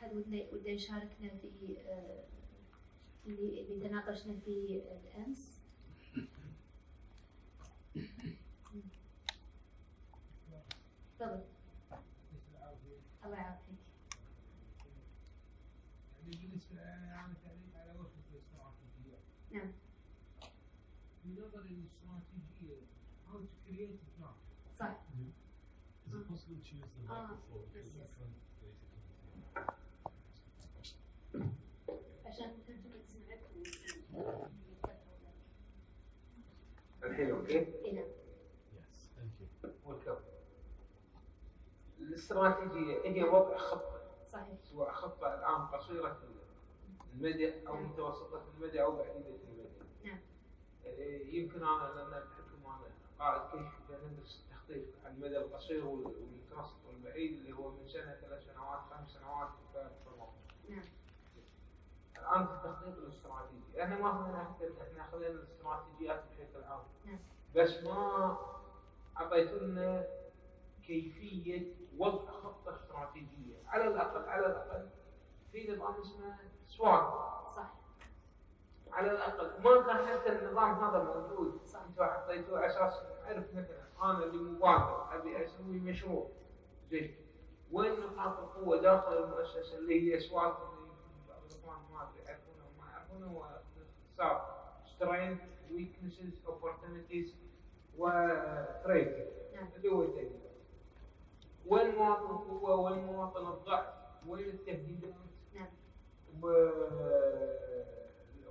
أحد وده يشاركنا في اللي تناقشنا فيه الأمس؟ تفضل. الله يعافيك. بالنسبة أنا تعليق على وقت الاستراتيجية. نعم. في نظري الاستراتيجية how to create a plan. صح. Is it possible to use the microphone? عشان ترجمة تسمعك. الحين اوكي؟ نعم. Yes, thank you. welcome. الاستراتيجية هي وضع خطة. صحيح. سواء خطة الآن قصيرة المدى أو متوسطة المدى أو بعيدة المدى. نعم. يمكن أنا لأن بحكم أنا قائد كيف ندرس التخطيط على المدى القصير والمتوسط والبعيد اللي هو من سنة 3 سنوات 5 سنوات نعم. الآن في التخطيط الاستراتيجي احنا احنا خذينا الاستراتيجيات بشكل عام. نعم. بس ما أعطيتنا كيفية وضع خطة استراتيجية على الأقل في نظام اسمه سوات. صح. على الأقل ما كان حتى النظام هذا موجود. أنتوا حطيتوه على أساس أعرف مثلا أنا اللي مبادر أبي أسوي مشروع زين وين نقاط القوة داخل المؤسسة اللي هي سوات ما أدري يعرفونه وما يعرفونه واختصار strength weaknesses opportunities وثريت اللي هو التهديد. وين مواطن القوة وين مواطن الضعف وين التهديدات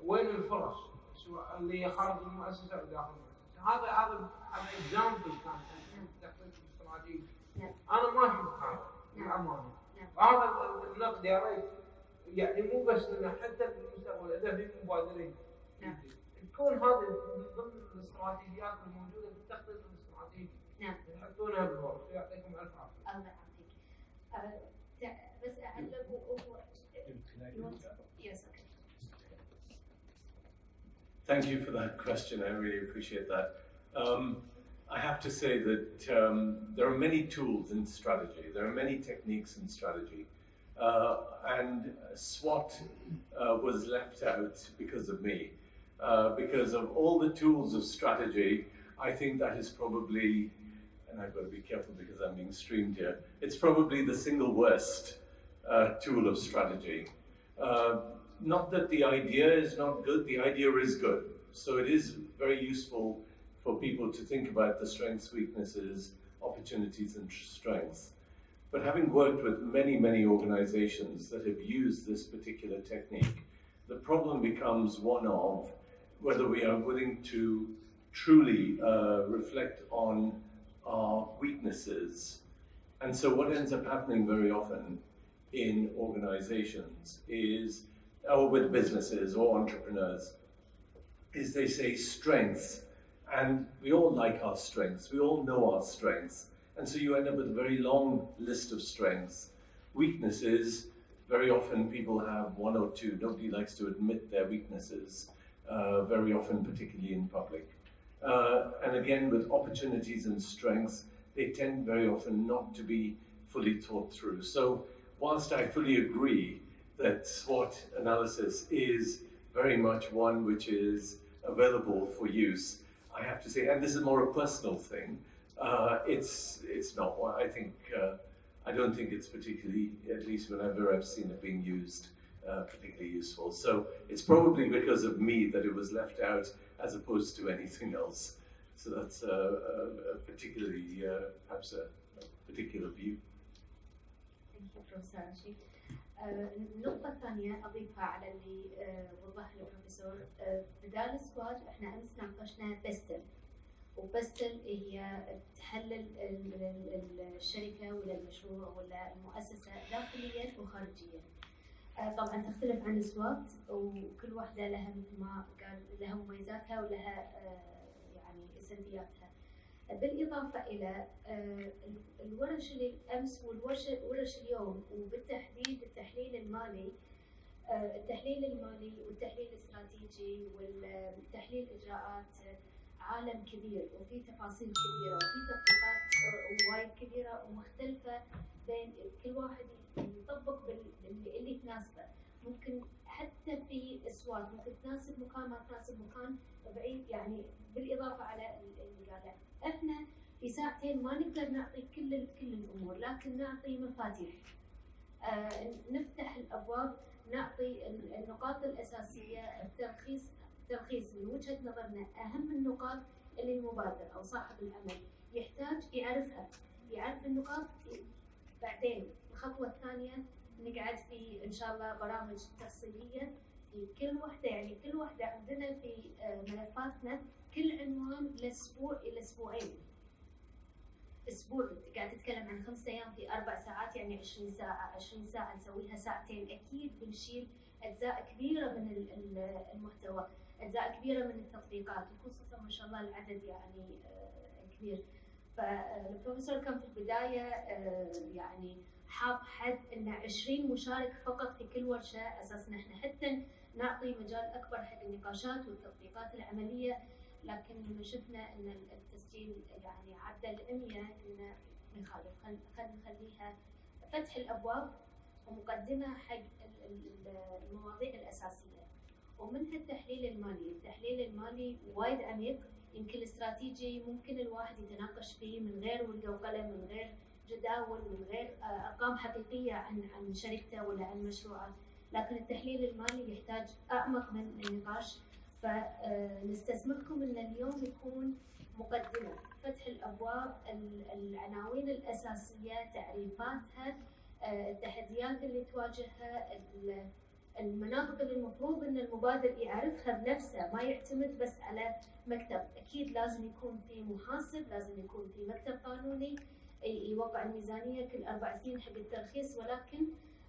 وين الفرص سواء اللي خارج المؤسسة أو داخل المؤسسة. هذا إكزامبل كان التخطيط الاستراتيجي. أنا ما أشوف هذا بالأمانة. هذا النقد يا ريت يعني مو بس لنا حتى في المستقبل إذا في مبادرين تكون هذه من ضمن الاستراتيجيات الموجودة في التخطيط الاستراتيجي. نعم. يحطونها بالورق. يعطيكم ألف عافية. الله يعافيك. بس أعلق Yes, okay. Thank you for that question. I really appreciate that. I have to say that there are many tools in strategy. There are many techniques in strategy. And SWOT was left out because of me. Because of all the tools of strategy, I think that is probably, and I've got to be careful because I'm being streamed here, it's probably the single worst tool of strategy. Not that the idea is not good, the idea is good. So it is very useful for people to think about the strengths, weaknesses, opportunities and strengths. But having worked with many, many organizations that have used this particular technique, the problem becomes one of whether we are willing to truly reflect on our weaknesses. And so what ends up happening very often in organizations is, or with businesses or entrepreneurs, is they say strengths, and we all like our strengths, we all know our strengths, and so you end up with a very long list of strengths. Weaknesses, very often people have one or two, nobody likes to admit their weaknesses, very often, particularly in public. And again, with opportunities and strengths, they tend very often not to be fully thought through. So whilst I fully agree that SWOT analysis is very much one which is available for use, I have to say, and this is more a personal thing, it's not one. I don't think it's particularly, at least whenever I've seen it being used, particularly useful. So it's probably because of me that it was left out as opposed to anything else. So that's particularly, perhaps a particular view. Thank you, Professor Rashid. النقطة الثانية أضيفها على اللي وضح له البروفيسور. بدال سوات احنا أمس ناقشنا بستل، وبستل هي تحلل الشركة ولا المشروع ولا المؤسسة داخليا وخارجيا. طبعا تختلف عن سوات وكل واحدة لها مثل ما قال لها مميزاتها ولها يعني سلبياتها. بالإضافة إلى الورش اللي أمس والورش اليوم، وبالتحديد التحليل المالي والتحليل الاستراتيجي والتحليل إجراءات عالم كبير وفي تفاصيل كبيرة وفي تطبيقات وايد كبيرة ومختلفة بين كل واحد يطبق اللي متناسبه، ممكن حتى في اصوات ممكن تناسب مكان ما تناسب مكان بعيد، يعني بالاضافه على اللي قاله. احنا في ساعتين ما نقدر نعطي كل الامور، لكن نعطي مفاتيح. نفتح الابواب، نعطي النقاط الاساسيه، تلخيص من وجهه نظرنا اهم النقاط اللي المبادر او صاحب العمل يحتاج يعرفها، يعرف النقاط. بعدين الخطوه الثانيه نقعد في ان شاء الله برامج تفصيليه في كل وحده، يعني كل وحده عندنا في ملفاتنا كل عنوان لاسبوع الى اسبوعين. اسبوع قاعد تتكلم عن 5 ايام في 4 ساعات، يعني 20 ساعه، 20 ساعه نسويها ساعتين، اكيد بنشيل اجزاء كبيره من المحتوى، اجزاء كبيره من التطبيقات، وخصوصا ما شاء الله العدد يعني كبير. فالبروفيسور كان في البدايه يعني حاط حد ان 20 مشارك فقط في كل ورشه، اساس ان احنا حتى نعطي مجال اكبر حق النقاشات والتطبيقات العمليه. لكن لما شفنا ان التسجيل يعني عدى ال 100 قلنا نخالف، خلينا نخليها فتح الابواب ومقدمه حق المواضيع الاساسيه، ومنها التحليل المالي. التحليل المالي وايد عميق، يمكن الاستراتيجي ممكن الواحد يتناقش فيه من غير ورقه وقلم، من غير جداول، من غير ارقام حقيقيه عن شركته ولا عن مشروعه، لكن التحليل المالي يحتاج اعمق من النقاش. فنستسمحكم ان اليوم يكون مقدمه، فتح الابواب، العناوين الاساسيه، تعريفاتها، التحديات اللي تواجهها، المناطق اللي المفروض ان المبادر يعرفها بنفسه، ما يعتمد بس على مكتب. اكيد لازم يكون في محاسب، لازم يكون في مكتب قانوني يوقع الميزانيه كل 4 سنين حق الترخيص، ولكن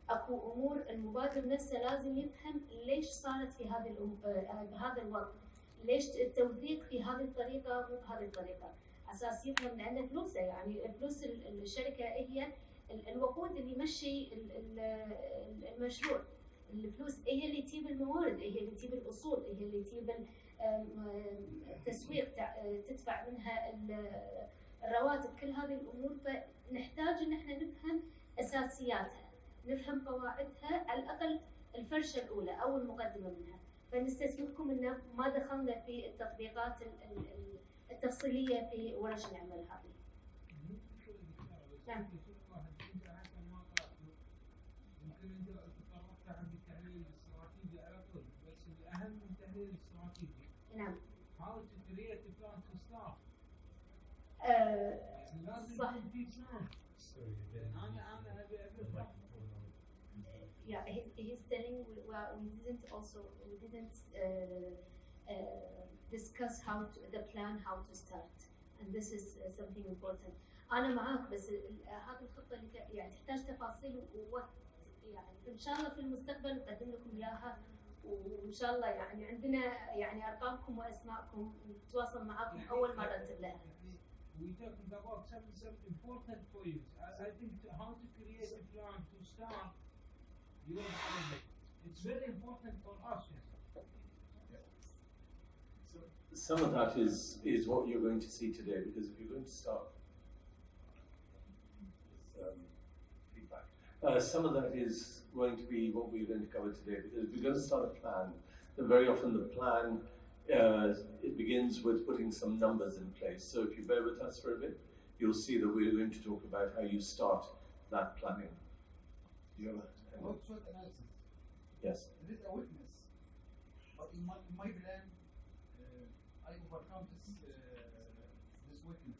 اكو امور المبادر نفسه لازم يفهم ليش صارت في هذا الوضع، ليش التوثيق في هذه الطريقه مو بهذه الطريقه، اساس يفهم لان فلوسه، يعني فلوس الشركه هي الوقود اللي يمشي المشروع. الفلوس هي اللي تجيب الموارد، هي اللي تجيب الاصول، هي اللي تجيب التسويق، تدفع منها الرواتب، كل هذه الامور. فنحتاج ان احنا نفهم اساسياتها، نفهم قواعدها، على الاقل الفرشه الاولى او المقدمه منها. فنستسمحكم ان ما دخلنا في التطبيقات التفصيليه في ورش العمل هذه. نعم. ممكن انت تطرقت عن التحليل الاستراتيجي على طول، بس الاهم من التحليل الاستراتيجي. نعم. How to create a plan to start. صح. لازم يكون في plan. انا ابي Yeah, he's telling we didn't discuss the plan how to start, and this is something important. أنا معاك، بس هذه الخطة اللي يعني تحتاج تفاصيل ووقت، يعني إن شاء الله في المستقبل نقدم لكم إياها، وإن شاء الله يعني عندنا يعني أرقامكم وأسماءكم نتواصل معاكم أول مرة نتبلها. We talking about some important points. I think how to create a plan to start your project. It's very important for us. So some of that is what you're going to see today, because if you're going to start feedback, some of that is going to be what we're going to cover today, because if we're going to start a plan, then very often the plan it begins with putting some numbers in place. So if you bear with us for a bit, you'll see that we're going to talk about how you start that planning. Do you have What SWOT analysis? Yes. It is a weakness, but in my plan, I overcome this weakness.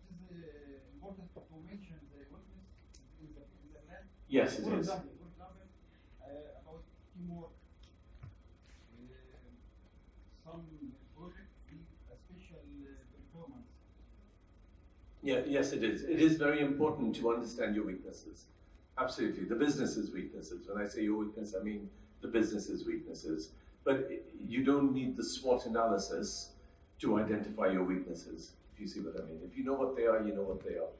It is important to mention the weakness in the plan. Yes, it For is. example, about teamwork. Some projects need a special performance. Yeah, yes, it is. It is very important to understand your weaknesses. Absolutely, the business's weaknesses. When I say your weakness, I mean the business's weaknesses. But you don't need the SWOT analysis to identify your weaknesses, if you see what I mean. If you know what they are, you know what they are.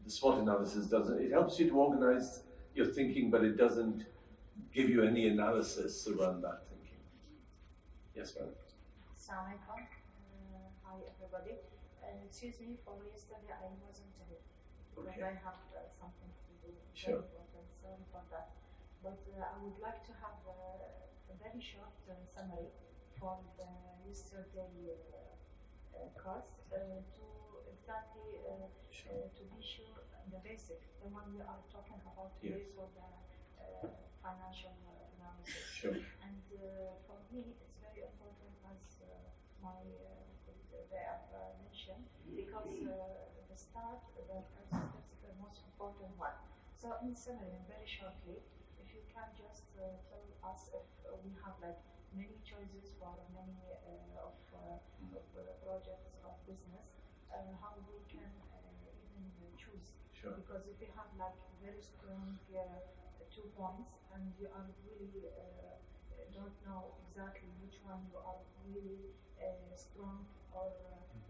The SWOT analysis doesn't, it helps you to organize your thinking, but it doesn't give you any analysis around that thinking. Yes, ma'am. Assalamu alaikum. Hi everybody. Excuse me for yesterday I wasn't here because Okay. I have something to do. Sure. Very important. So for that. But I would like to have a very short summary for the yesterday course to exactly to be sure the basic, the one we are talking about today for the financial analysis. Sure. And for me, it's very important as my they have mentioned, because the start, the first is the most important one. So in summary, very shortly, if you can just tell us if we have like many choices for many of projects of business, how we can even choose. Sure. Because if you have like very strong 2 points and you are really don't know exactly which one you are really strong or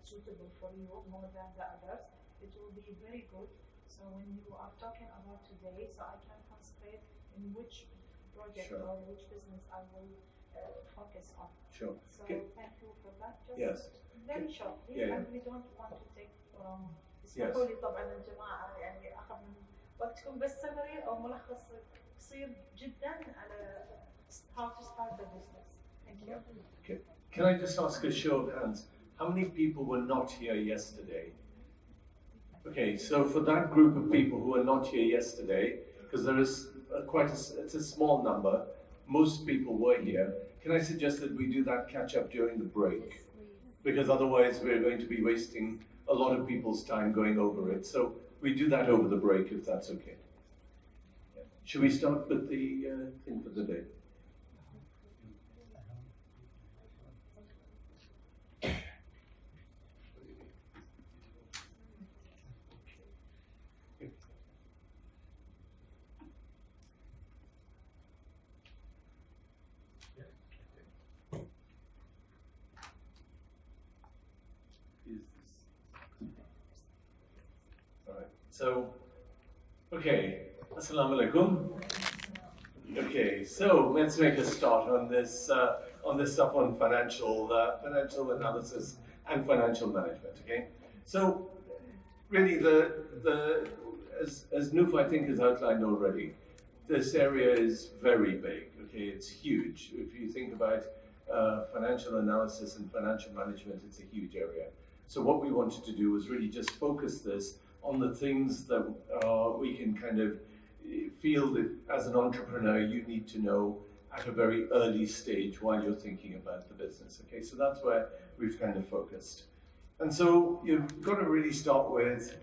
suitable for you more than the others, it will be very good. So when you are talking about today, so I can concentrate in which project Sure. or which business I will focus on. Sure. So Okay. thank you for that. Just Yes. very shortly, Yeah. and we don't want to take from. Yes. اسمحوا لي طبعا الجماعة يعني أخذ من وقتكم، بس سمري أو ملخص قصير جدا على how to start the business. Thank you. Okay. Can I just ask a show of hands? How many people were not here yesterday? Okay, so for that group of people who were not here yesterday, because there is it's a small number, most people were here. Can I suggest that we do that catch up during the break? Because otherwise we're going to be wasting a lot of people's time going over it. So we do that over the break if that's okay. Should we start with the thing for the day? So, okay, Assalamu alaikum. Okay, so let's make a start on this stuff on financial analysis and financial management. Okay, so really as Noof I think has outlined already, this area is very big. Okay, it's huge. If you think about financial analysis and financial management, it's a huge area. So what we wanted to do was really just focus this on the things that we can kind of feel that as an entrepreneur you need to know at a very early stage while you're thinking about the business. Okay, so that's where we've kind of focused. And so you've got to really start with,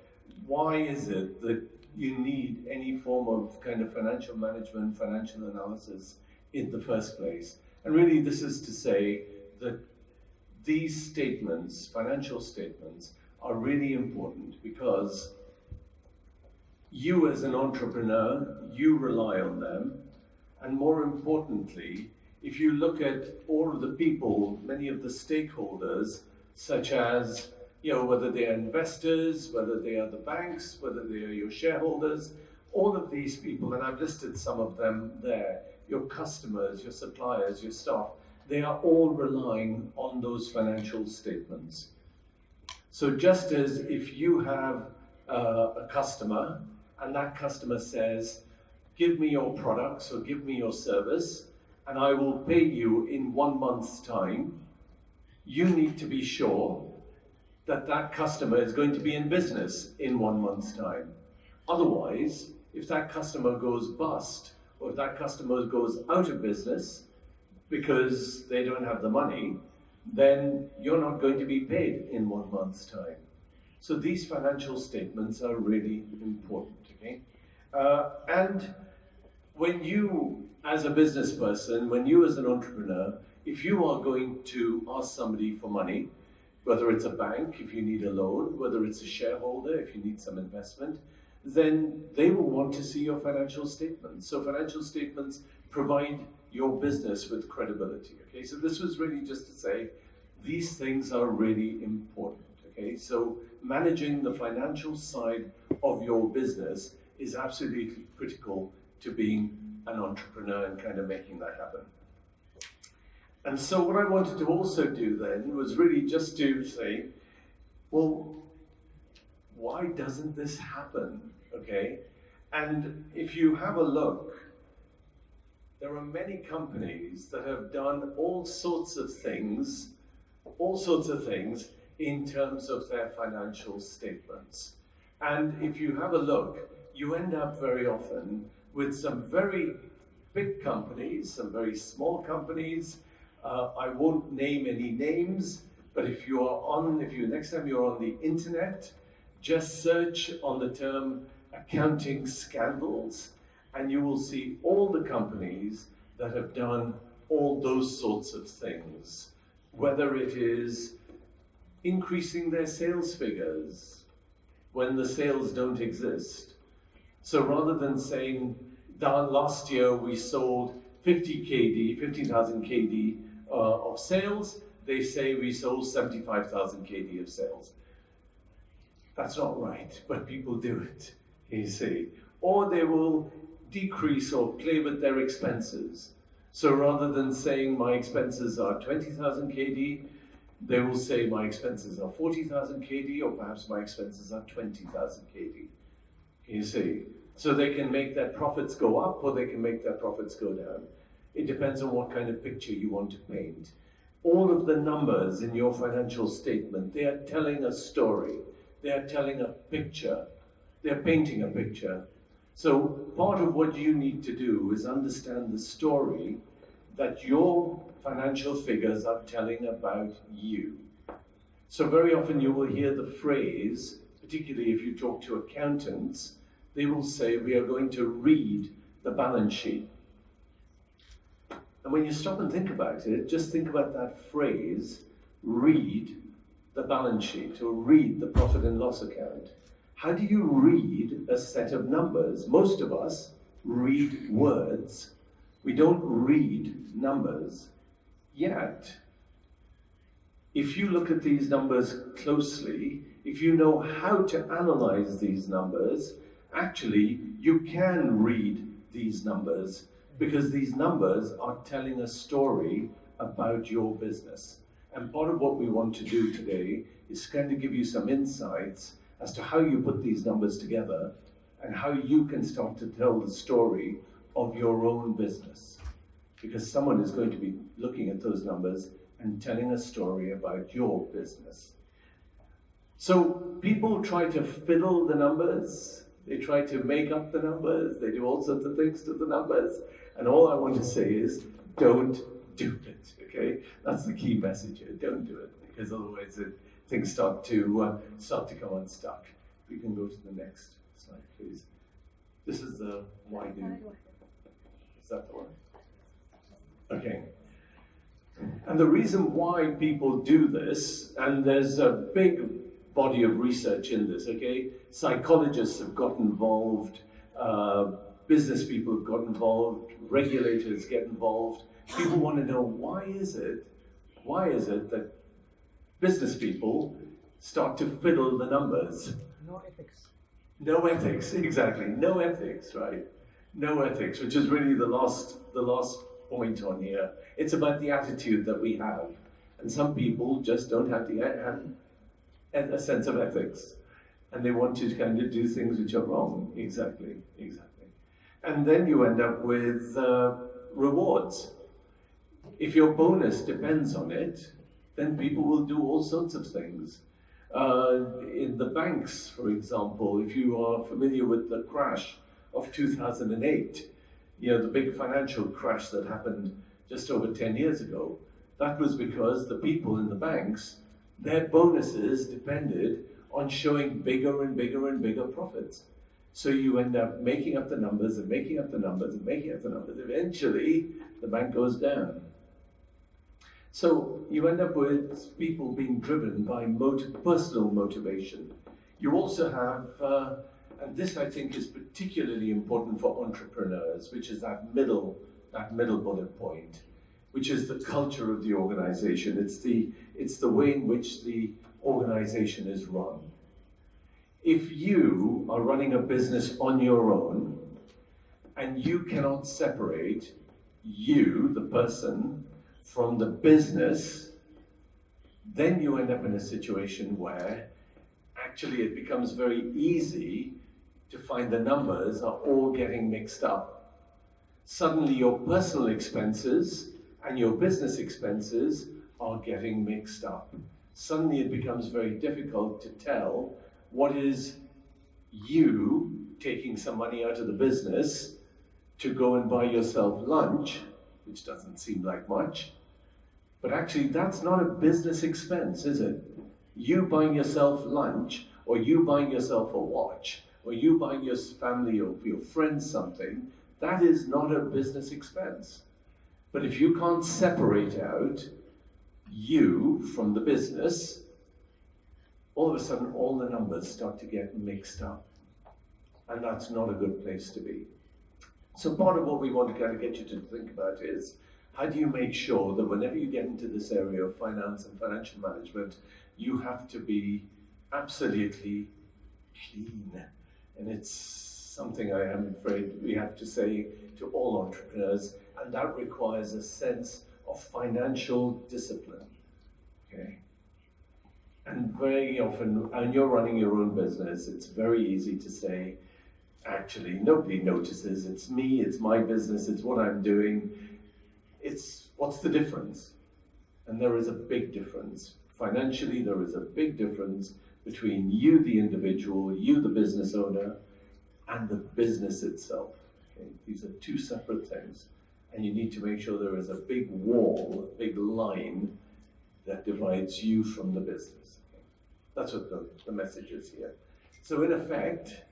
why is it that you need any form of kind of financial management, financial analysis in the first place? And really this is to say that these statements, financial statements, are really important because you as an entrepreneur, you rely on them. And more importantly, if you look at all of the people, many of the stakeholders, such as, whether they are investors, whether they are the banks, whether they are your shareholders, all of these people, and I've listed some of them there, your customers, your suppliers, your staff, they are all relying on those financial statements. So just as if you have a customer and that customer says, give me your products or give me your service and I will pay you in 1 month's time, you need to be sure that that customer is going to be in business in 1 month's time. Otherwise, if that customer goes bust or if that customer goes out of business because they don't have the money, then you're not going to be paid in 1 month's time. So these financial statements are really important, okay? And when you, as a business person, when you as an entrepreneur, if you are going to ask somebody for money, whether it's a bank, if you need a loan, whether it's a shareholder, if you need some investment, then they will want to see your financial statements. So financial statements provide your business with credibility, okay? So this was really just to say, these things are really important, okay? So managing the financial side of your business is absolutely critical to being an entrepreneur and kind of making that happen. And so what I wanted to also do then was really just to say, well, why doesn't this happen, okay? And if you have a look, there are many companies that have done all sorts of things in terms of their financial statements. And if you have a look, you end up very often with some very big companies, some very small companies. I won't name any names, but if next time you're on the internet, just search on the term accounting scandals, and you will see all the companies that have done all those sorts of things, whether it is increasing their sales figures when the sales don't exist. So rather than saying, last year we sold 15,000 KD of sales, they say we sold 75,000 KD of sales. That's not right, but people do it, you see. Or they will decrease or play with their expenses. So rather than saying my expenses are 20,000 KD, they will say my expenses are 40,000 KD, or perhaps my expenses are 20,000 KD. You see, so they can make their profits go up or they can make their profits go down. It depends on what kind of picture you want to paint. All of the numbers in your financial statement, they are telling a story. They are telling a picture. They are painting a picture. So part of what you need to do is understand the story that your financial figures are telling about you. So very often you will hear the phrase, particularly if you talk to accountants, they will say, we are going to read the balance sheet. And when you stop and think about it, just think about that phrase, read the balance sheet, or read the profit and loss account. How do you read a set of numbers? Most of us read words. We don't read numbers yet. If you look at these numbers closely, if you know how to analyze these numbers, actually you can read these numbers, because these numbers are telling a story about your business. And part of what we want to do today is kind of give you some insights as to how you put these numbers together and how you can start to tell the story of your own business. Because someone is going to be looking at those numbers and telling a story about your business. So people try to fiddle the numbers, they try to make up the numbers, they do all sorts of things to the numbers, and all I want to say is, don't do it, okay? That's the key message here, don't do it, because otherwise things start to come unstuck. We can go to the next slide, please. This is the why do. Is that the one? Okay. And the reason why people do this, and there's a big body of research in this, okay? Psychologists have got involved, business people have got involved, regulators get involved. People want to know, why is it that business people start to fiddle the numbers? No ethics. No ethics, exactly. No ethics, right? No ethics, which is really the last point on here. It's about the attitude that we have. And some people just don't have a sense of ethics. And they want to kind of do things which are wrong. Exactly. And then you end up with rewards. If your bonus depends on it, then people will do all sorts of things. In the banks, for example, if you are familiar with the crash of 2008, the big financial crash that happened just over 10 years ago, that was because the people in the banks, their bonuses depended on showing bigger and bigger and bigger profits. So you end up making up the numbers and making up the numbers and making up the numbers. Eventually, the bank goes down. So you end up with people being driven by personal motivation. You also have, and this I think is particularly important for entrepreneurs, which is that middle bullet point, which is the culture of the organization. It's the way in which the organization is run. If you are running a business on your own and you cannot separate you, the person, from the business, then you end up in a situation where actually it becomes very easy to find the numbers are all getting mixed up. Suddenly your personal expenses and your business expenses are getting mixed up. Suddenly it becomes very difficult to tell what is you taking some money out of the business to go and buy yourself lunch, which doesn't seem like much, but actually that's not a business expense, is it? You buying yourself lunch, or you buying yourself a watch, or you buying your family or your friends something, that is not a business expense. But if you can't separate out you from the business, all of a sudden all the numbers start to get mixed up. And that's not a good place to be. So part of what we want to kind of get you to think about is, how do you make sure that whenever you get into this area of finance and financial management, you have to be absolutely clean. And it's something I am afraid we have to say to all entrepreneurs, and that requires a sense of financial discipline. Okay? And very often, when you're running your own business, it's very easy to say, actually, nobody notices, it's me, it's my business, it's what I'm doing. It's what's the difference? And there is a big difference. Financially, there is a big difference between you, the individual, you, the business owner, and the business itself. Okay? These are two separate things. And you need to make sure there is a big wall, a big line that divides you from the business. Okay? That's what the message is here. So in effect,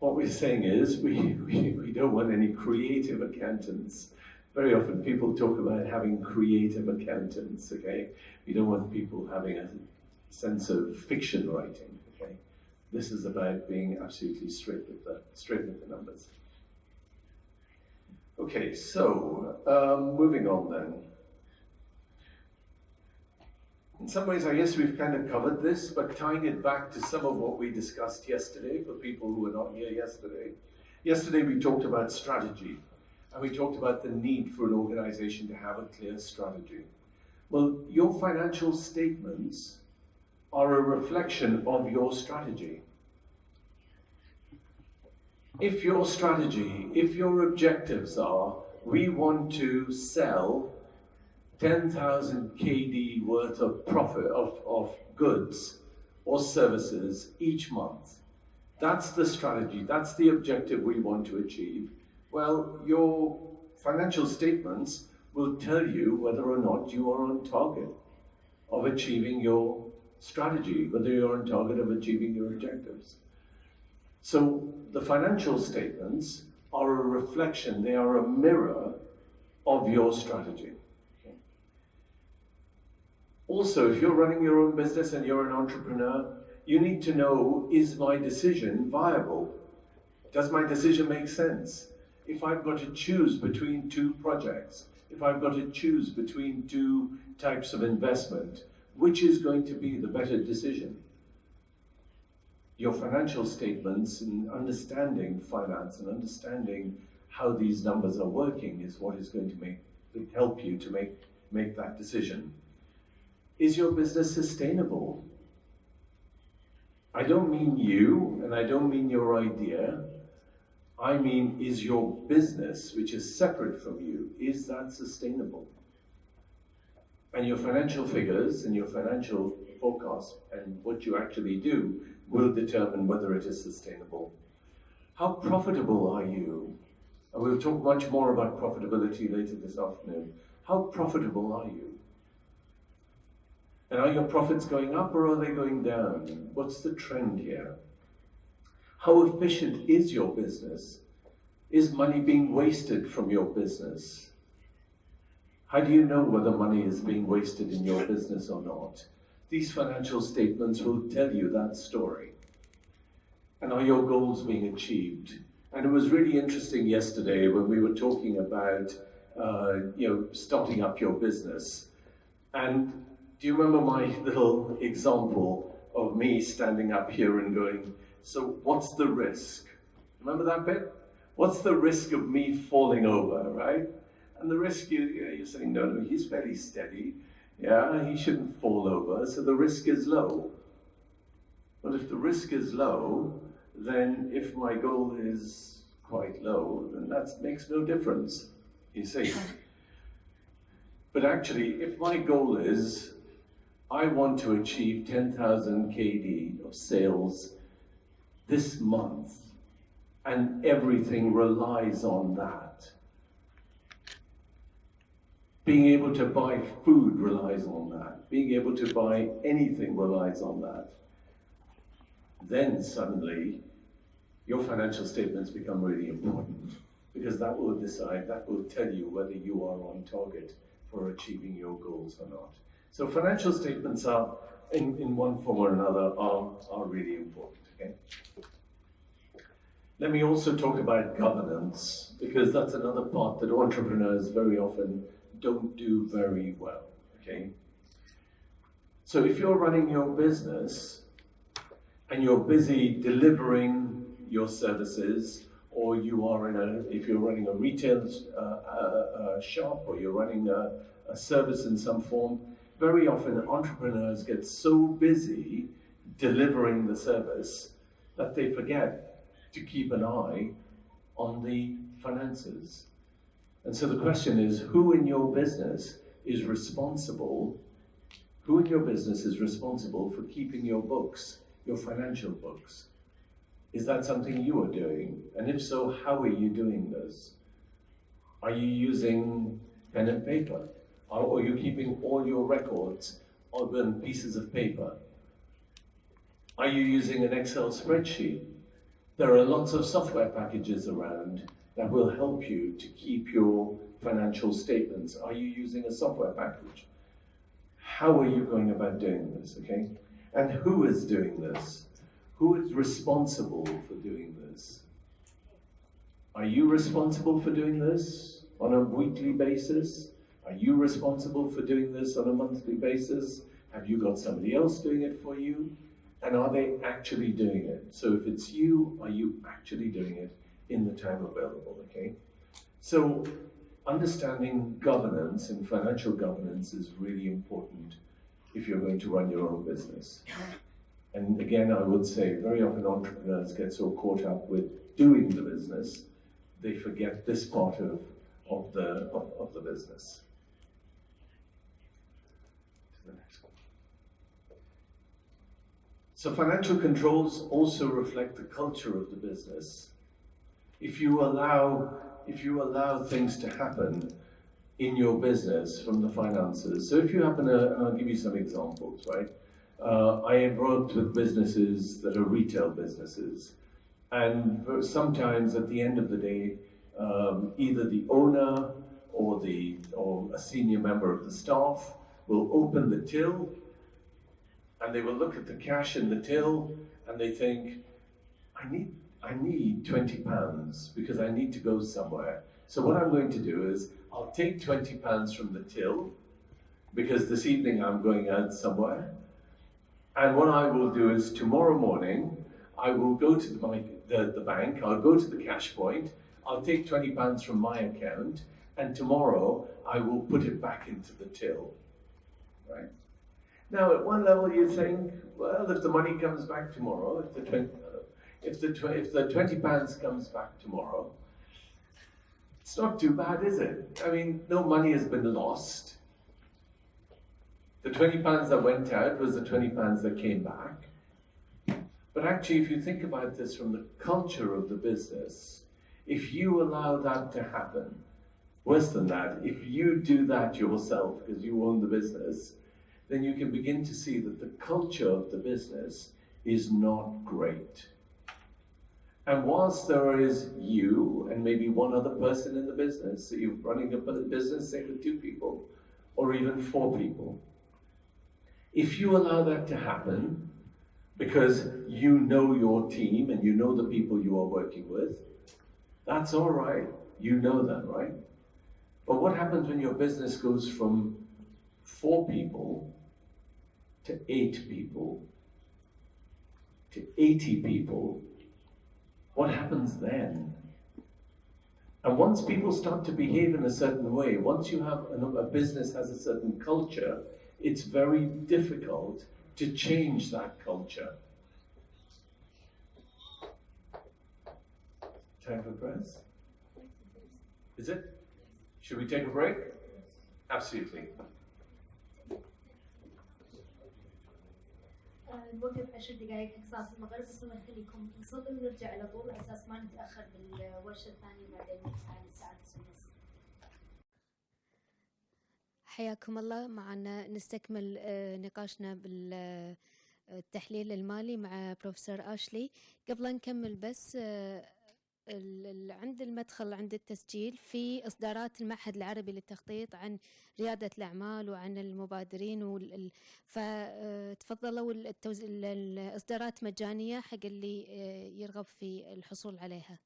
what we're saying is we don't want any creative accountants. Very often people talk about having creative accountants, okay? We don't want people having a sense of fiction writing, okay? This is about being absolutely straight with the numbers. Okay, so moving on then. In some ways, I guess we've kind of covered this, but tying it back to some of what we discussed yesterday, for people who were not here yesterday. Yesterday we talked about strategy, and we talked about the need for an organization to have a clear strategy. Well, your financial statements are a reflection of your strategy. If your strategy, if your objectives are, we want to sell 10,000 KD worth of profit of goods or services each month. That's the strategy, that's the objective we want to achieve. Well, your financial statements will tell you whether or not you are on target of achieving your strategy, whether you're on target of achieving your objectives. So the financial statements are a reflection, they are a mirror of your strategy. Also, if you're running your own business and you're an entrepreneur, you need to know, is my decision viable? Does my decision make sense? If I've got to choose between two projects, if I've got to choose between two types of investment, which is going to be the better decision? Your financial statements and understanding finance and understanding how these numbers are working is what is going to help you to make that decision. Is your business sustainable? I don't mean you, and I don't mean your idea. I mean, is your business, which is separate from you, is that sustainable? And your financial figures and your financial forecast and what you actually do will determine whether it is sustainable. How profitable are you? And we'll talk much more about profitability later this afternoon. How profitable are you? And are your profits going up or are they going down? What's the trend here? How efficient is your business? Is money being wasted from your business? How do you know whether money is being wasted in your business or not? These financial statements will tell you that story. And are your goals being achieved? And it was really interesting yesterday when we were talking about starting up your business. And do you remember my little example of me standing up here and going, so what's the risk? Remember that bit? What's the risk of me falling over, right? And the risk, you're saying, no, he's fairly steady. Yeah, he shouldn't fall over, so the risk is low. But if the risk is low, then if my goal is quite low, then that makes no difference, you see. But actually, if my goal is, I want to achieve 10,000 KD of sales this month, and everything relies on that. Being able to buy food relies on that. Being able to buy anything relies on that. Then suddenly, your financial statements become really important, because that will decide, that will tell you whether you are on target for achieving your goals or not. So financial statements are, in one form or another, are really important, okay? Let me also talk about governance, because that's another part that entrepreneurs very often don't do very well, okay? So if you're running your business and you're busy delivering your services, or you are if you're running a retail shop, or you're running a service in some form, very often entrepreneurs get so busy delivering the service that they forget to keep an eye on the finances. And so the question is, who in your business is responsible for keeping your books, your financial books? Is that something you are doing? And if so, how are you doing this? Are you using pen and paper? Or are you keeping all your records on pieces of paper? Are you using an Excel spreadsheet? There are lots of software packages around that will help you to keep your financial statements. Are you using a software package? How are you going about doing this, okay? And who is doing this? Who is responsible for doing this? Are you responsible for doing this on a weekly basis? Are you responsible for doing this on a monthly basis? Have you got somebody else doing it for you? And are they actually doing it? So if it's you, are you actually doing it in the time available, okay? So understanding governance and financial governance is really important if you're going to run your own business. And again, I would say very often entrepreneurs get so caught up with doing the business, they forget this part of the business. To the next one. So financial controls also reflect the culture of the business. If you allow things to happen in your business from the finances, so if you happen to, and I'll give you some examples, right? I have worked with businesses that are retail businesses, and sometimes at the end of the day, either the owner or a senior member of the staff will open the till, and they will look at the cash in the till, and they think, I need £20 because I need to go somewhere. So what I'm going to do is I'll take £20 from the till because this evening I'm going out somewhere. And what I will do is tomorrow morning, I will go to the bank, I'll go to the cash point, I'll take £20 from my account, and tomorrow I will put it back into the till, right? Now at one level you think, well, if the money comes back tomorrow, if the £20 comes back tomorrow, it's not too bad, is it? I mean, no money has been lost. The £20 that went out was the £20 that came back. But actually, if you think about this from the culture of the business, if you allow that to happen, worse than that, if you do that yourself because you own the business, then you can begin to see that the culture of the business is not great. And whilst there is you and maybe one other person in the business, so you're running a business, say with 2 people, or even 4 people, if you allow that to happen, because you know your team and you know the people you are working with, that's all right. You know that, right? But what happens when your business goes from 4 people to 8 people to 80 people? What happens then? And once people start to behave in a certain way, once you have a business has a certain culture, it's very difficult to change that culture. time for press? Is it? Should we take a break? Absolutely. نوقف 10 دقائق حق صلاة المغرب، بس الله يخليكم نصلي ونرجع على طول على اساس ما نتاخر بالورشه الثانيه بعدين نفتح الساعه 9:30. حياكم الله. معنا نستكمل نقاشنا بالتحليل المالي مع بروفيسور آشلي. قبل أن نكمل بس عند المدخل عند التسجيل في إصدارات المعهد العربي للتخطيط عن ريادة الأعمال وعن المبادرين فتفضلوا الإصدارات مجانية حق اللي يرغب في الحصول عليها.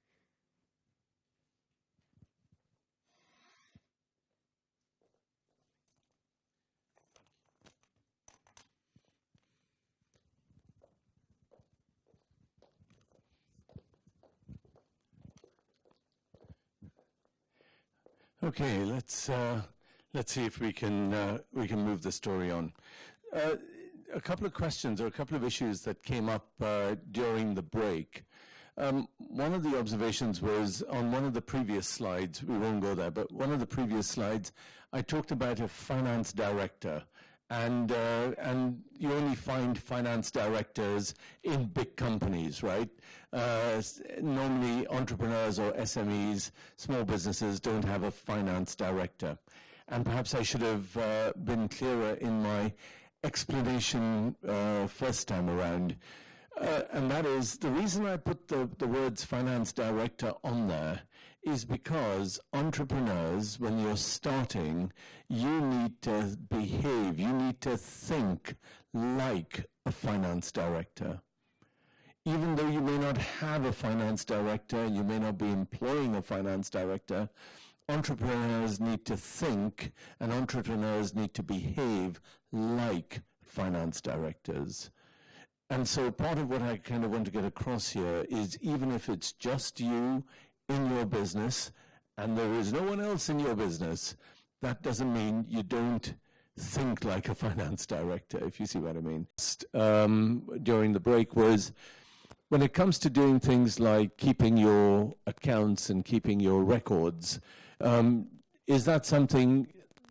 Okay, let's see if we can move the story on. A couple of questions or a couple of issues that came up during the break. One of the observations was on one of the previous slides. We won't go there, but one of the previous slides, I talked about a finance director. And you only find finance directors in big companies, right? Normally entrepreneurs or SMEs, small businesses, don't have a finance director. And perhaps I should have been clearer in my explanation first time around. And that is, the reason I put the words finance director on there is because entrepreneurs, when you're starting, you need to behave, you need to think like a finance director. Even though you may not have a finance director, you may not be employing a finance director, entrepreneurs need to think and entrepreneurs need to behave like finance directors. And so part of what I kind of want to get across here is even if it's just you in your business and there is no one else in your business, that doesn't mean you don't think like a finance director, if you see what I mean. During the break was, when it comes to doing things like keeping your accounts and keeping your records, is that something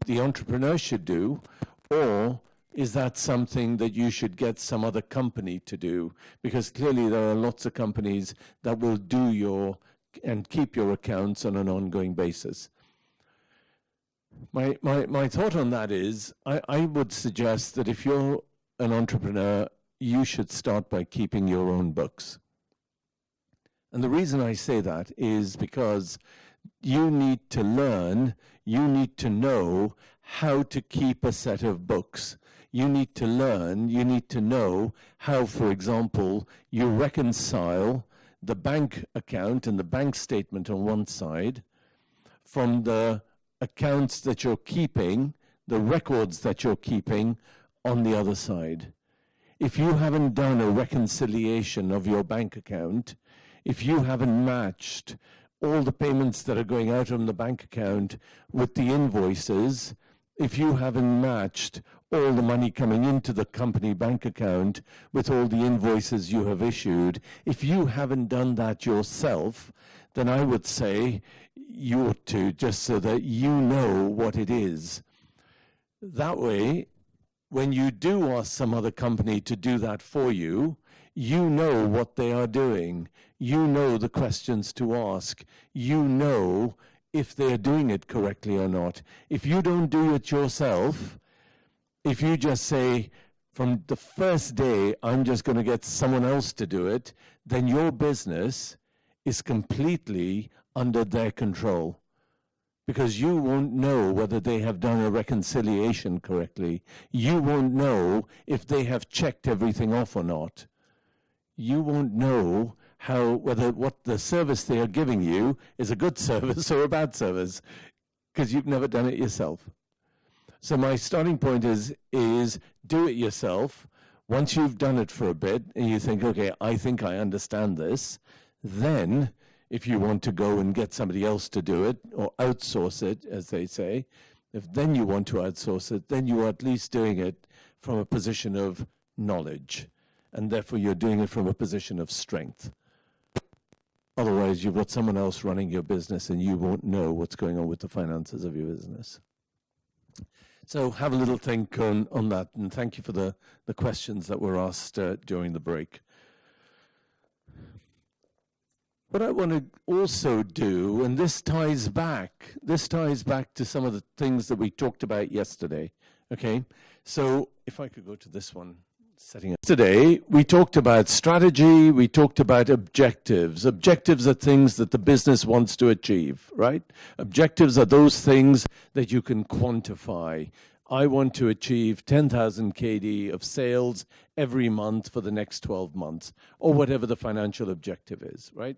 the entrepreneur should do, or is that something that you should get some other company to do? Because clearly there are lots of companies that will do and keep your accounts on an ongoing basis. My thought on that is, I would suggest that if you're an entrepreneur, you should start by keeping your own books. And the reason I say that is because you need to learn, you need to know how to keep a set of books. You need to learn, you need to know how, for example, you reconcile the bank account and the bank statement on one side from the accounts that you're keeping, the records that you're keeping on the other side. If you haven't done a reconciliation of your bank account, if you haven't matched all the payments that are going out on the bank account with the invoices, if you haven't matched all the money coming into the company bank account with all the invoices you have issued, if you haven't done that yourself, then I would say you ought to, just so that you know what it is. That way, when you do ask some other company to do that for you, you know what they are doing. You know the questions to ask. You know if they're doing it correctly or not. If you don't do it yourself, if you just say, from the first day, I'm just going to get someone else to do it, then your business is completely under their control. Because you won't know whether they have done a reconciliation correctly. You won't know if they have checked everything off or not. You won't know whether what the service they are giving you is a good service or a bad service, because you've never done it yourself. So my starting point is do it yourself. Once you've done it for a bit and you think, okay, I think I understand this, then if you want to go and get somebody else to do it or outsource it, as they say, if then you want to outsource it, then you are at least doing it from a position of knowledge, and therefore you're doing it from a position of strength. Otherwise, you've got someone else running your business and you won't know what's going on with the finances of your business. So have a little think on that, and thank you for the questions that were asked during the break. What I want to also do, and this ties back to some of the things that we talked about yesterday, okay? So if I could go to this one. Today, we talked about strategy, we talked about objectives. Objectives are things that the business wants to achieve, right? Objectives are those things that you can quantify. I want to achieve 10,000 KD of sales every month for the next 12 months, or whatever the financial objective is, right?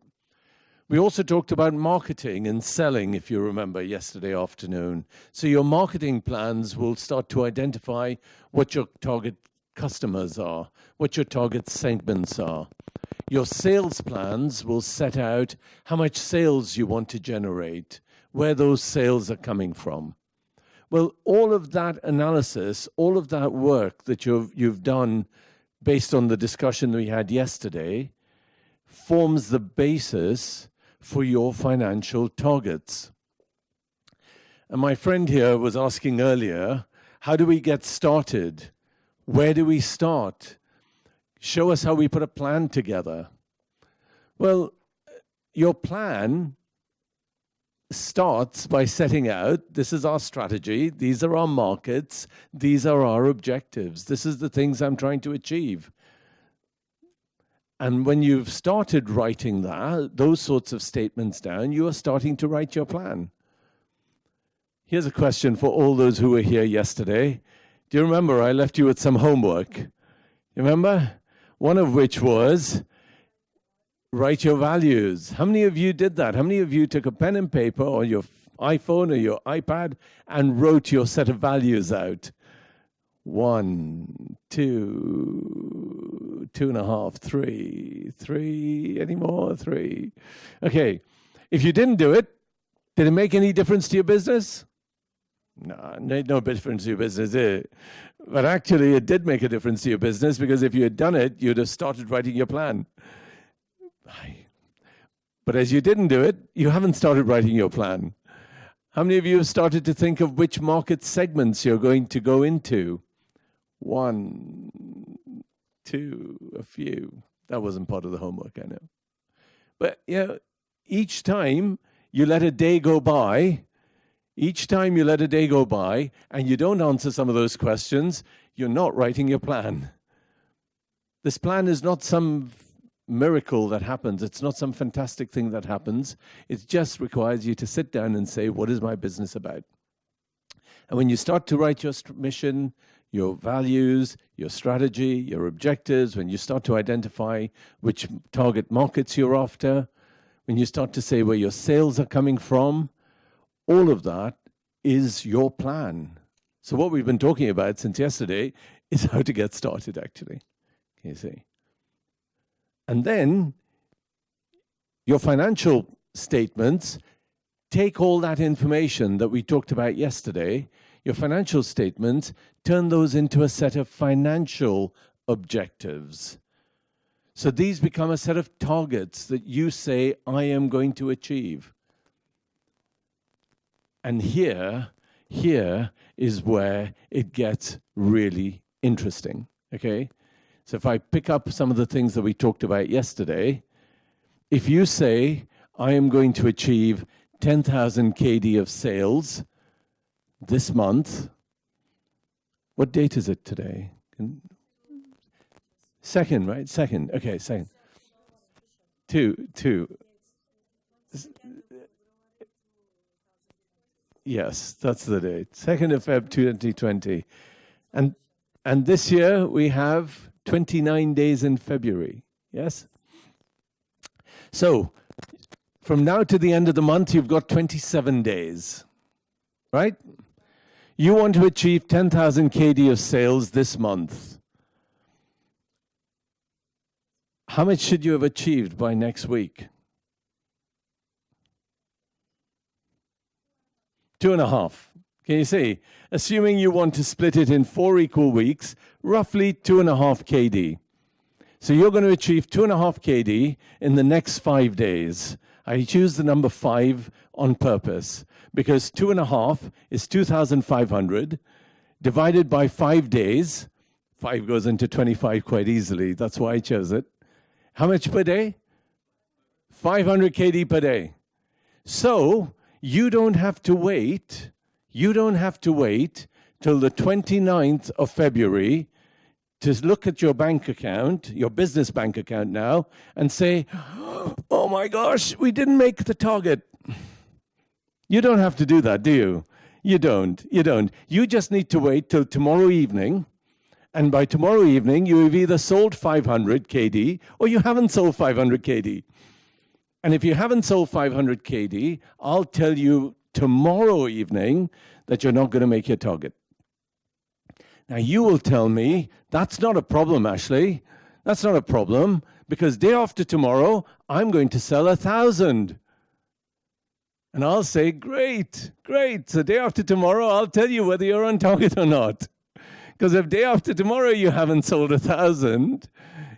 We also talked about marketing and selling, if you remember, yesterday afternoon. So your marketing plans will start to identify what your target customers are, what your target segments are. Your sales plans will set out how much sales you want to generate, where those sales are coming from. Well, all of that analysis, all of that work that you've done based on the discussion we had yesterday forms the basis for your financial targets. And my friend here was asking earlier, how do we get started? Where do we start? Show us how we put a plan together. Well, your plan starts by setting out, this is our strategy, these are our markets, these are our objectives, this is the things I'm trying to achieve. And when you've started writing those sorts of statements down, you are starting to write your plan. Here's a question for all those who were here yesterday. Do you remember I left you with some homework? You remember? One of which was write your values. How many of you did that? How many of you took a pen and paper or your iPhone or your iPad and wrote your set of values out? 1, 2, 2.5, 3, any more? 3. Okay. If you didn't do it, did it make any difference to your business? No, made no difference to your business, did it? But actually, it did make a difference to your business, because if you had done it, you'd have started writing your plan. But as you didn't do it, you haven't started writing your plan. How many of you have started to think of which market segments you're going to go into? 1, 2, a few. That wasn't part of the homework, I know. But each time you let a day go by, and you don't answer some of those questions, you're not writing your plan. This plan is not some miracle that happens. It's not some fantastic thing that happens. It just requires you to sit down and say, what is my business about? And when you start to write your mission, your values, your strategy, your objectives, when you start to identify which target markets you're after, when you start to say where your sales are coming from, all of that is your plan. So what we've been talking about since yesterday is how to get started, actually. Can you see? And then your financial statements take all that information that we talked about yesterday, your financial statements, turn those into a set of financial objectives. So these become a set of targets that you say, I am going to achieve. And here is where it gets really interesting, okay? So if I pick up some of the things that we talked about yesterday, if you say, I am going to achieve 10,000 KD of sales this month, what date is it today? Second, right? Second, okay, second. 2. Yes, that's the date. 2nd of Feb 2020. And this year we have 29 days in February. Yes? So from now to the end of the month, you've got 27 days. Right? You want to achieve 10,000 KD of sales this month. How much should you have achieved by next week? 2.5. Can you see? Assuming you want to split it in 4 equal weeks, roughly 2.5 KD. So you're going to achieve 2.5 KD in the next 5 days. I choose the number 5 on purpose because 2.5 is 2,500 divided by 5 days. 5 goes into 25 quite easily. That's why I chose it. How much per day? 500 KD per day. So you don't have to wait. You don't have to wait till the 29th of February to look at your bank account, your business bank account now, and say, oh my gosh, we didn't make the target. You don't have to do that, do you? You don't. You don't. You just need to wait till tomorrow evening. And by tomorrow evening, you have either sold 500 KD or you haven't sold 500 KD. And if you haven't sold 500 KD, I'll tell you tomorrow evening that you're not going to make your target. Now, you will tell me, that's not a problem, Ashley. That's not a problem, because day after tomorrow, I'm going to sell 1,000. And I'll say, great, great. So day after tomorrow, I'll tell you whether you're on target or not. Because if day after tomorrow you haven't sold 1,000,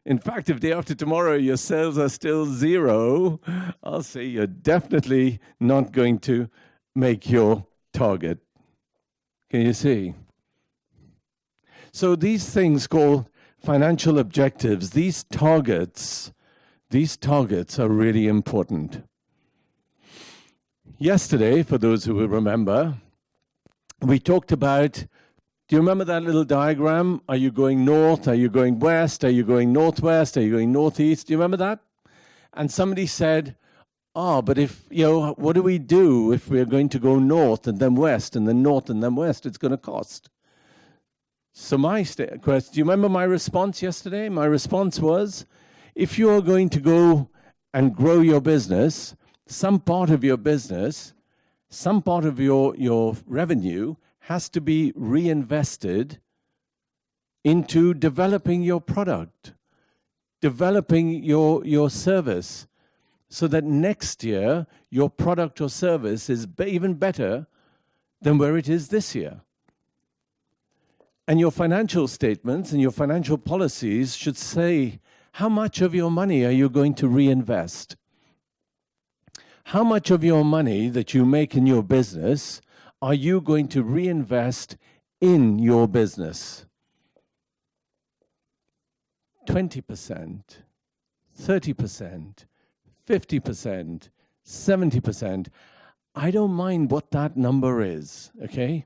in fact, if day after tomorrow your sales are still 0, I'll say you're definitely not going to make your target. Can you see? So these things called financial objectives, these targets are really important. Yesterday, for those who will remember, we talked about, do you remember that little diagram? Are you going north? Are you going west? Are you going northwest? Are you going northeast? Do you remember that? And somebody said, but if, what do we do if we're going to go north and then west and then north and then west? It's going to cost. So my question, do you remember my response yesterday? My response was, if you are going to go and grow your business, some part of your business, some part of your revenue has to be reinvested into developing your product, developing your service, so that next year your product or service is even better than where it is this year. And your financial statements and your financial policies should say, how much of your money are you going to reinvest? How much of your money that you make in your business are you going to reinvest in your business? 20%, 30%, 50%, 70%. I don't mind what that number is, okay?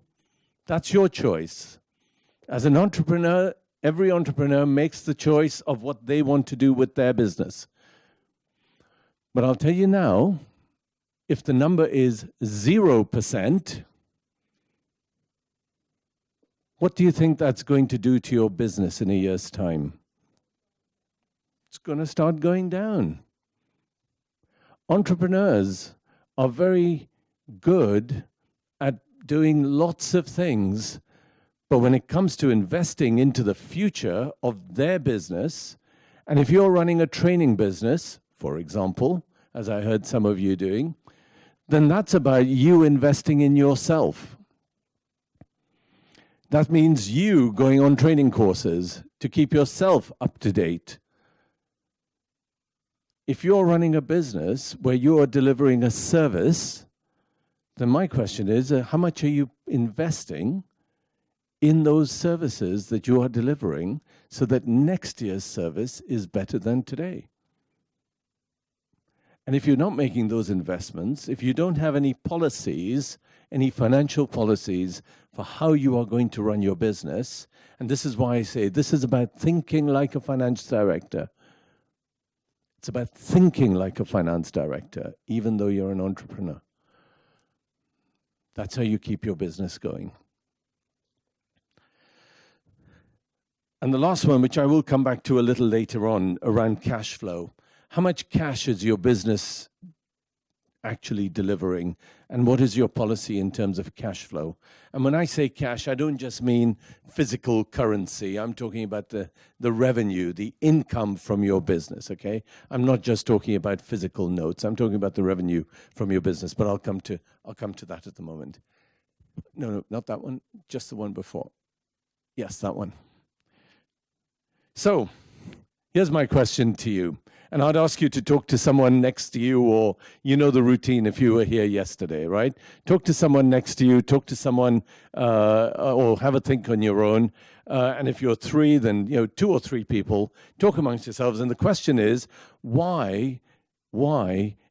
That's your choice. As an entrepreneur, every entrepreneur makes the choice of what they want to do with their business. But I'll tell you now, if the number is 0%, what do you think that's going to do to your business in a year's time? It's going to start going down. Entrepreneurs are very good at doing lots of things, but when it comes to investing into the future of their business, and if you're running a training business, for example, as I heard some of you doing, then that's about you investing in yourself. That means you going on training courses to keep yourself up to date. If you're running a business where you are delivering a service, then my question is, how much are you investing in those services that you are delivering so that next year's service is better than today? And if you're not making those investments, if you don't have any policies, any financial policies for how you are going to run your business, and this is why I say this is about thinking like a finance director. It's about thinking like a finance director, even though you're an entrepreneur. That's how you keep your business going. And the last one, which I will come back to a little later on, around cash flow. How much cash is your business actually delivering? And what is your policy in terms of cash flow? And when I say cash, I don't just mean physical currency. I'm talking about the revenue, the income from your business, okay? I'm not just talking about physical notes. I'm talking about the revenue from your business, but I'll come to that at the moment. No, not that one, just the one before. Yes, that one. So, Here's my question to you. And I'd ask you to talk to someone next to you, or you know the routine if you were here yesterday, right? Talk to someone next to you, talk to someone, or have a think on your own. And if you're three, then 2 or 3 people, talk amongst yourselves. And the question is, why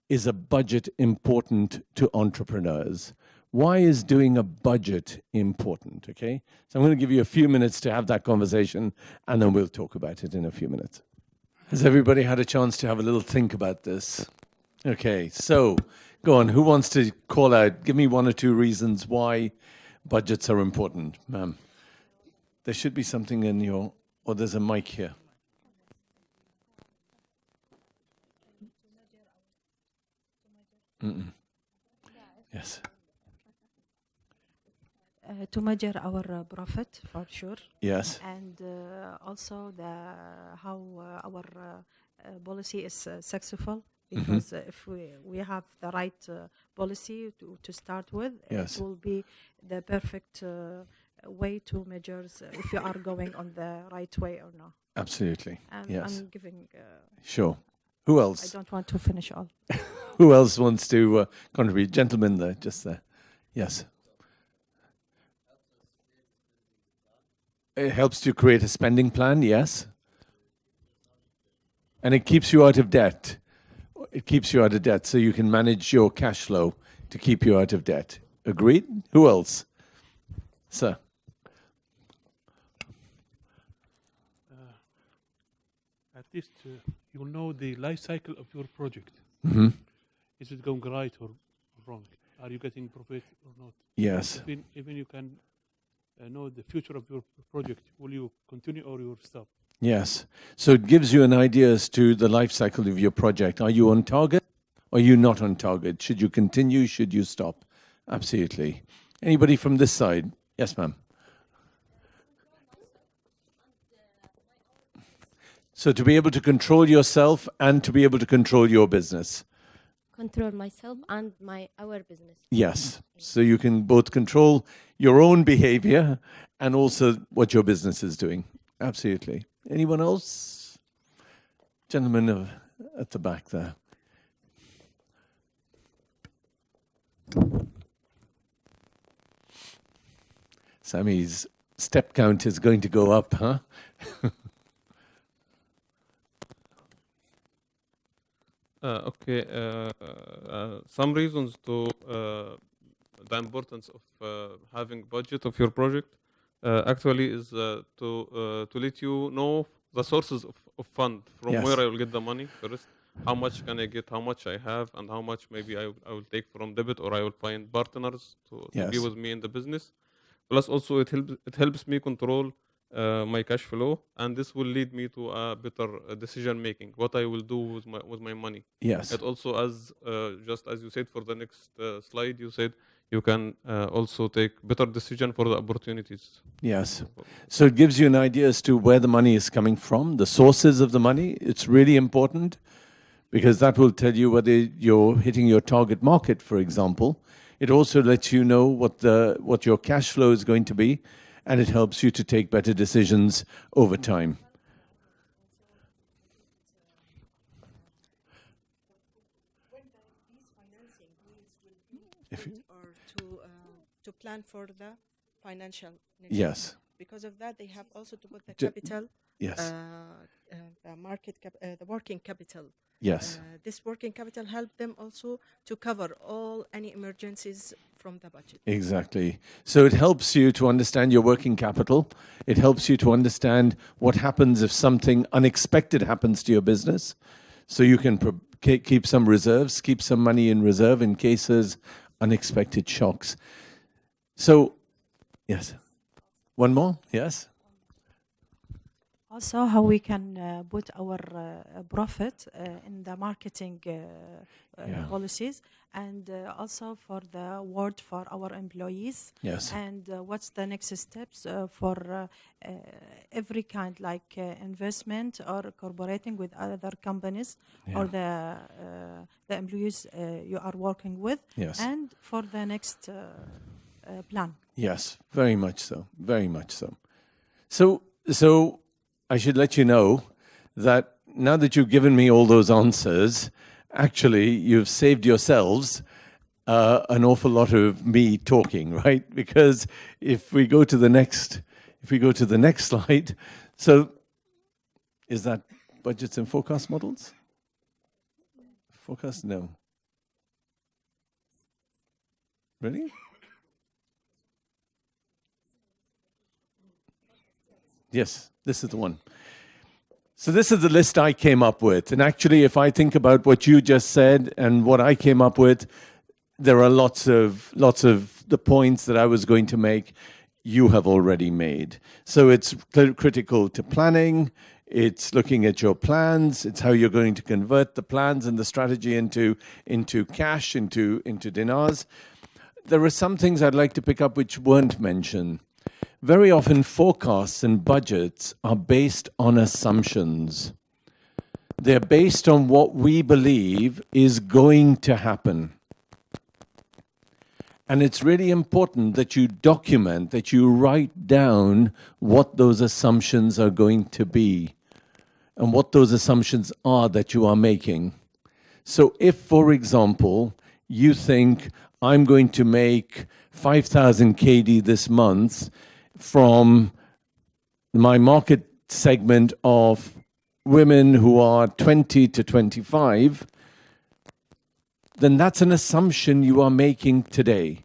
is a budget important to entrepreneurs? Why is doing a budget important, okay? So I'm going to give you a few minutes to have that conversation, and then we'll talk about it in a few minutes. Has everybody had a chance to have a little think about this? Okay, so go on. Who wants to call out? Give me 1 or 2 reasons why budgets are important, ma'am. There should be something in your, or there's a mic here. Yes. To measure our profit, for sure. Yes. And also how our policy is successful, because if we have the right policy to start with, Yes. it will be the perfect way to measure if you are going on the right way or not. Absolutely. And yes. I'm giving. Sure. Who I else? don't want to finish all. Who else wants to contribute? Gentleman there, just there. Yes. It helps to create a spending plan, yes. And it keeps you out of debt. It keeps you out of debt, so you can manage your cash flow to keep you out of debt. Agreed? Who else? Sir. At least you know the life cycle of your project. Mm-hmm. Is it going right or wrong? Are you getting profit or not? Yes. Even you can know the future of your project. Will you continue or you will stop? Yes. So it gives you an idea as to the life cycle of your project. Are you on target? Or are you not on target? Should you continue? Should you stop? Absolutely. Anybody from this side? Yes, ma'am. So to be able to control yourself and to be able to control your business. Control myself and our business. Yes. So you can both control your own behavior and also what your business is doing. Absolutely. Anyone else? Gentleman at the back there. Sammy's step count is going to go up, huh? Some reasons to the importance of having budget of your project actually is to let you know the sources of fund from Yes. where I will get the money first. How much can I get? How much I have, and how much maybe I will take from debit, or I will find partners to be Yes. with me in the business. Plus, also it helps me control my cash flow, and this will lead me to a better decision making. What I will do with my money. Yes. It also, as just as you said for the next slide, you said you can also take better decision for the opportunities. Yes. So it gives you an idea as to where the money is coming from, the sources of the money. It's really important because that will tell you whether you're hitting your target market, for example. It also lets you know what your cash flow is going to be, and it helps you to take better decisions over time. When these financing needs will be or to plan for the financial needs. Yes. Because of that, they have also to put the Ju- capital. Yes. The working capital. Yes. This working capital help them also to cover all any emergencies from the budget. Exactly. So it helps you to understand your working capital. It helps you to understand what happens if something unexpected happens to your business. So you can keep some reserves, keep some money in reserve in cases unexpected shocks. So, yes. One more? Yes. Also, how we can put our profit in the marketing policies, and also for the word for our employees. Yes. And what's the next steps for every kind, like investment or cooperating with other companies or the employees you are working with. Yes. And for the next plan. Yes, very much so. Very much so. So I should let you know that now that you've given me all those answers, actually you've saved yourselves an awful lot of me talking, right? Because if we go to the next slide, so is that budgets and forecast models? Forecast? No. Really? Yes, this is the one. So this is the list I came up with. And actually, if I think about what you just said and what I came up with, there are lots of the points that I was going to make, you have already made. So it's critical to planning. It's looking at your plans. It's how you're going to convert the plans and the strategy into cash, into dinars. There are some things I'd like to pick up which weren't mentioned. Very often forecasts and budgets are based on assumptions. They're based on what we believe is going to happen. And it's really important that you document, that you write down what those assumptions are going to be and what those assumptions are that you are making. So if, for example, you think, I'm going to make 5,000 KD this month from my market segment of women who are 20 to 25, then that's an assumption you are making today.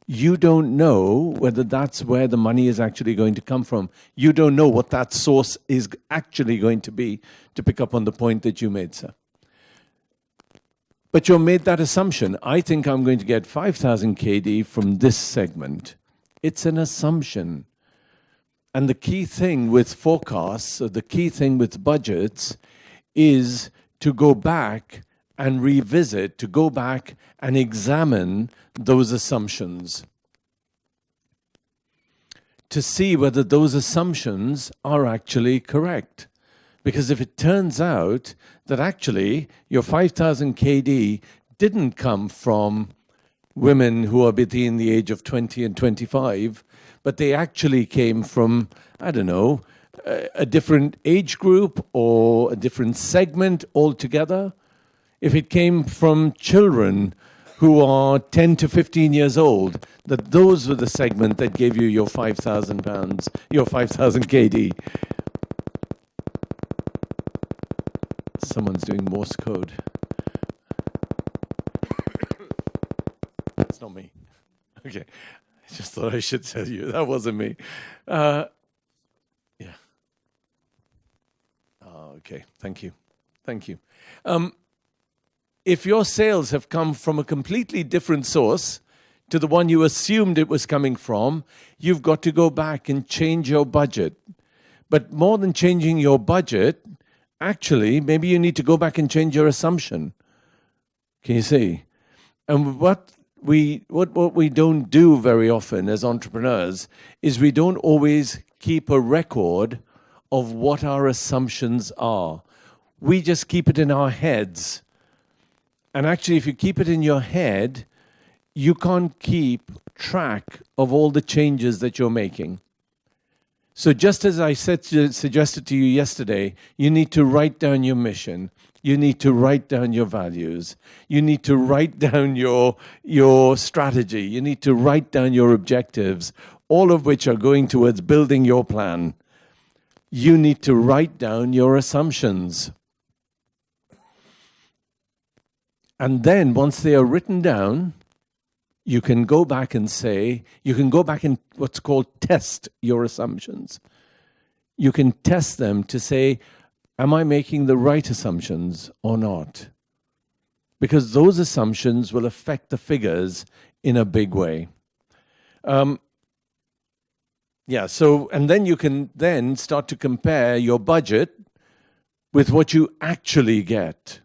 You don't know whether that's where the money is actually going to come from. You don't know what that source is actually going to be, to pick up on the point that you made, sir. But you made that assumption. I think I'm going to get 5,000 KD from this segment. It's an assumption. And the key thing with forecasts, or the key thing with budgets, is to go back and revisit, to go back and examine those assumptions, to see whether those assumptions are actually correct. Because if it turns out that actually your 5,000 KD didn't come from women who are between the age of 20 and 25, but they actually came from, I don't know, a different age group or a different segment altogether. If it came from children who are 10 to 15 years old, that those were the segment that gave you your 5,000 pounds, your 5,000 KD. Someone's doing Morse code. That's not me. Okay. I just thought I should tell you. That wasn't me. Yeah. Oh, okay. Thank you. Thank you. If your sales have come from a completely different source to the one you assumed it was coming from, you've got to go back and change your budget. But more than changing your budget, actually, maybe you need to go back and change your assumption. Can you see? And what we don't do very often as entrepreneurs is we don't always keep a record of what our assumptions are. We just keep it in our heads. And actually, if you keep it in your head, you can't keep track of all the changes that you're making. So just as I suggested to you yesterday, you need to write down your mission. You need to write down your values. You need to write down your strategy. You need to write down your objectives, all of which are going towards building your plan. You need to write down your assumptions. And then once they are written down, you can go back and say, you can go back and what's called test your assumptions. You can test them to say, am I making the right assumptions or not? Because those assumptions will affect the figures in a big way. And then you can then start to compare your budget with what you actually get.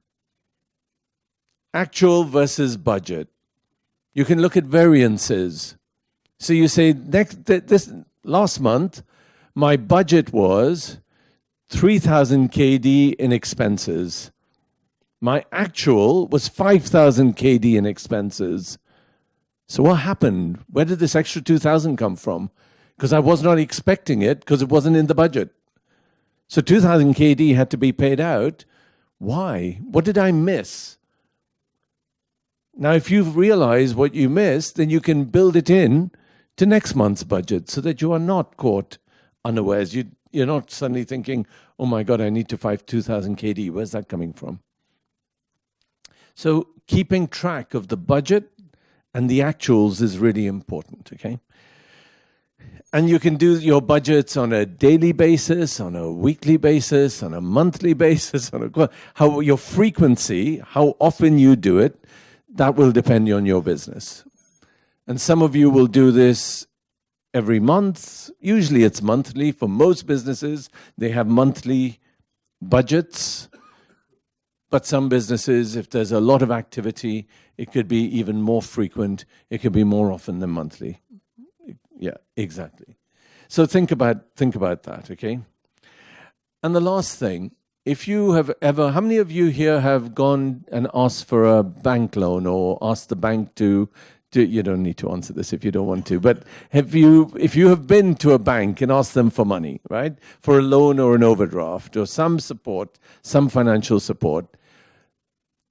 Actual versus budget. You can look at variances. So you say, this last month, my budget was 3,000 KD in expenses. My actual was 5,000 KD in expenses. So what happened? Where did this extra 2,000 come from? Because I was not expecting it, because it wasn't in the budget. So 2,000 KD had to be paid out. Why? What did I miss? Now, if you've realized what you missed, then you can build it in to next month's budget so that you are not caught unawares. You're not suddenly thinking, oh my God, I need to find 2,000 KD. Where's that coming from? So keeping track of the budget and the actuals is really important, okay? And you can do your budgets on a daily basis, on a weekly basis, on a monthly basis, how your frequency, how often you do it, that will depend on your business. And some of you will do this every month. Usually it's monthly. For most businesses, they have monthly budgets. But some businesses, if there's a lot of activity, it could be even more frequent. It could be more often than monthly. Yeah, exactly. So think about that, okay? And the last thing, if you have ever, how many of you here have gone and asked for a bank loan or asked the bank to you don't need to answer this if you don't want to, but if you have been to a bank and asked them for money, right? For a loan or an overdraft or some support, some financial support,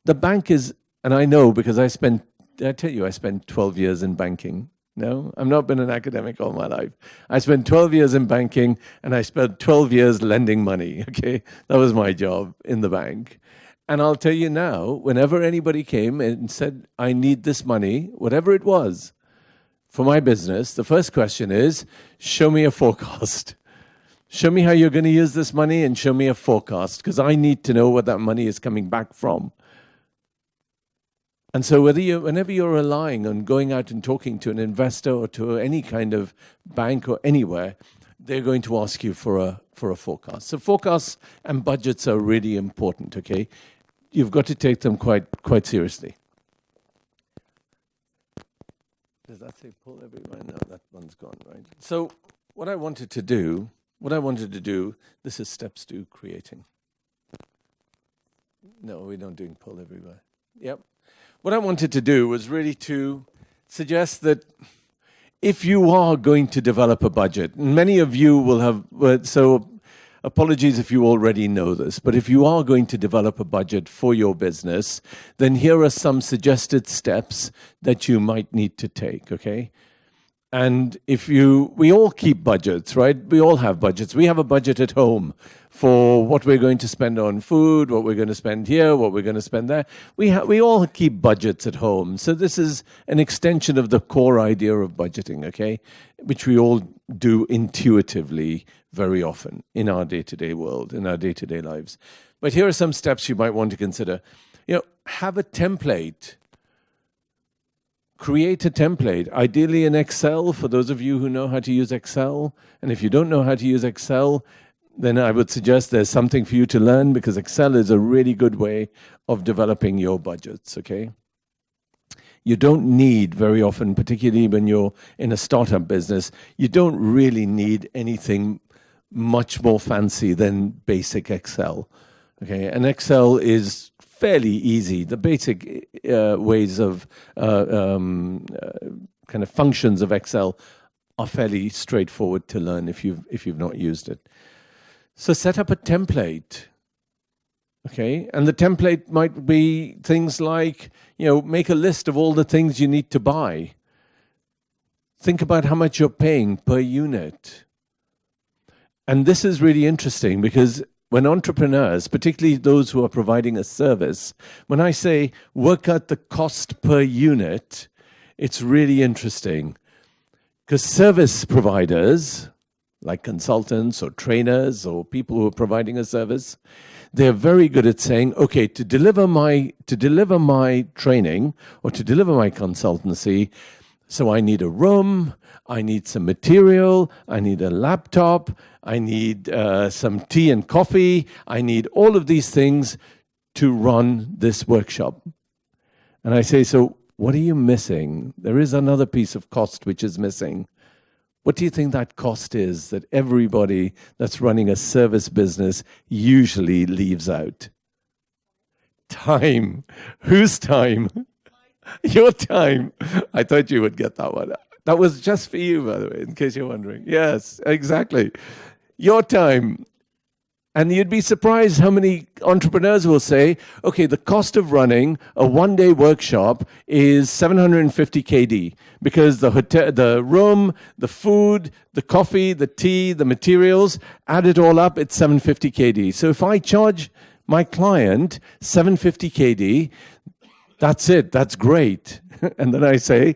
the bank is, and I know because I spent 12 years in banking. No, I've not been an academic all my life. I spent 12 years in banking and I spent 12 years lending money, okay? That was my job in the bank. And I'll tell you now, whenever anybody came and said, I need this money, whatever it was, for my business, the first question is, show me a forecast. Show me how you're going to use this money and show me a forecast, because I need to know what that money is coming back from. And so whenever you're relying on going out and talking to an investor or to any kind of bank or anywhere, they're going to ask you for a forecast. So forecasts and budgets are really important, okay? You've got to take them quite seriously. Does that say pull everywhere? No, that one's gone, right? So what I wanted to do, this is steps to creating. No, we're not doing pull everywhere. Yep. What I wanted to do was really to suggest that if you are going to develop a budget, and many of you will have, so apologies if you already know this, but if you are going to develop a budget for your business, then here are some suggested steps that you might need to take, okay? And we all keep budgets, right? We all have budgets. We have a budget at home for what we're going to spend on food, what we're going to spend here, what we're going to spend there. We all keep budgets at home. So this is an extension of the core idea of budgeting, okay? Which we all do intuitively very often in our day-to-day world, in our day-to-day lives. But here are some steps you might want to consider. Have a template. Create a template, ideally in Excel, for those of you who know how to use Excel. And if you don't know how to use Excel, then I would suggest there's something for you to learn, because Excel is a really good way of developing your budgets, okay? You don't need very often, particularly when you're in a startup business, you don't really need anything much more fancy than basic Excel, okay? And Excel is fairly easy. The basic ways of kind of functions of Excel are fairly straightforward to learn if you've not used it. So set up a template, okay? And the template might be things like, make a list of all the things you need to buy. Think about how much you're paying per unit. And this is really interesting, because when entrepreneurs, particularly those who are providing a service, when I say work out the cost per unit, it's really interesting. Because service providers, like consultants or trainers or people who are providing a service, they're very good at saying, okay, to deliver my training or to deliver my consultancy, so I need a room, I need some material, I need a laptop, I need some tea and coffee, I need all of these things to run this workshop. And I say, so what are you missing? There is another piece of cost which is missing. What do you think that cost is that everybody that's running a service business usually leaves out? Time. Whose time? Your time. I thought you would get that one. That was just for you, by the way, in case you're wondering. Yes, exactly. Your time. And you'd be surprised how many entrepreneurs will say, okay, the cost of running a one-day workshop is 750 KD because the hotel, the room, the food, the coffee, the tea, the materials, add it all up, it's 750 KD. So if I charge my client 750 KD, that's it, that's great. And then I say,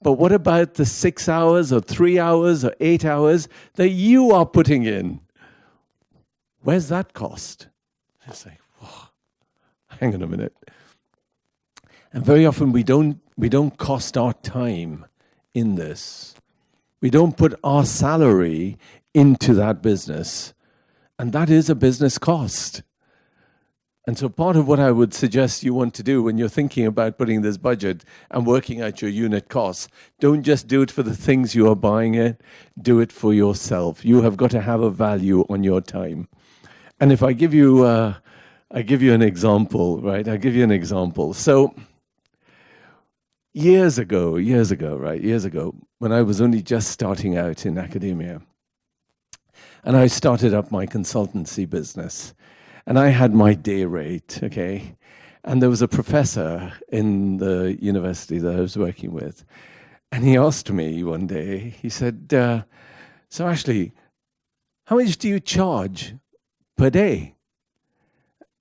but what about the 6 hours or 3 hours or 8 hours that you are putting in? Where's that cost? It's like, whoa, hang on a minute. And very often we don't cost our time in this. We don't put our salary into that business. And that is a business cost. And so part of what I would suggest you want to do when you're thinking about putting this budget and working out your unit costs, don't just do it for the things you are buying it, do it for yourself. You have got to have a value on your time. And if I give you an example, right? I'll give you an example. So years ago, when I was only just starting out in academia, and I started up my consultancy business, and I had my day rate, okay? And there was a professor in the university that I was working with, and he asked me one day, he said, so Ashley, how much do you charge per day?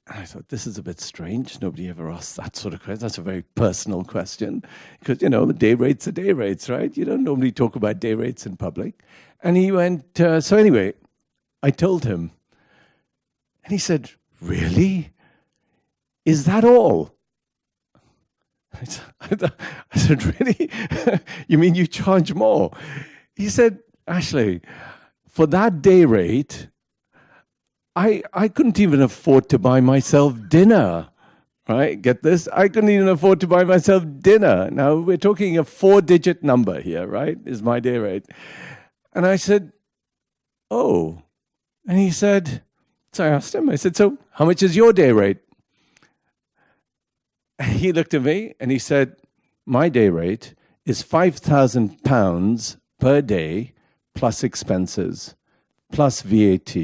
And I thought, this is a bit strange. Nobody ever asks that sort of question. That's a very personal question because, the day rates are day rates, right? You don't normally talk about day rates in public. And he went, so anyway, I told him. And he said, really? Is that all? I said, really? You mean you charge more? He said, Ashley, for that day rate, I couldn't even afford to buy myself dinner, right? Get this? I couldn't even afford to buy myself dinner. Now, we're talking a 4-digit number here, right? Is my day rate. And I said, oh. And he said, so I asked him, I said, so how much is your day rate? And he looked at me and he said, my day rate is £5,000 per day plus expenses, plus VAT.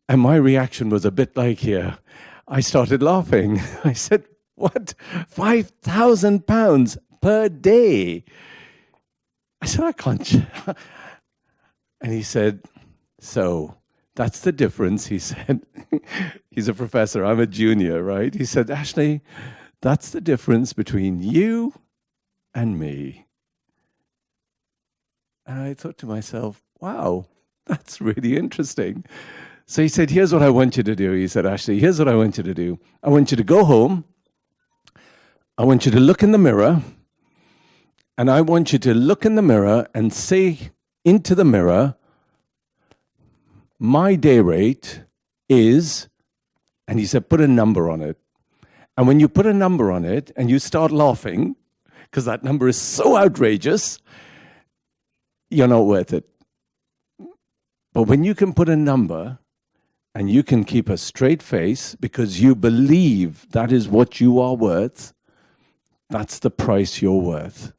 And my reaction was a bit like here. I started laughing. I said, what? £5,000 per day? I said, I can't. And he said, so that's the difference, he said. He's a professor, I'm a junior, right? He said, Ashley, that's the difference between you and me. And I thought to myself, wow, that's really interesting. So he said, here's what I want you to do. He said, Ashley, here's what I want you to do. I want you to go home. I want you to look in the mirror. And I want you to look in the mirror and say into the mirror, my day rate is, and he said, put a number on it. And when you put a number on it and you start laughing, because that number is so outrageous, you're not worth it. But when you can put a number and you can keep a straight face because you believe that is what you are worth, that's the price you're worth.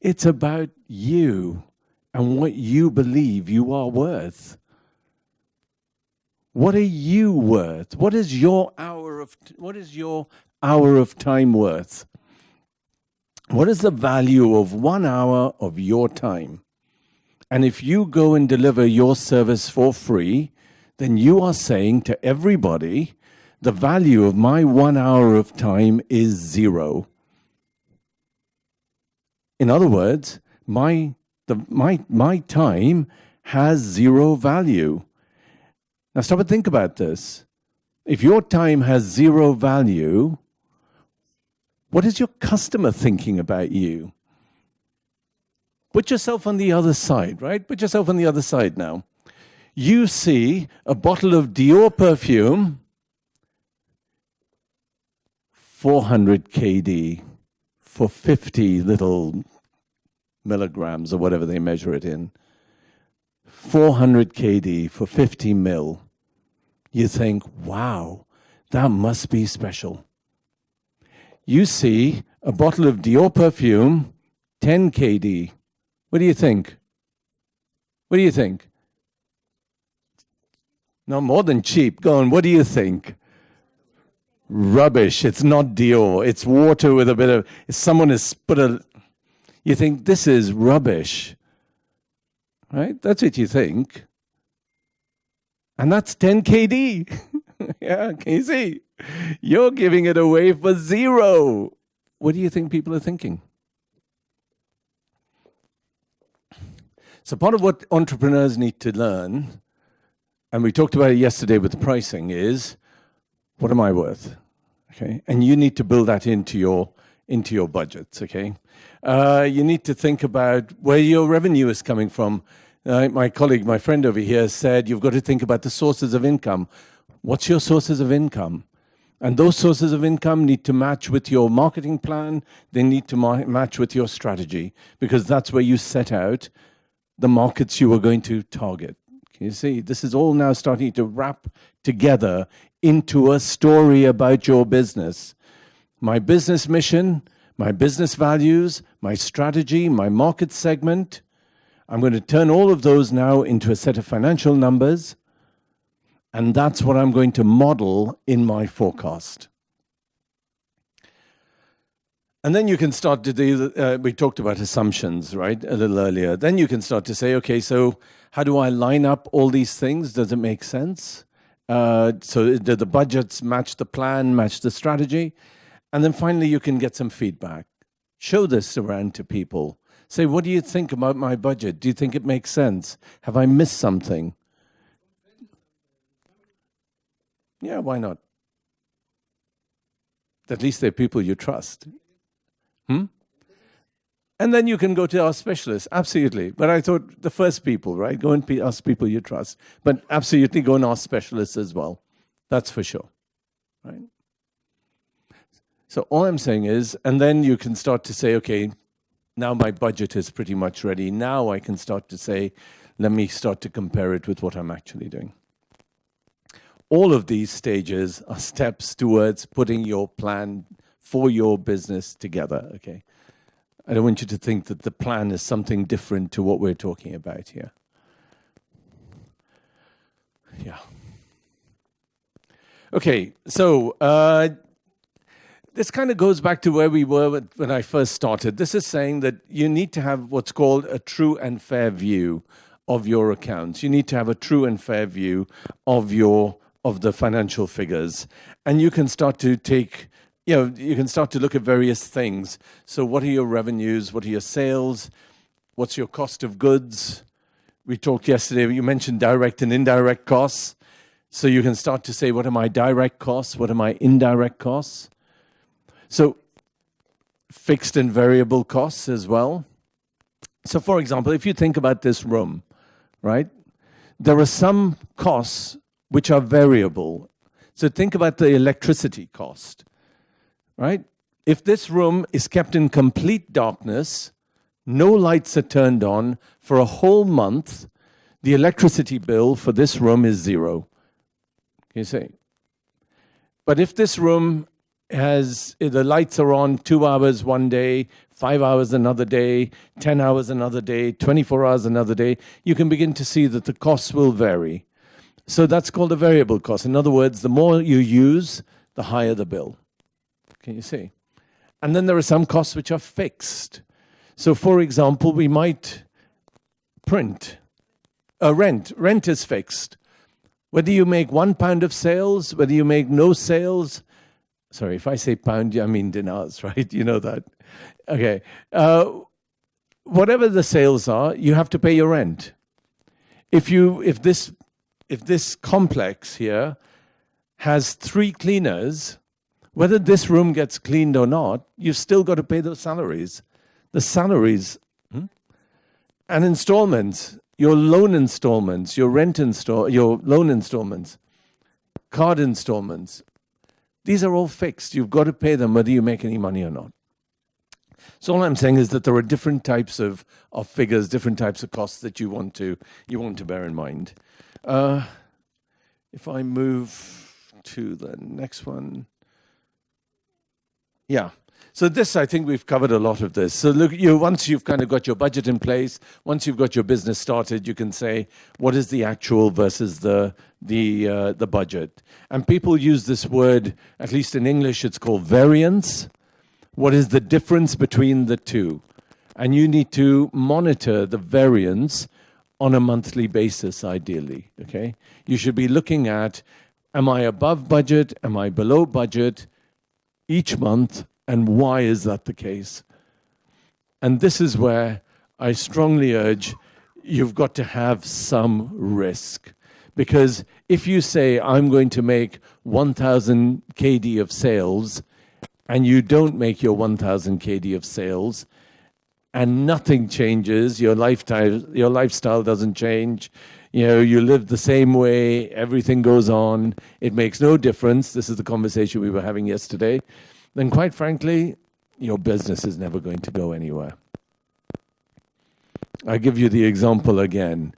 It's about you and what you believe you are worth. What are you worth? What is your hour of time worth? What is the value of 1 hour of your time? And if you go and deliver your service for free, then you are saying to everybody, the value of my 1 hour of time is 0. In other words, my time has 0 value. Now stop and think about this. If your time has 0 value, what is your customer thinking about you? Put yourself on the other side, right? Put yourself on the other side now. You see a bottle of Dior perfume, 400 KD for 50 little milligrams or whatever they measure it in. 400 KD for 50 mil. You think, wow, that must be special. You see a bottle of Dior perfume, 10 KD What do you think? What do you think? No, more than cheap. Go on, what do you think? Rubbish. It's not Dior. It's water with a bit of... Someone has put a... You think, this is rubbish. Right? That's what you think. And that's 10 KD. Yeah, can you see? You're giving it away for zero. What do you think people are thinking? So part of what entrepreneurs need to learn, and we talked about it yesterday with the pricing, is what am I worth? Okay, and you need to build that into your budgets. Okay, you need to think about where your revenue is coming from. My colleague, my friend over here said you've got to think about the sources of income. What's your sources of income? And those sources of income need to match with your marketing plan. They need to match with your strategy, because that's where you set out the markets you are going to target. Can you see? This is all now starting to wrap together into a story about your business. My business mission, my business values, my strategy, my market segment. I'm going to turn all of those now into a set of financial numbers, and that's what I'm going to model in my forecast. And then you can start to do, we talked about assumptions, right, a little earlier. Then you can start to say, okay, so how do I line up all these things? Does it make sense? So do the budgets match the plan, match the strategy? And then finally, you can get some feedback. Show this around to people. Say, what do you think about my budget? Do you think it makes sense? Have I missed something? Yeah, why not? At least they're people you trust. And then you can go to our specialists, absolutely. But I thought the first people, right? Go and ask people you trust. But absolutely go and ask specialists as well. That's for sure, right? So all I'm saying is, and then you can start to say, okay, now my budget is pretty much ready. Now I can start to say, let me start to compare it with what I'm actually doing. All of these stages are steps towards putting your plan for your business together, okay? I don't want you to think that the plan is something different to what we're talking about here. Yeah. Okay, so this kind of goes back to where we were when I first started. This is saying that you need to have what's called a true and fair view of your accounts. You need to have a true and fair view of the financial figures. And you can start to take... you can start to look at various things. So what are your revenues? What are your sales? What's your cost of goods? We talked yesterday, you mentioned direct and indirect costs. So you can start to say, what are my direct costs? What are my indirect costs? So fixed and variable costs as well. So for example, if you think about this room, right? There are some costs which are variable. So think about the electricity cost. Right? If this room is kept in complete darkness, no lights are turned on for a whole month, the electricity bill for this room is zero. Can you see? But if this room the lights are on 2 hours one day, 5 hours another day, 10 hours another day, 24 hours another day, you can begin to see that the costs will vary. So that's called a variable cost. In other words, the more you use, the higher the bill. Can you see? And then there are some costs which are fixed. So for example, we might rent. Rent is fixed. Whether you make £1 of sales, whether you make no sales, sorry, if I say pound, I mean dinars, right? You know that. Okay. Whatever the sales are, you have to pay your rent. If this complex here has 3 cleaners, whether this room gets cleaned or not, you've still got to pay those salaries. The salaries and installments, your loan installments, your loan installments, card installments. These are all fixed. You've got to pay them whether you make any money or not. So all I'm saying is that there are different types of figures, different types of costs that you want to bear in mind. If I move to the next one. Yeah. So this, I think we've covered a lot of this. So look, once you've kind of got your budget in place, once you've got your business started, you can say, what is the actual versus the budget? And people use this word, at least in English, it's called variance. What is the difference between the two? And you need to monitor the variance on a monthly basis, ideally, okay? You should be looking at, am I above budget? Am I below budget each month? And why is that the case? And this is where I strongly urge you've got to have some risk. Because if you say, I'm going to make 1,000 KD of sales, and you don't make your 1,000 KD of sales, and nothing changes, your lifestyle doesn't change, you live the same way, everything goes on, it makes no difference, this is the conversation we were having yesterday, then quite frankly, your business is never going to go anywhere. I give you the example again.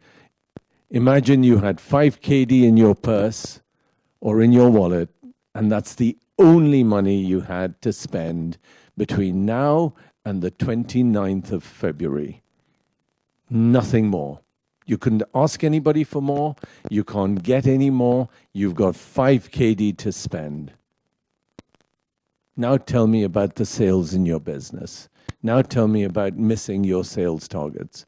Imagine you had 5 KD in your purse or in your wallet, and that's the only money you had to spend between now and the 29th of February. Nothing more. You couldn't ask anybody for more. You can't get any more. You've got 5 KD to spend. Now tell me about the sales in your business. Now tell me about missing your sales targets.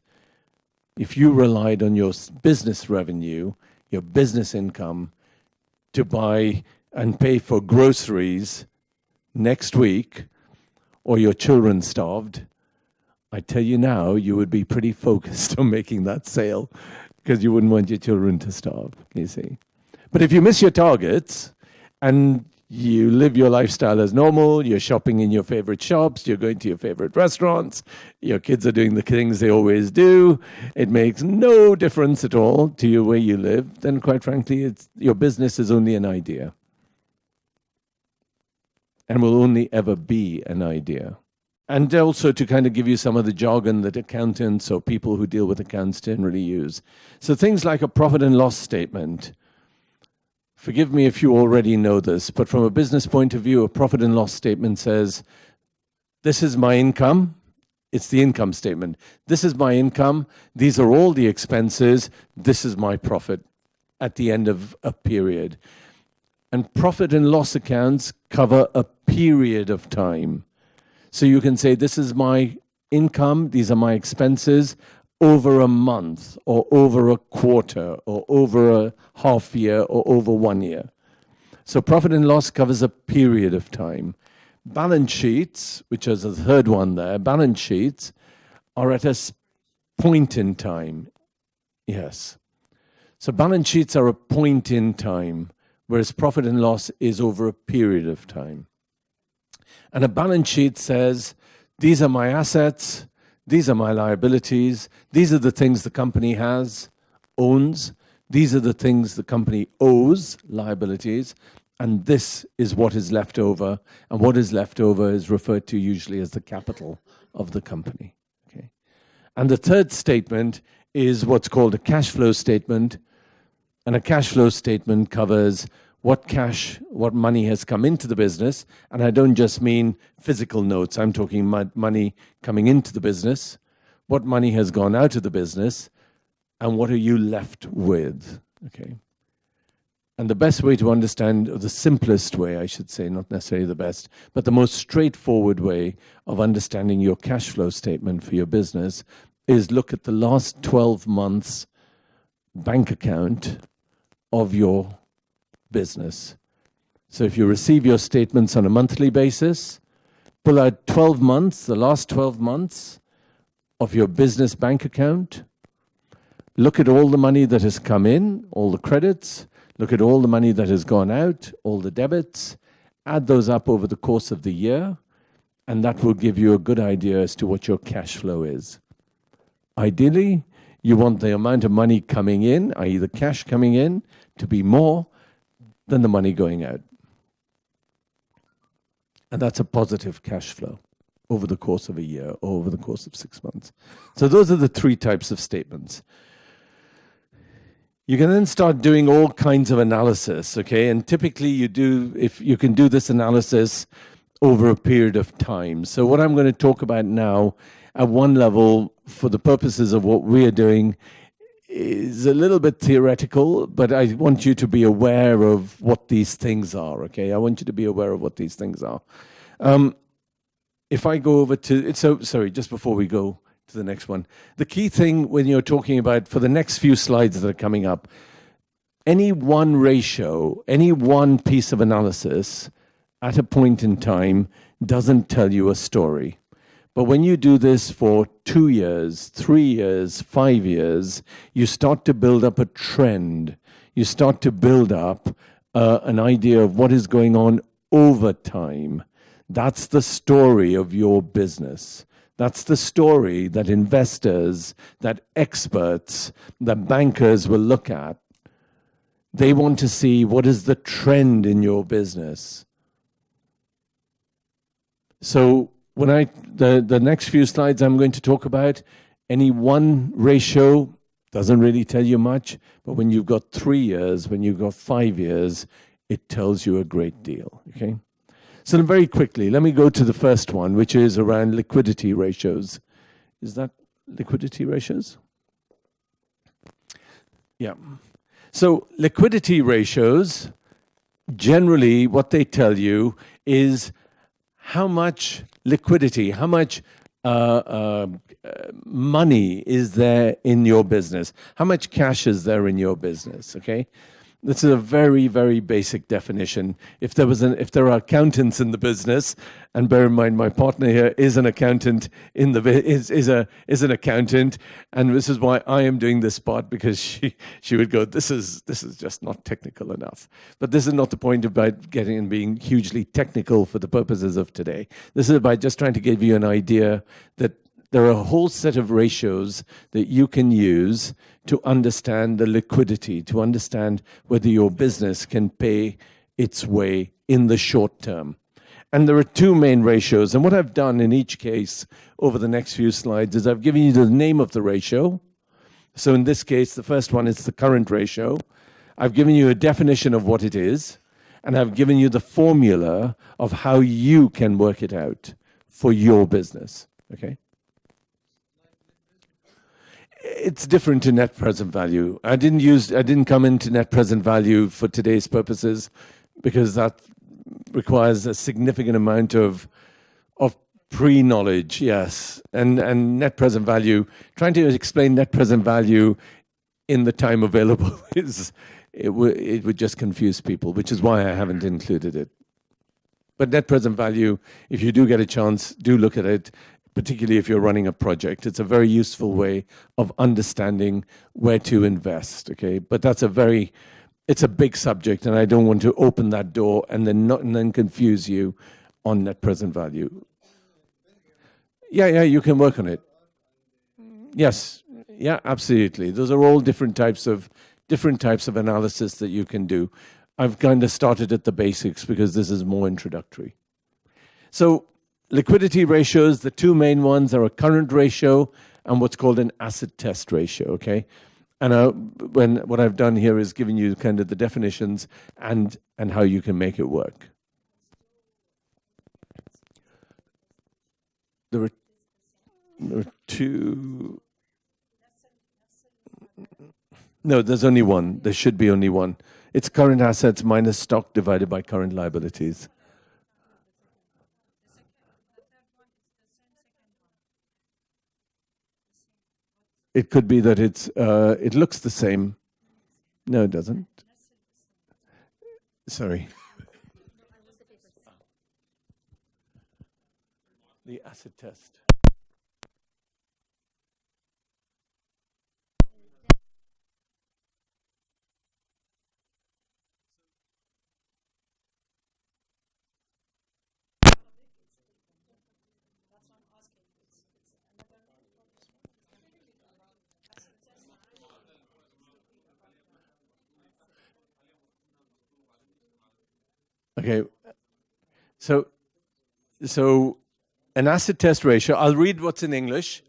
If you relied on your business revenue, your business income, to buy and pay for groceries next week, or your children starved, I tell you now, you would be pretty focused on making that sale because you wouldn't want your children to starve, you see. But if you miss your targets and you live your lifestyle as normal, you're shopping in your favorite shops, you're going to your favorite restaurants, your kids are doing the things they always do, it makes no difference at all to you where you live, then quite frankly, your business is only an idea. And will only ever be an idea. And also to kind of give you some of the jargon that accountants or people who deal with accounts generally use. So things like a profit and loss statement. Forgive me if you already know this, but from a business point of view, a profit and loss statement says, this is my income. It's the income statement. This is my income. These are all the expenses. This is my profit at the end of a period. And profit and loss accounts cover a period of time. So you can say, this is my income, these are my expenses over a month, or over a quarter, or over a half year, or over 1 year. So profit and loss covers a period of time. Balance sheets, which is the third one there, balance sheets are at a point in time. Yes. So balance sheets are a point in time, whereas profit and loss is over a period of time. And a balance sheet says, these are my assets, these are my liabilities, these are the things the company owns, these are the things the company owes, liabilities, and this is what is left over, and what is left over is referred to usually as the capital of the company. Okay? And the third statement is what's called a cash flow statement, and a cash flow statement covers what money has come into the business, and I don't just mean physical notes, I'm talking money coming into the business, what money has gone out of the business, and what are you left with, okay? And the best way to understand, or the simplest way, I should say, not necessarily the best, but the most straightforward way of understanding your cash flow statement for your business is look at the last 12 months bank account of your business. So if you receive your statements on a monthly basis, pull out 12 months, the last 12 months of your business bank account, look at all the money that has come in, all the credits, look at all the money that has gone out, all the debits, add those up over the course of the year, and that will give you a good idea as to what your cash flow is. Ideally, you want the amount of money coming in, i.e. the cash coming in, to be more than the money going out. And that's a positive cash flow over the course of a year or over the course of 6 months. So those are the 3 types of statements. You can then start doing all kinds of analysis, okay? And typically if you can do this analysis over a period of time. So what I'm going to talk about now at one level for the purposes of what we're doing is a little bit theoretical, but I want you to be aware of what these things are, okay? I want you to be aware of what these things are. If I go over to, sorry, just before we go to the next one, the key thing when you're talking about, for the next few slides that are coming up, any one ratio, any one piece of analysis at a point in time doesn't tell you a story. But when you do this for 2 years, 3 years, 5 years, you start to build up a trend. You start to build up an idea of what is going on over time. That's the story of your business. That's the story that investors, that experts, that bankers will look at. They want to see what is the trend in your business. So when the next few slides I'm going to talk about, any one ratio doesn't really tell you much, but when you've got 3 years, when you've got 5 years, it tells you a great deal, okay? So very quickly, let me go to the first one, which is around liquidity ratios. Is that liquidity ratios? Yeah. So liquidity ratios, generally what they tell you is how much liquidity, how much money is there in your business? How much cash is there in your business, okay? This is a very, very basic definition. If there are accountants in the business, and bear in mind my partner here is an accountant is an accountant, and this is why I am doing this part, because she would go, this is just not technical enough. But this is not the point about getting and being hugely technical for the purposes of today. This is about just trying to give you an idea that there are a whole set of ratios that you can use to understand the liquidity, to understand whether your business can pay its way in the short term. And there are two main ratios. And what I've done in each case over the next few slides is I've given you the name of the ratio. So in this case, the first one is the current ratio. I've given you a definition of what it is, and I've given you the formula of how you can work it out for your business, okay? It's different to net present value. I didn't come into net present value for today's purposes because that requires a significant amount of pre-knowledge, yes. And net present value, trying to explain net present value in the time available it would just confuse people, which is why I haven't included it. But net present value, if you do get a chance, do look at it, particularly if you're running a project. It's a very useful way of understanding where to invest, okay? But it's a big subject, and I don't want to open that door and then confuse you on net present value. Yeah, you can work on it. Yes, yeah, absolutely. Those are all different types of analysis that you can do. I've kind of started at the basics because this is more introductory. So liquidity ratios, the two main ones are a current ratio and what's called an acid test ratio, okay? And what I've done here is given you kind of the definitions and how you can make it work. There are two. No, there's only one. There should be only one. It's current assets minus stock divided by current liabilities. It could be that it looks the same. No, it doesn't. Sorry. The acid test. Okay, so an acid test ratio, I'll read what's in English,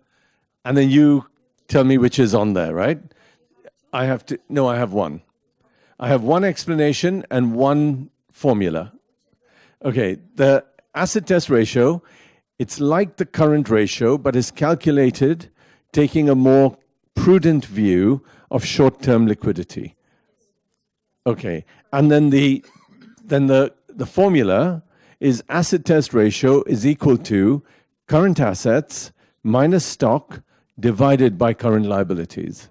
and then you tell me which is on there, right? I have one. I have one explanation and one formula. Okay, the Acid test ratio, it's like the current ratio, but is calculated taking a more prudent view of short-term liquidity. Okay, and then the formula is acid test ratio is equal to current assets minus stock divided by current liabilities.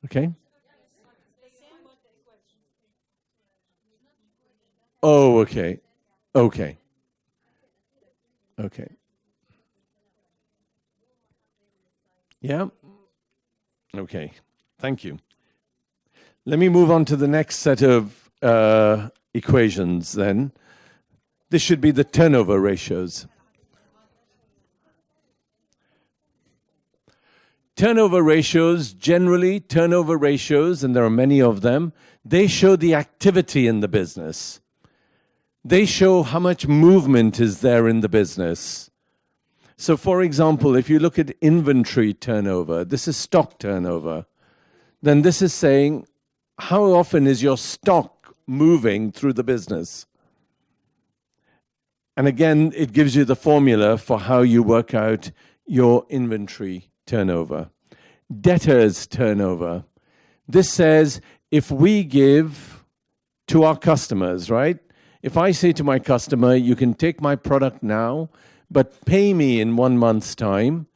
Okay? Oh, okay. Okay. Okay. Yeah? Okay. Thank you. Let me move on to the next set of equations then. This should be the turnover ratios. Turnover ratios, generally, turnover ratios, and there are many of them, they show the activity in the business. They show how much movement is there in the business. So, for example, if you look at inventory turnover, this is stock turnover, then this is saying how often is your stock moving through the business. And again, it gives you the formula for how you work out your inventory turnover. Debtors turnover. This says if we give to our customers, right? If I say to my customer, you can take my product now, but pay me in 1 month's time,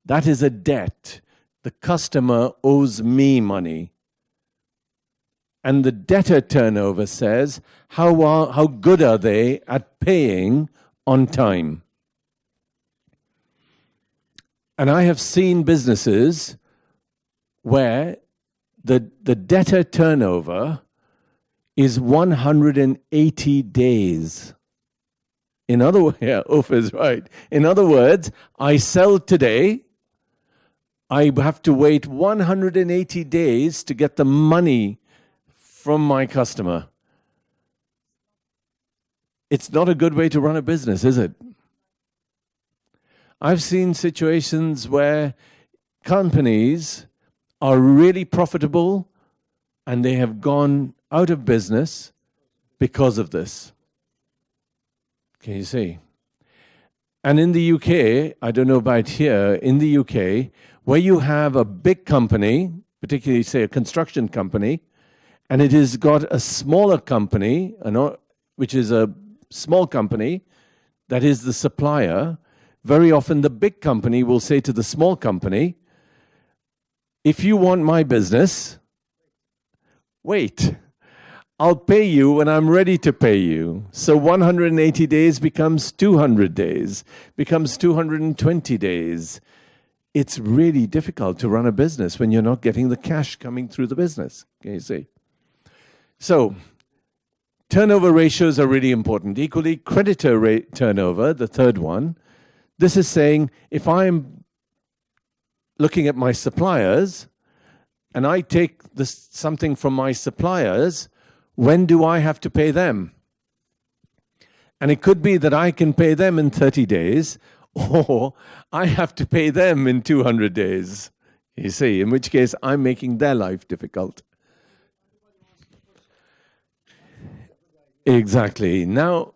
that is a debt. The customer owes me money. And the debtor turnover says, how good are they at paying on time? And I have seen businesses where the debtor turnover is 180 days. In other words, yeah, Ofer is right. In other words, I sell today, I have to wait 180 days to get the money from my customer. It's not a good way to run a business, is it? I've seen situations where companies are really profitable and they have gone out of business because of this. Can you see? And in the UK, I don't know about here, in the UK, where you have a big company, particularly say a construction company, and it has got a smaller company, which is a small company, that is the supplier, very often the big company will say to the small company, if you want my business, wait. I'll pay you when I'm ready to pay you. So 180 days becomes 200 days, becomes 220 days. It's really difficult to run a business when you're not getting the cash coming through the business. Can you see? So turnover ratios are really important. Equally, creditor rate turnover, the third one, this is saying if I'm looking at my suppliers and I take something from my suppliers, when do I have to pay them? And it could be that I can pay them in 30 days, or I have to pay them in 200 days. You see, in which case I'm making their life difficult. Exactly. Now,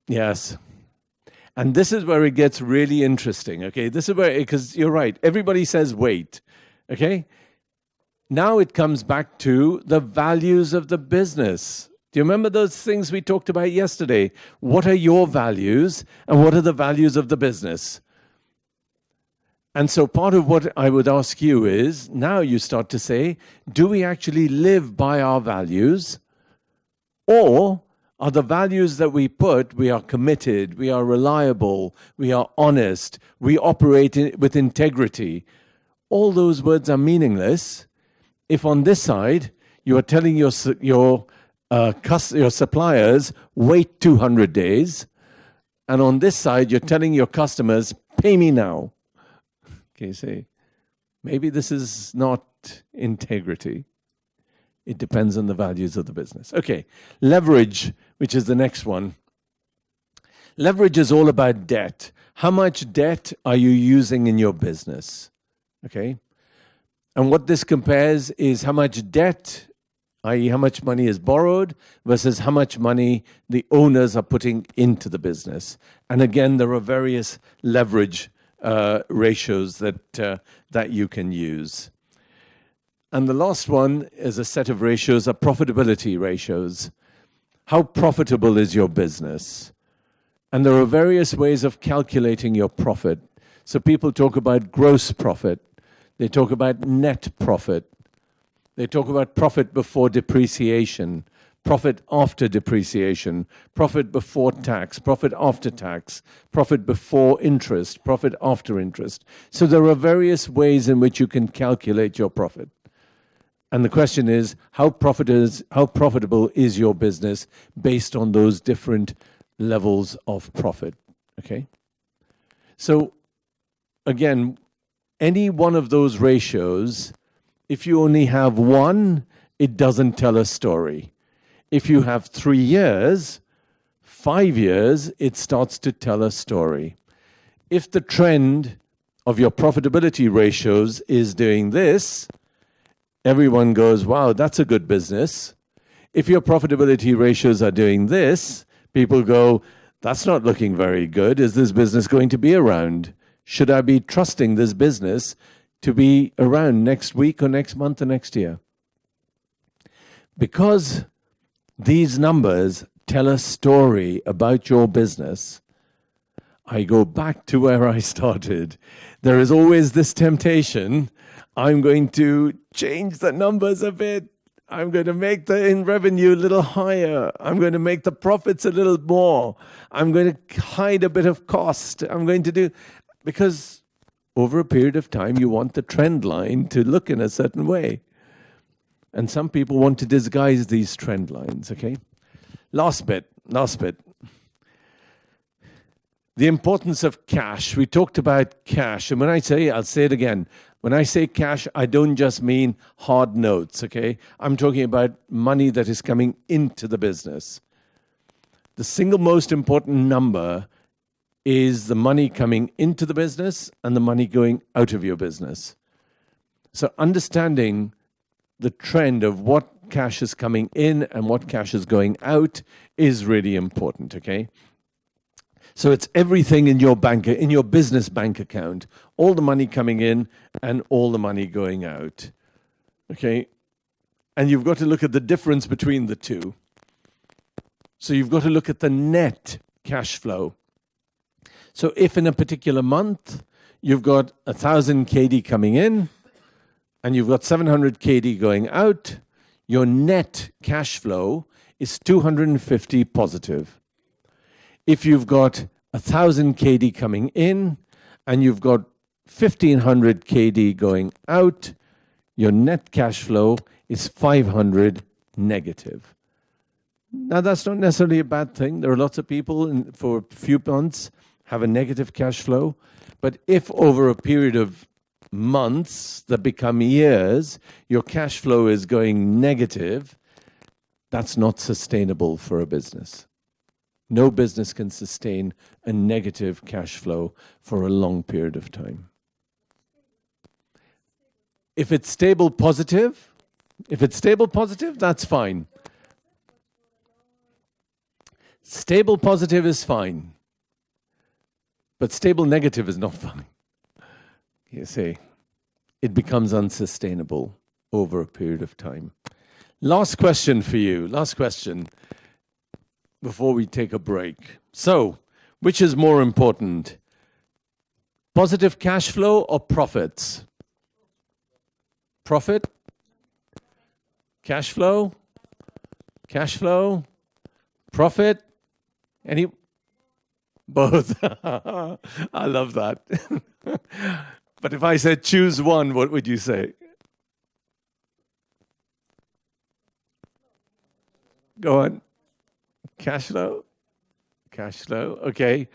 yes. And this is where it gets really interesting, okay? This is where, because you're right, everybody says wait, okay? Now it comes back to the values of the business. Do you remember those things we talked about yesterday? What are your values and what are the values of the business? And so part of what I would ask you is, now you start to say, do we actually live by our values? Or are the values that we put, we are committed, we are reliable, we are honest, we operate with integrity? All those words are meaningless if on this side you are telling your suppliers, wait 200 days, and on this side you're telling your customers, pay me now. Okay, say, maybe this is not integrity. It depends on the values of the business. Okay, leverage, which is the next one. Leverage is all about debt. How much debt are you using in your business? Okay? And what this compares is how much debt i.e. how much money is borrowed versus how much money the owners are putting into the business. And again, there are various leverage ratios that you can use. And the last one is a set of ratios, are profitability ratios. How profitable is your business? And there are various ways of calculating your profit. So people talk about gross profit. They talk about net profit. They talk about profit before depreciation, profit after depreciation, profit before tax, profit after tax, profit before interest, profit after interest. So there are various ways in which you can calculate your profit. And the question is, how profitable is your business based on those different levels of profit? Okay? So, again, any one of those ratios, if you only have one, it doesn't tell a story. If you have 3 years, 5 years, it starts to tell a story. If the trend of your profitability ratios is doing this, everyone goes, wow, that's a good business. If your profitability ratios are doing this, people go, that's not looking very good. Is this business going to be around? Should I be trusting this business to be around next week or next month or next year? Because these numbers tell a story about your business, I go back to where I started. There is always this temptation, I'm going to change the numbers a bit. I'm going to make the in revenue a little higher. I'm going to make the profits a little more. I'm going to hide a bit of cost. I'm going to do, because over a period of time, you want the trend line to look in a certain way. And some people want to disguise these trend lines, okay? Last bit. The importance of cash. We talked about cash. And when I say, I'll say it again. When I say cash, I don't just mean hard notes, okay? I'm talking about money that is coming into the business. The single most important number is the money coming into the business and the money going out of your business. So understanding the trend of what cash is coming in and what cash is going out is really important, okay? So it's everything in your business bank account, all the money coming in and all the money going out, okay? And you've got to look at the difference between the two. So you've got to look at the net cash flow. So if in a particular month you've got 1,000 KD coming in and you've got 700 KD going out, your net cash flow is 250 positive. If you've got 1,000 KD coming in and you've got 1,500 KD going out, your net cash flow is 500 negative. Now, that's not necessarily a bad thing. There are lots of people for a few months have a negative cash flow. But if over a period of months that become years, your cash flow is going negative, that's not sustainable for a business. No business can sustain a negative cash flow for a long period of time. If it's stable positive, that's fine. Stable positive is fine. But stable negative is not fine. You see, it becomes unsustainable over a period of time. Last question for you. Last question before we take a break. So, which is more important? Positive cash flow or profits? Profit? Cash flow? Cash flow? Profit? Any? Both. I love that. But if I said choose one, what would you say? Go on. Cash flow? Cash flow, okay.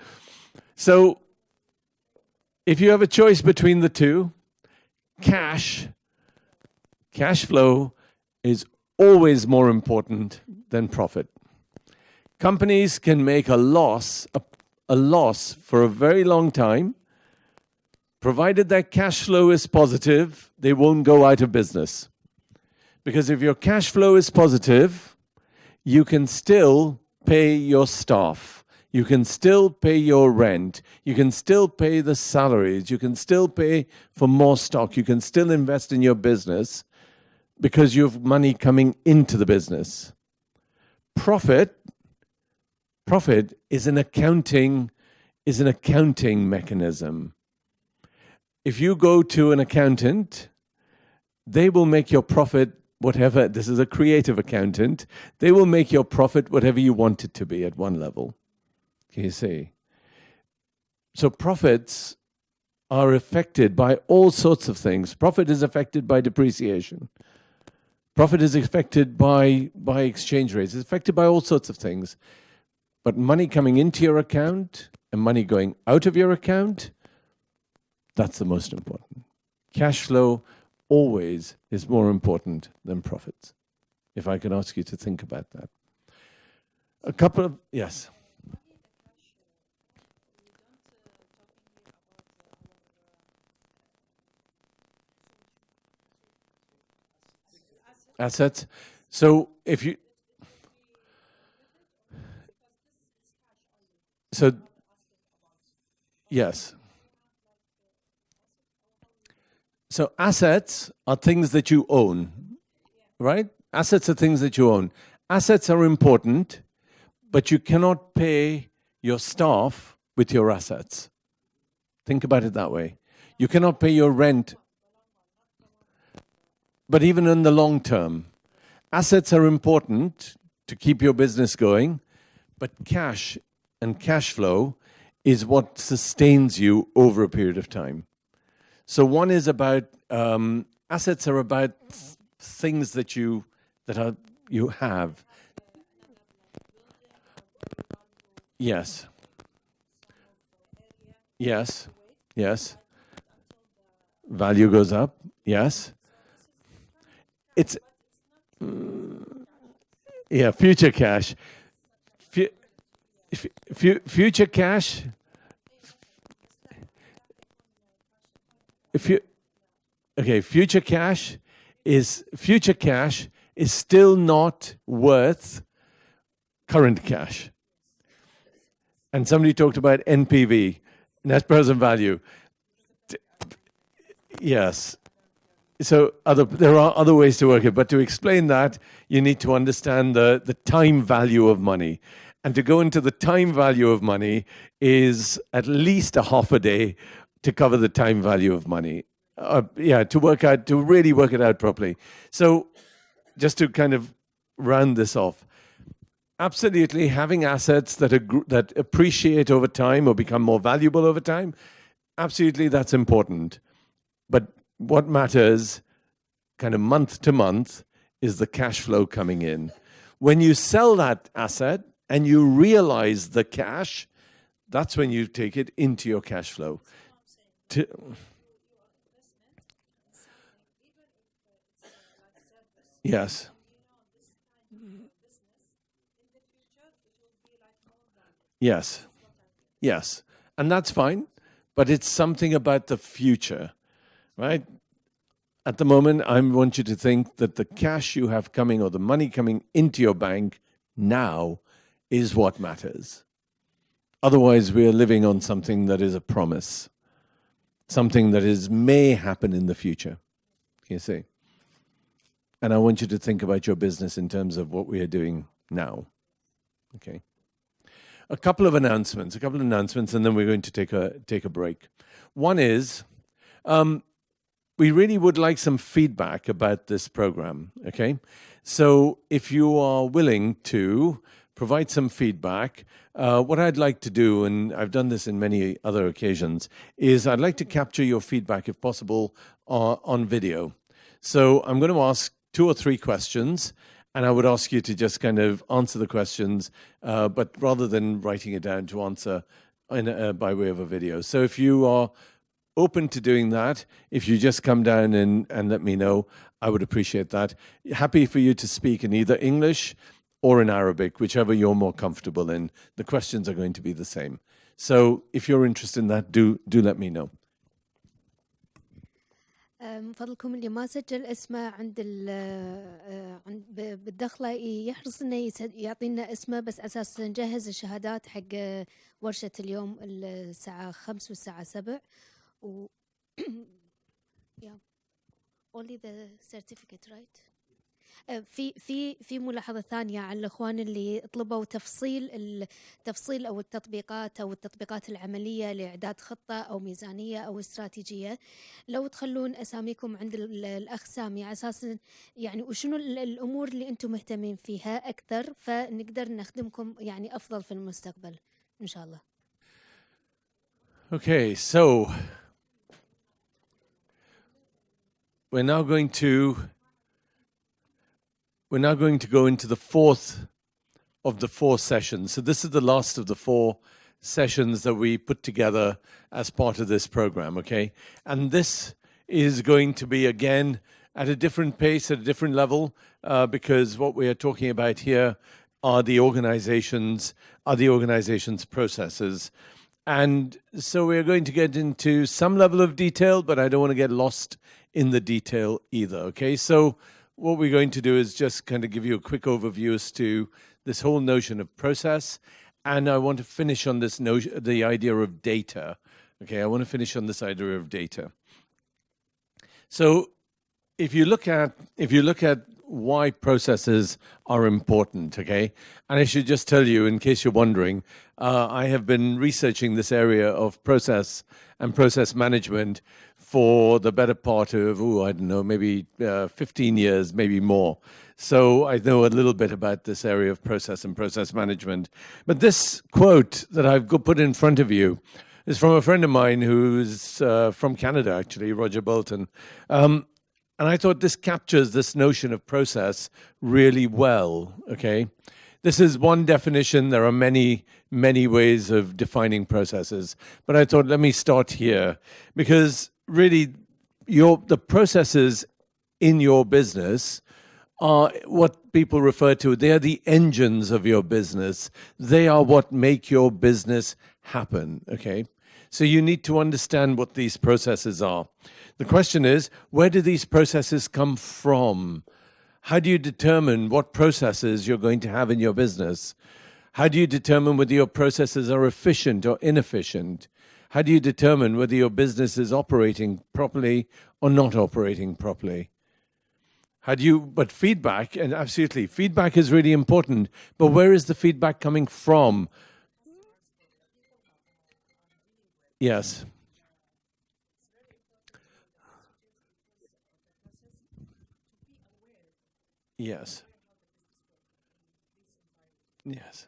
So, if you have a choice between the two, cash flow is always more important than profit. Companies can make a loss for a very long time. Provided that cash flow is positive, they won't go out of business. Because if your cash flow is positive, you can still pay your staff. You can still pay your rent. You can still pay the salaries. You can still pay for more stock. You can still invest in your business because you have money coming into the business. Profit is an accounting mechanism. If you go to an accountant, they will make your profit whatever. This is a creative accountant. They will make your profit whatever you want it to be at one level. Can you see? So profits are affected by all sorts of things. Profit is affected by depreciation. Profit is affected by exchange rates. It's affected by all sorts of things. But money coming into your account and money going out of your account, that's the most important. Cash flow always is more important than profits. If I can ask you to think about that. A couple of, yes. Assets. So if you, so yes. So assets are things that you own, right? Assets are things that you own. Assets are important, but you cannot pay your staff with your assets. Think about it that way. You cannot pay your rent. But even in the long term, assets are important to keep your business going, but cash and cash flow is what sustains you over a period of time. So one is about, assets are about things that you have. Yes. Yes. Yes. Value goes up. Yes. It's future cash. Future cash. Future cash is still not worth current cash. And somebody talked about NPV, net present value. Yes. So there are other ways to work it, but to explain that, you need to understand the time value of money. And to go into the time value of money is at least a half a day to cover the time value of money. To really work it out properly. So just to kind of round this off, absolutely having assets that appreciate over time or become more valuable over time, absolutely that's important. But what matters kind of month to month is the cash flow coming in. When you sell that asset and you realize the cash, that's when you take it into your cash flow. Yes. Yes. Yes. And that's fine, but it's something about the future, right? At the moment, I want you to think that the cash you have coming or the money coming into your bank now is what matters. Otherwise, we are living on something that is a promise, something that may happen in the future. Can you see? And I want you to think about your business in terms of what we are doing now. Okay. A couple of announcements, and then we're going to take a break. One is, we really would like some feedback about this program, okay? So if you are willing to provide some feedback, what I'd like to do, and I've done this in many other occasions, is I'd like to capture your feedback, if possible, on video. So I'm going to ask 2 or 3 questions, and I would ask you to just kind of answer the questions, but rather than writing it down, to answer by way of a video. So if you are open to doing that, if you just come down and let me know, I would appreciate that. Happy for you to speak in either English or in Arabic, whichever you're more comfortable in. The questions are going to be the same. So if you're interested in that, do let me know. من فضلكم اللي ما سجل اسمه عند بالدخله يحرص انه يعطينا اسمه بس اساس نجهز الشهادات حق ورشه اليوم الساعه 5 والساعه 7 و yeah. Only the certificate, right? في ملاحظة ثانية على الإخوان اللي طلبوا تفصيل أو التطبيقات العملية لإعداد خطة أو ميزانية أو استراتيجية. لو تخلون أساميكم عند الأخ سامي على أساس يعني وشنو الأمور اللي أنتم مهتمين فيها أكثر فنقدر نخدمكم يعني أفضل في المستقبل إن شاء الله. Okay, so we're now going to go into the fourth of the 4 sessions. So this is the last of the 4 sessions that we put together as part of this program, okay? And this is going to be, again, at a different pace, at a different level, because what we are talking about here are the organization's processes. And so we're going to get into some level of detail, but I don't want to get lost in the detail either, okay? So what we're going to do is just kind of give you a quick overview as to this whole notion of process. And I want to finish on this notion, the idea of data. Okay, I want to finish on this idea of data. So if you look at why processes are important, okay, and I should just tell you, in case you're wondering, I have been researching this area of process and process management for the better part of, I don't know, maybe 15 years, maybe more. So I know a little bit about this area of process and process management. But this quote that I've put in front of you is from a friend of mine who's from Canada, actually, Roger Bolton. And I thought this captures this notion of process really well, okay? This is one definition. There are many, many ways of defining processes. But I thought, let me start here. Because really, the processes in your business are what people refer to. They are the engines of your business. They are what make your business happen, okay? So you need to understand what these processes are. The question is, where do these processes come from? How do you determine what processes you're going to have in your business? How do you determine whether your processes are efficient or inefficient? How do you determine whether your business is operating properly or not operating properly? But feedback, and absolutely, feedback is really important, but where is the feedback coming from? Yes. Yes. Yes.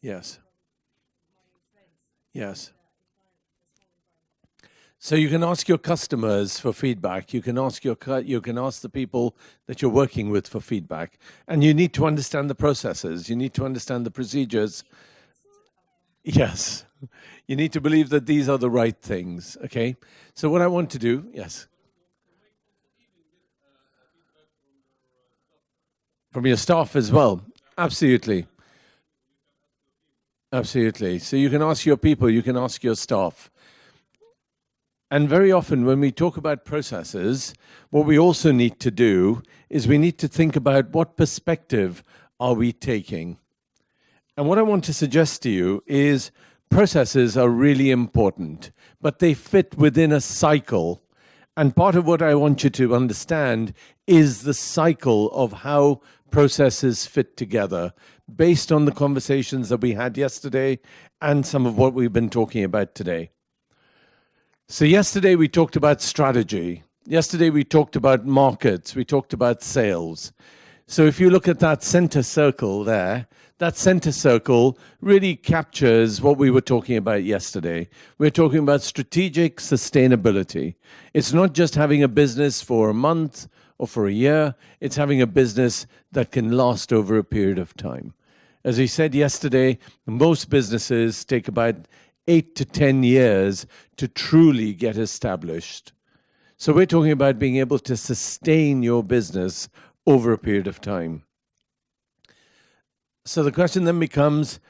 Yes. Yes. So you can ask your customers for feedback. You can ask the people that you're working with for feedback, and you need to understand the processes. You need to understand the procedures. Yes, you need to believe that these are the right things. Okay. So what I want to do, yes, from your staff as well. Absolutely. Absolutely. So you can ask your people. You can ask your staff. And very often when we talk about processes, what we also need to do is we need to think about what perspective are we taking. And what I want to suggest to you is processes are really important, but they fit within a cycle. And part of what I want you to understand is the cycle of how processes fit together based on the conversations that we had yesterday and some of what we've been talking about today. So yesterday we talked about strategy. Yesterday we talked about markets. We talked about sales. So if you look at that center circle there, that center circle really captures what we were talking about yesterday. We're talking about strategic sustainability. It's not just having a business for a month or for a year. It's having a business that can last over a period of time. As we said yesterday, most businesses take about 8 to 10 years to truly get established. So we're talking about being able to sustain your business over a period of time. So the question then becomes,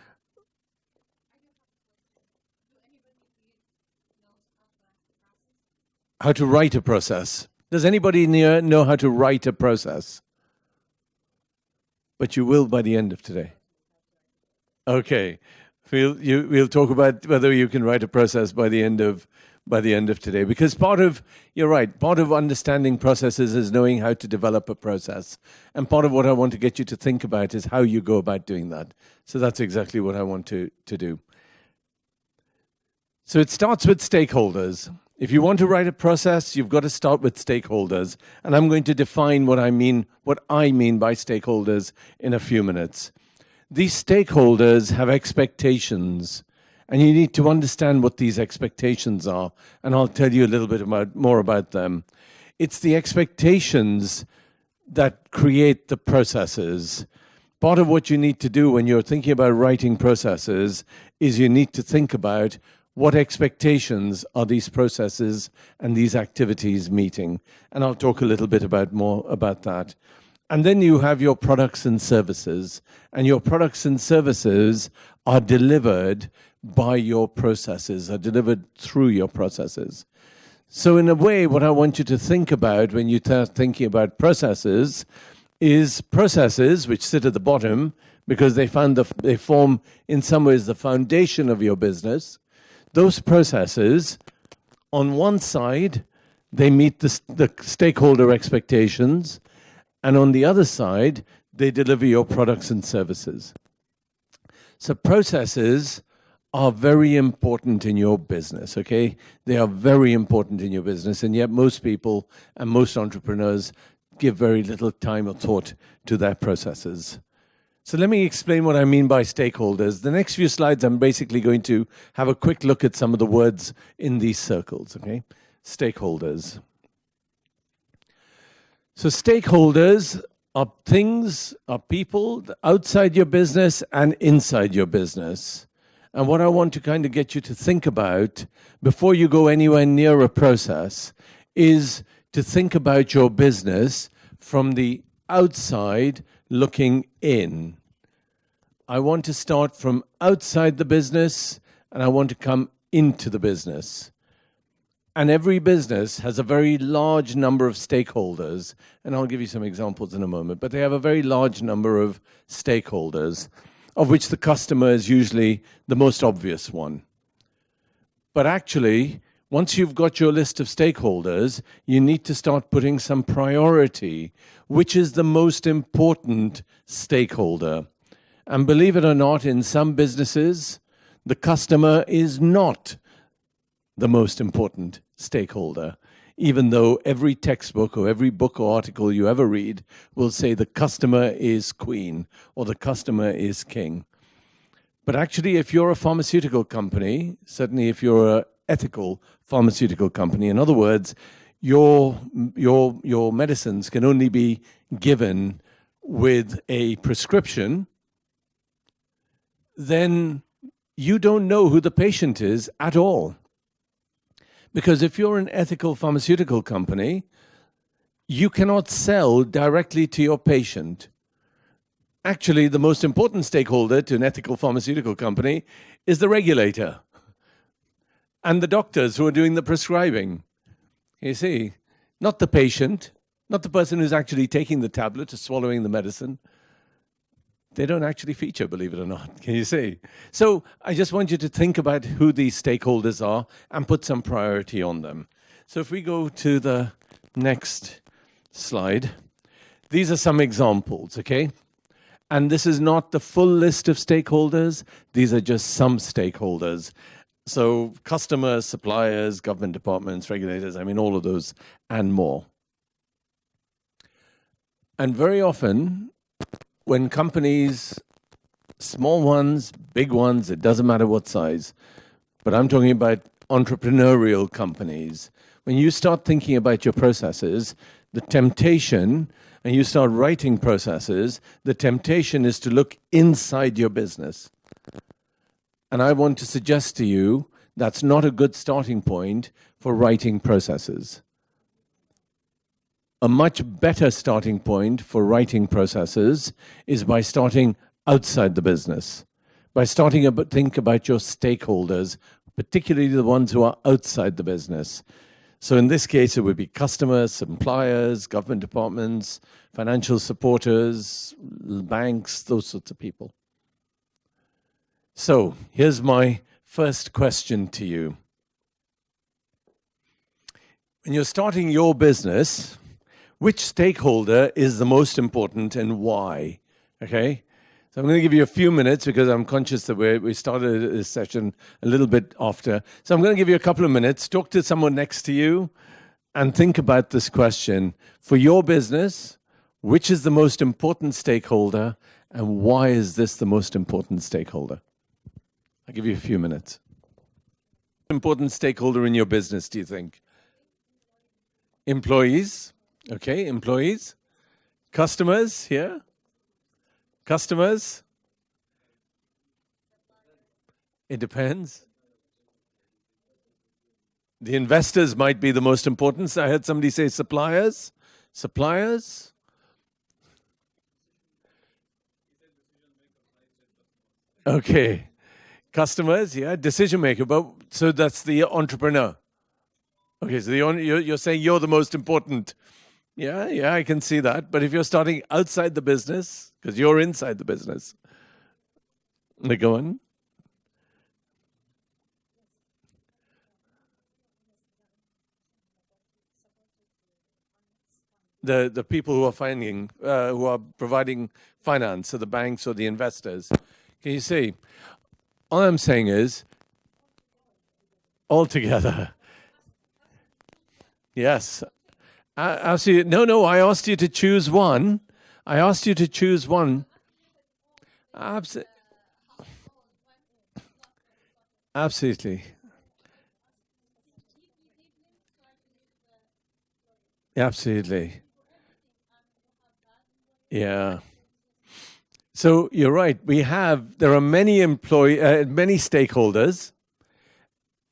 how to write a process. Does anybody know how to write a process? But you will by the end of today. Okay. We'll talk about whether you can write a process by the end of today. Because you're right, part of understanding processes is knowing how to develop a process. And part of what I want to get you to think about is how you go about doing that. So that's exactly what I want to do. So it starts with stakeholders. If you want to write a process, you've got to start with stakeholders. And I'm going to define what I mean by stakeholders in a few minutes. These stakeholders have expectations, and you need to understand what these expectations are. And I'll tell you a little bit more about them. It's the expectations that create the processes. Part of what you need to do when you're thinking about writing processes is you need to think about what expectations are these processes and these activities meeting? And I'll talk a little bit more about that. And then you have your products and services. And your products and services are delivered by your processes, are delivered through your processes. So in a way, what I want you to think about when you start thinking about processes is processes which sit at the bottom because they form in some ways the foundation of your business. Those processes, on one side, they meet the stakeholder expectations, and on the other side, they deliver your products and services. So processes are very important in your business, okay? They are very important in your business, and yet most people and most entrepreneurs give very little time or thought to their processes. So let me explain what I mean by stakeholders. The next few slides, I'm basically going to have a quick look at some of the words in these circles, okay? Stakeholders. So stakeholders are things, are people outside your business and inside your business. And what I want to kind of get you to think about before you go anywhere near a process is to think about your business from the outside looking in. I want to start from outside the business and I want to come into the business. And every business has a very large number of stakeholders, and I'll give you some examples in a moment, but they have a very large number of stakeholders, of which the customer is usually the most obvious one. But actually, once you've got your list of stakeholders, you need to start putting some priority. Which is the most important stakeholder? And believe it or not, in some businesses, the customer is not the most important stakeholder, even though every textbook or every book or article you ever read will say the customer is queen or the customer is king. But actually, if you're a pharmaceutical company, certainly if you're an ethical pharmaceutical company, in other words, your medicines can only be given with a prescription, then you don't know who the patient is at all. Because if you're an ethical pharmaceutical company, you cannot sell directly to your patient. Actually, the most important stakeholder to an ethical pharmaceutical company is the regulator and the doctors who are doing the prescribing. You see, not the patient, not the person who's actually taking the tablet or swallowing the medicine. They don't actually feature, believe it or not. Can you see? So I just want you to think about who these stakeholders are and put some priority on them. So if we go to the next slide, these are some examples, okay? And this is not the full list of stakeholders. These are just some stakeholders. So customers, suppliers, government departments, regulators, I mean, all of those and more. And very often, when companies, small ones, big ones, it doesn't matter what size, but I'm talking about entrepreneurial companies. When you start thinking about your processes, the temptation, and you start writing processes, the temptation is to look inside your business. And I want to suggest to you that's not a good starting point for writing processes. A much better starting point for writing processes is by starting outside the business, by starting to think about your stakeholders, particularly the ones who are outside the business. So in this case, it would be customers, suppliers, government departments, financial supporters, banks, those sorts of people. So here's my first question to you. When you're starting your business, which stakeholder is the most important and why? Okay? So I'm going to give you a few minutes because I'm conscious that we started this session a little bit after. So I'm going to give you a couple of minutes. Talk to someone next to you and think about this question. For your business, which is the most important stakeholder and why is this the most important stakeholder? I'll give you a few minutes. Important stakeholder in your business, do you think? Employees? Okay, employees. Customers here? Customers? It depends. The investors might be the most important. I heard somebody say suppliers. Suppliers? Okay. Customers, yeah. Decision maker. But so that's the entrepreneur. Okay, so you're saying you're the most important. Yeah, I can see that. But if you're starting outside the business, because you're inside the business, go on. The people who are who are providing finance, so the banks or the investors. Can you see? All I'm saying is, all together. Yes. Absolutely. No, I asked you to choose one. I asked you to choose one. Absolutely. Absolutely. Yeah. So you're right. There are many many stakeholders,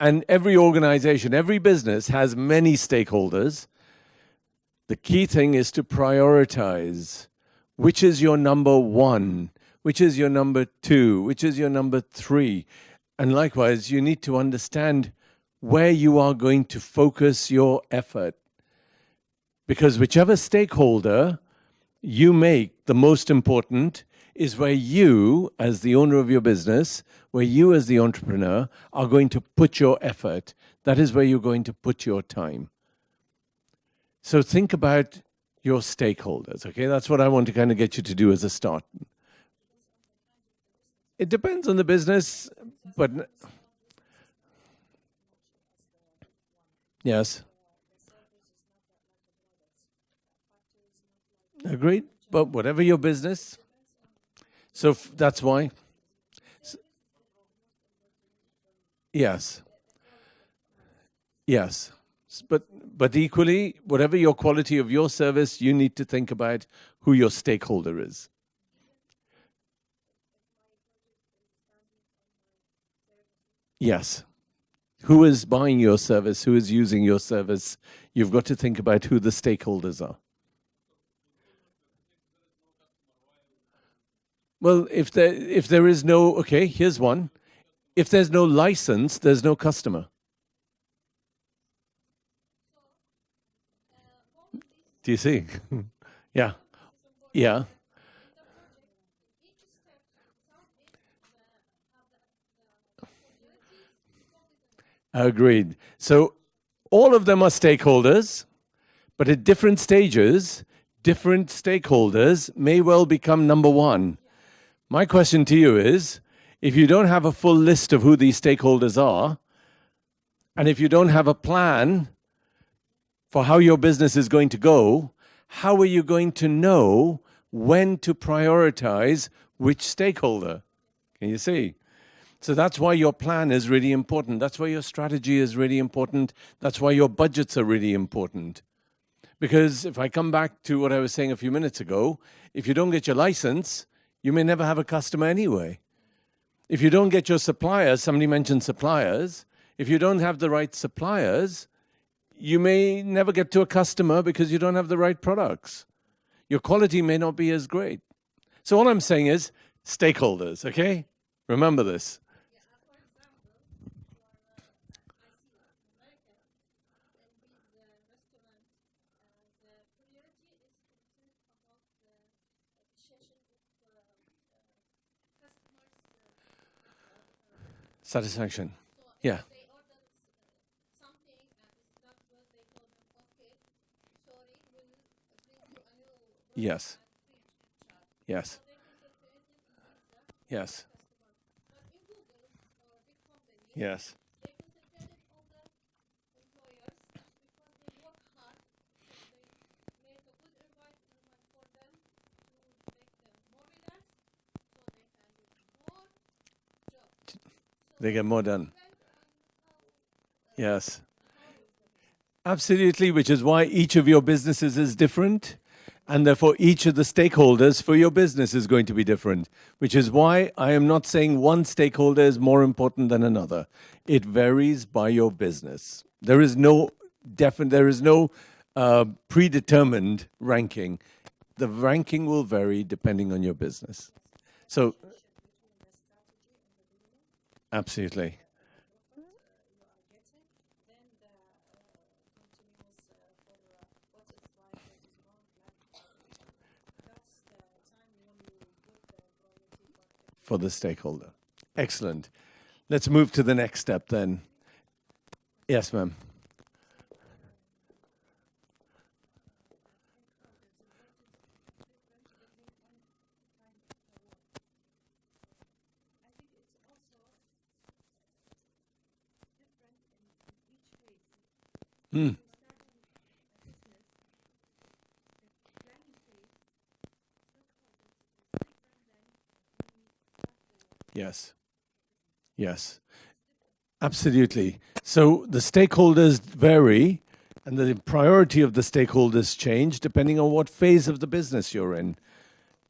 and every organization, every business has many stakeholders. The key thing is to prioritize. Which is your number one? Which is your number two? Which is your number three? And likewise, you need to understand where you are going to focus your effort. Because whichever stakeholder you make the most important is where you, as the owner of your business, where you as the entrepreneur are going to put your effort. That is where you're going to put your time. So think about your stakeholders, okay? That's what I want to kind of get you to do as a start. It depends on the business, but yes. Agreed, but whatever your business. So that's why. Yes. Yes. But equally, whatever your quality of your service, you need to think about who your stakeholder is. Yes. Who is buying your service? Who is using your service? You've got to think about who the stakeholders are. Well, if there is no, okay, here's one. If there's no license, there's no customer. Do you see? Yeah. Yeah. Agreed. So all of them are stakeholders, but at different stages, different stakeholders may well become number one. My question to you is, if you don't have a full list of who these stakeholders are, and if you don't have a plan for how your business is going to go, how are you going to know when to prioritize which stakeholder? Can you see? So that's why your plan is really important. That's why your strategy is really important. That's why your budgets are really important. Because if I come back to what I was saying a few minutes ago, if you don't get your license, you may never have a customer anyway. If you don't get your suppliers, somebody mentioned suppliers, if you don't have the right suppliers, you may never get to a customer because you don't have the right products. Your quality may not be as great. So all I'm saying is stakeholders, okay? Remember this. Satisfaction. Yeah. Yes. Yes. Yes. Yes. They get more done. Yes. Absolutely, which is why each of your businesses is different. And therefore, each of the stakeholders for your business is going to be different, which is why I am not saying one stakeholder is more important than another. It varies by your business. There is no predetermined ranking. The ranking will vary depending on your business. So, absolutely. For the stakeholder. Excellent. Let's move to the next step then. Yes, ma'am. Hmm. Yes. Yes. Absolutely. So the stakeholders vary and the priority of the stakeholders change depending on what phase of the business you're in,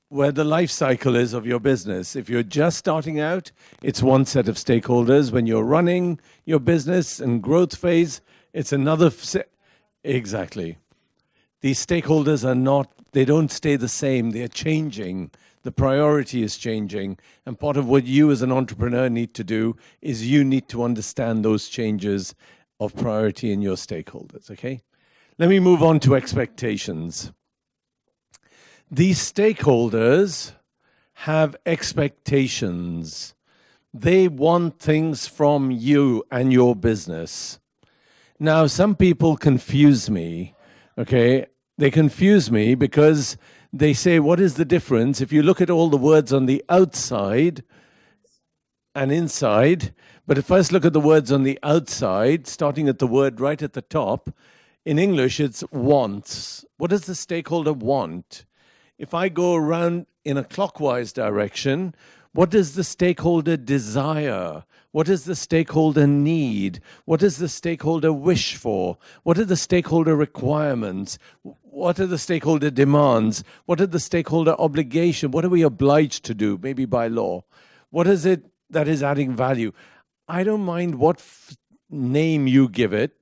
where the life cycle is of your business. If you're just starting out, it's one set of stakeholders. When you're running your business and growth phase, it's another set. Exactly. These stakeholders they don't stay the same. They're changing. The priority is changing. And part of what you as an entrepreneur need to do is you need to understand those changes of priority in your stakeholders, okay? Let me move on to expectations. These stakeholders have expectations. They want things from you and your business. Now, some people confuse me, okay? They confuse me because they say, what is the difference? If you look at all the words on the outside and inside, but if first look at the words on the outside, starting at the word right at the top, in English it's wants. What does the stakeholder want? If I go around in a clockwise direction, what does the stakeholder desire? What does the stakeholder need? What does the stakeholder wish for? What are the stakeholder requirements? What are the stakeholder demands? What are the stakeholder obligations? What are we obliged to do, maybe by law? What is it that is adding value? I don't mind what name you give it.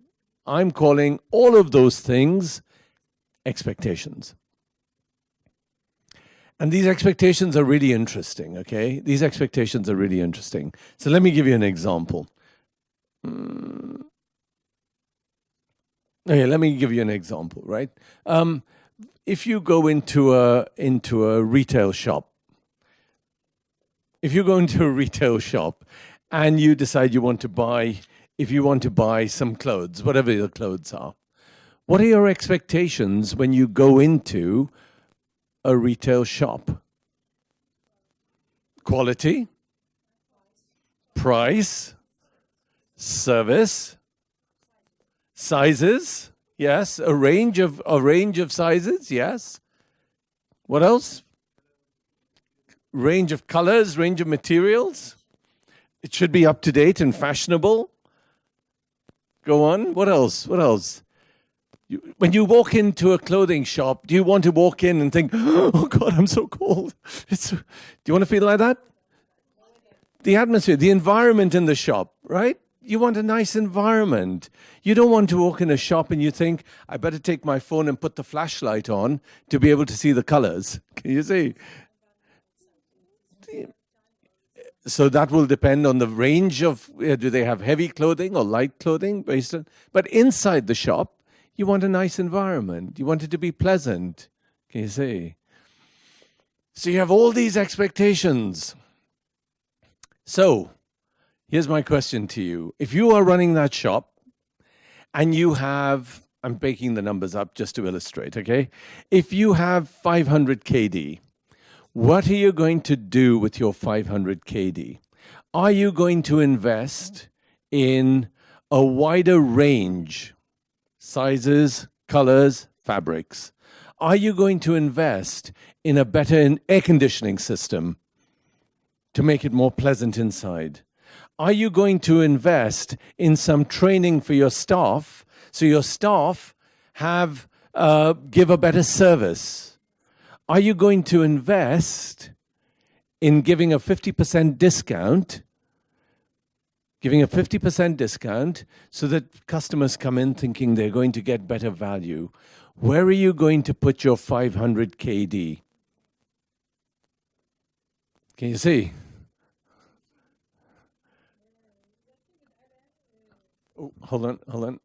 I'm calling all of those things expectations. And these expectations are really interesting, okay? These expectations are really interesting. So let me give you an example. Okay, let me give you an example, right? If you go into a retail shop, and you decide you want to buy some clothes, whatever the clothes are, what are your expectations when you go into a retail shop? Quality, price, service, sizes, yes, a range of sizes, yes. What else? Range of colors, range of materials. It should be up to date and fashionable. Go on. What else? What else? When you walk into a clothing shop, do you want to walk in and think, oh God, I'm so cold? Do you want to feel like that? The atmosphere, the environment in the shop, right? You want a nice environment. You don't want to walk in a shop and you think, I better take my phone and put the flashlight on to be able to see the colors. Can you see? So that will depend on the range of, do they have heavy clothing or light clothing? But inside the shop, you want a nice environment. You want it to be pleasant. Can you see? So you have all these expectations. So here's my question to you. If you are running that shop and you have, I'm making the numbers up just to illustrate, okay? If you have 500 KD, what are you going to do with your 500 KD? Are you going to invest in a wider range, sizes, colors, fabrics? Are you going to invest in a better air conditioning system to make it more pleasant inside? Are you going to invest in some training for your staff so your staff give a better service? Are you going to invest in giving a 50% discount, so that customers come in thinking they're going to get better value? Where are you going to put your 500 KD? Can you see? Oh, hold on.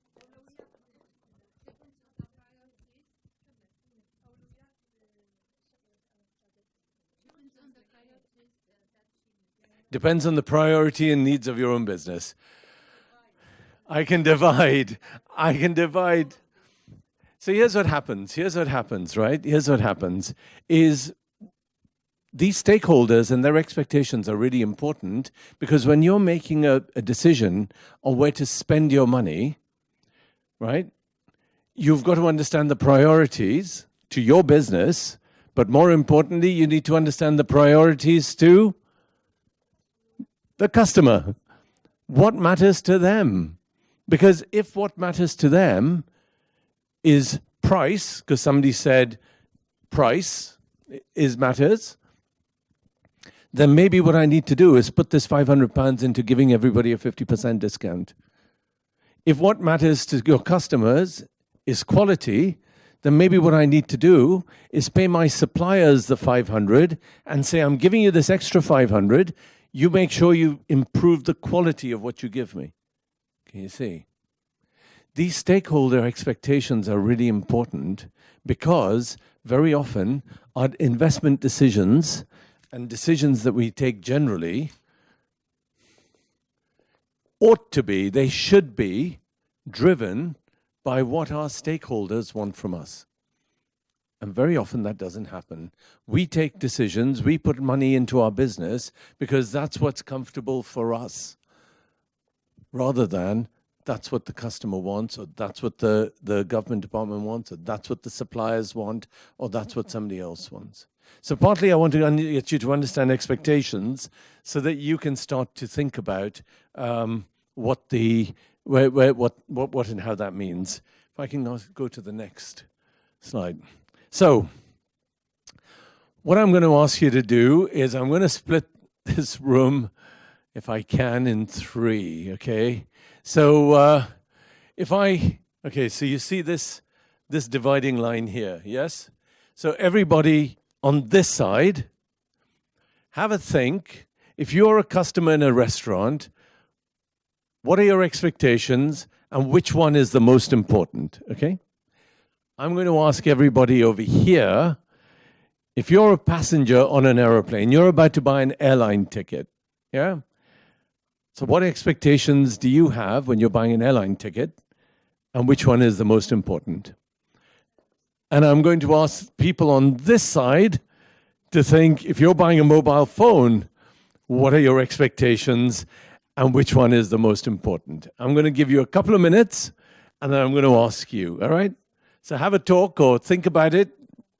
Depends on the priority and needs of your own business. I can divide. So here's what happens, right? Here's what happens is these stakeholders and their expectations are really important, because when you're making a decision on where to spend your money, right, you've got to understand the priorities to your business, but more importantly, you need to understand the priorities to the customer. What matters to them? Because if what matters to them is price, because somebody said price matters, then maybe what I need to do is put this £500 into giving everybody a 50% discount. If what matters to your customers is quality, then maybe what I need to do is pay my suppliers the 500 and say, I'm giving you this extra 500. You make sure you improve the quality of what you give me. Can you see? These stakeholder expectations are really important, because very often our investment decisions and decisions that we take generally they should be driven by what our stakeholders want from us. And very often that doesn't happen. We take decisions, we put money into our business because that's what's comfortable for us, rather than that's what the customer wants, or that's what the government department wants, or that's what the suppliers want, or that's what somebody else wants. So partly I want to get you to understand expectations so that you can start to think about what and how that means. If I can now go to the next slide. So what I'm going to ask you to do is I'm going to split this room, if I can, in three, okay? So so you see this dividing line here, yes? So everybody on this side, have a think. If you're a customer in a restaurant, what are your expectations and which one is the most important, okay? I'm going to ask everybody over here, if you're a passenger on an aeroplane, you're about to buy an airline ticket, yeah? So what expectations do you have when you're buying an airline ticket, and which one is the most important? And I'm going to ask people on this side to think, if you're buying a mobile phone, what are your expectations and which one is the most important? I'm going to give you a couple of minutes and then I'm going to ask you, all right? So have a talk or think about it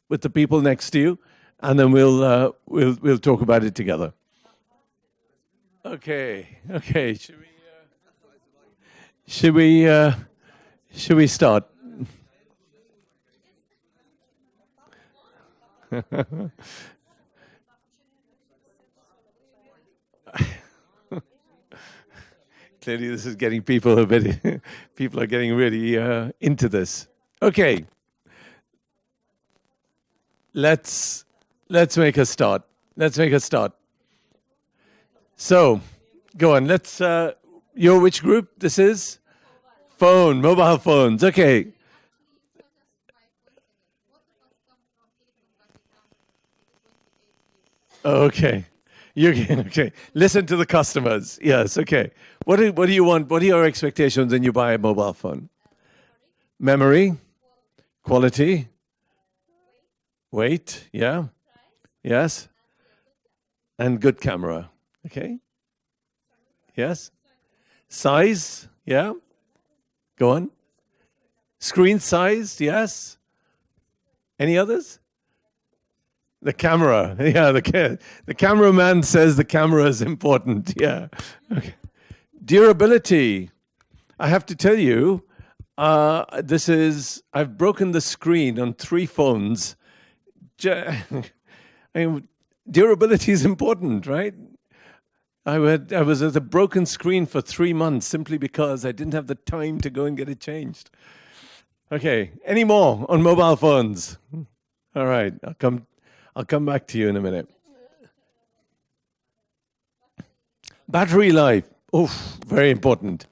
with the people next to you, and then we'll talk about it together. Okay. Should we start? Clearly, this is getting people a bit. People are getting really into this. Okay, let's make a start. Let's make a start. So, go on. Let's. You're which group? This is phone, mobile phones. Okay. Okay. Okay. Listen to the customers. Yes. Okay. What do you want? What are your expectations when you buy a mobile phone? Memory, quality, weight. Yeah. Yes. And good camera. Okay. Yes. Size. Yeah. Go on. Screen size. Yes. Any others? The camera, yeah, the cameraman says the camera is important, yeah. Okay. Durability, I have to tell you, I've broken the screen on 3 phones. I mean, durability is important, right? I was at a broken screen for 3 months simply because I didn't have the time to go and get it changed. Okay, any more on mobile phones? All right, I'll come back to you in a minute. Battery life. Oof, very important.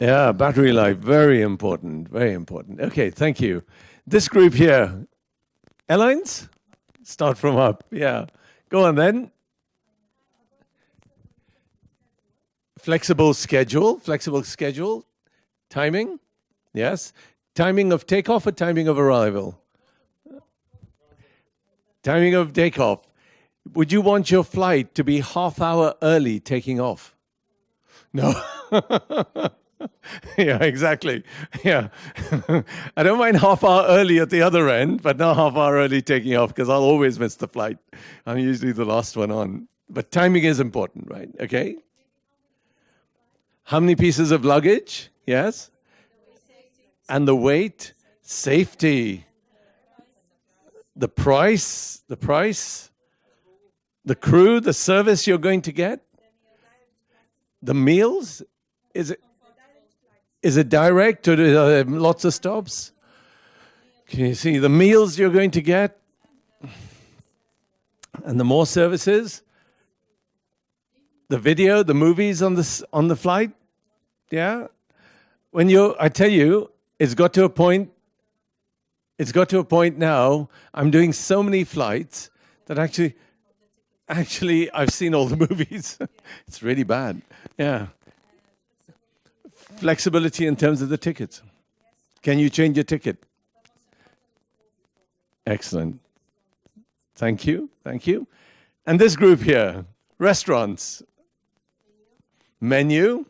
Yeah, battery life, very important, very important. Okay, thank you. This group here, airlines? Start from up, yeah. Go on then. Flexible schedule, timing, yes. Timing of takeoff or timing of arrival? Timing of takeoff. Would you want your flight to be half hour early taking off? No. Yeah, exactly. Yeah. I don't mind half hour early at the other end, but not half hour early taking off because I'll always miss the flight. I'm usually the last one on. But timing is important, right? Okay. How many pieces of luggage? Yes. And the weight, safety. The price, the crew, the service you're going to get, the meals, is it direct or are there lots of stops? Can you see the meals you're going to get? And the more services, the video, the movies on the flight, yeah? I tell you, it's got to a point now, I'm doing so many flights that actually I've seen all the movies. It's really bad. Yeah. Flexibility in terms of the tickets. Can you change your ticket? Excellent. Thank you. And this group here, restaurants. Menu.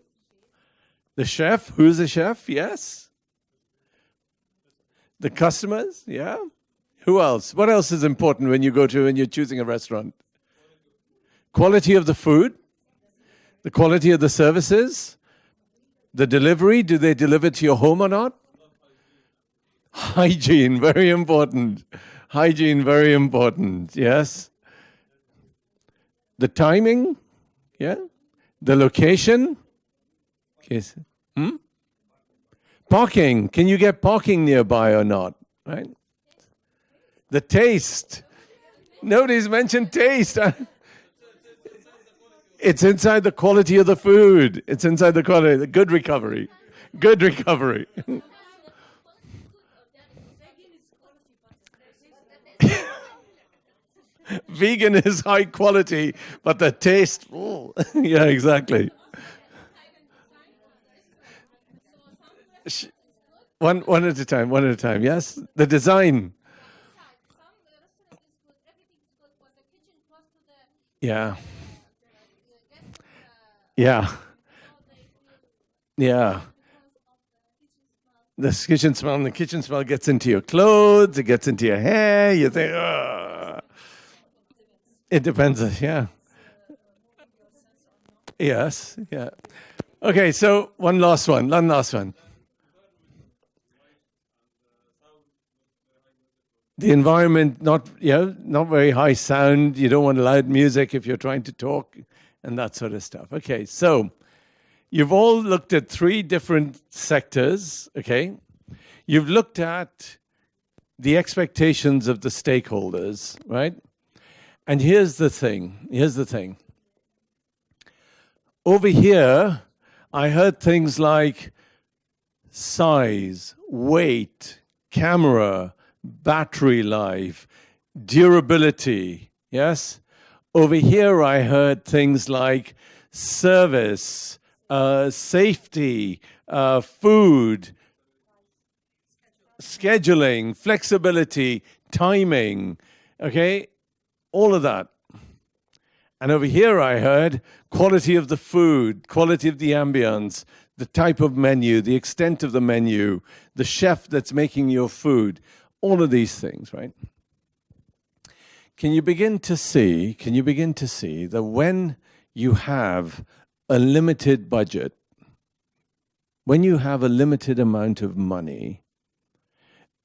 The chef. Who's the chef? Yes. The customers, yeah. Who else? What else is important when you're choosing a restaurant? Quality of the food, the quality of the services, the delivery. Do they deliver to your home or not? Hygiene, very important. Yes. The timing, yeah. The location. Yes. Parking. Can you get parking nearby or not? Right? The taste. Nobody's mentioned taste. It's inside the quality of the food. It's inside the quality. The good recovery. Vegan is high quality, but the taste. Oh. Yeah, exactly. One at a time. Yes, the design. Yeah. The kitchen smell gets into your clothes, it gets into your hair, you think, ugh. It depends, yeah. Yes, yeah. Okay, so one last one. The environment, not very high sound. You don't want loud music if you're trying to talk and that sort of stuff. Okay, so you've all looked at 3 different sectors, okay? You've looked at the expectations of the stakeholders, right? And here's the thing. Over here, I heard things like size, weight, camera, battery life, durability, yes? Over here, I heard things like service, safety, food, scheduling, flexibility, timing, okay? All of that. And over here I heard quality of the food, quality of the ambience, the type of menu, the extent of the menu, the chef that's making your food, all of these things, right? Can you begin to see that when you have a limited budget, when you have a limited amount of money,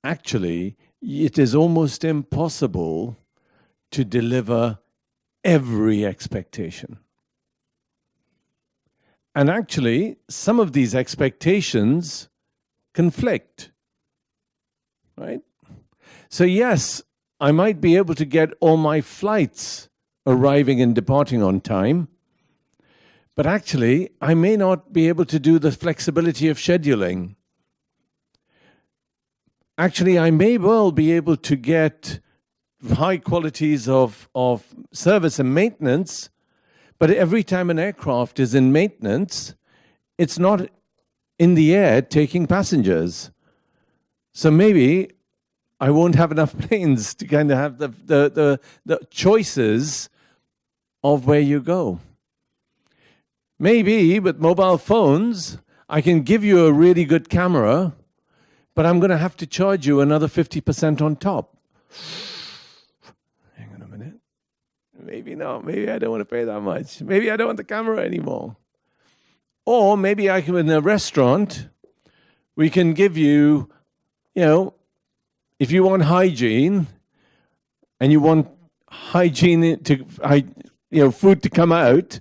actually it is almost impossible to deliver every expectation. And actually, some of these expectations conflict, right? So yes, I might be able to get all my flights arriving and departing on time, but actually, I may not be able to do the flexibility of scheduling. Actually, I may well be able to get high qualities of service and maintenance, but every time an aircraft is in maintenance, it's not in the air taking passengers. So maybe I won't have enough planes to kind of have the choices of where you go. Maybe with mobile phones, I can give you a really good camera, but I'm going to have to charge you another 50% on top. Hang on a minute. Maybe not. Maybe I don't want to pay that much. Maybe I don't want the camera anymore. Or maybe I can, in a restaurant, we can give you, if you want hygiene and you want hygiene to, food to come out,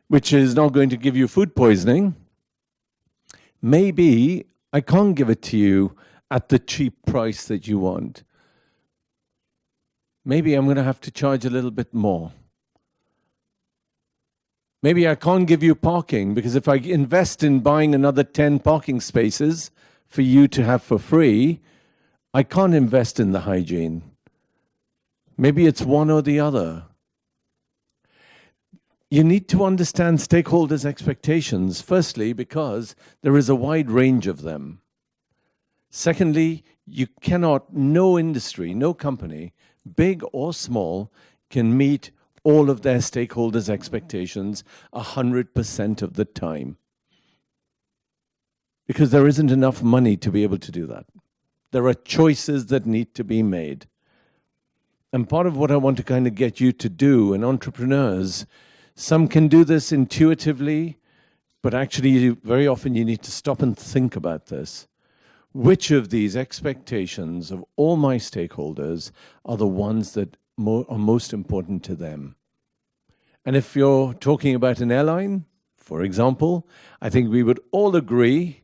which is not going to give you food poisoning, maybe I can't give it to you at the cheap price that you want. Maybe I'm going to have to charge a little bit more. Maybe I can't give you parking, because if I invest in buying another 10 parking spaces for you to have for free, I can't invest in the hygiene. Maybe it's one or the other. You need to understand stakeholders' expectations, firstly, because there is a wide range of them. Secondly, no industry, no company, big or small, can meet all of their stakeholders' expectations 100% of the time. Because there isn't enough money to be able to do that. There are choices that need to be made. And part of what I want to kind of get you to do, and entrepreneurs, some can do this intuitively, but actually very often you need to stop and think about this. Which of these expectations of all my stakeholders are the ones that are most important to them? And if you're talking about an airline, for example, I think we would all agree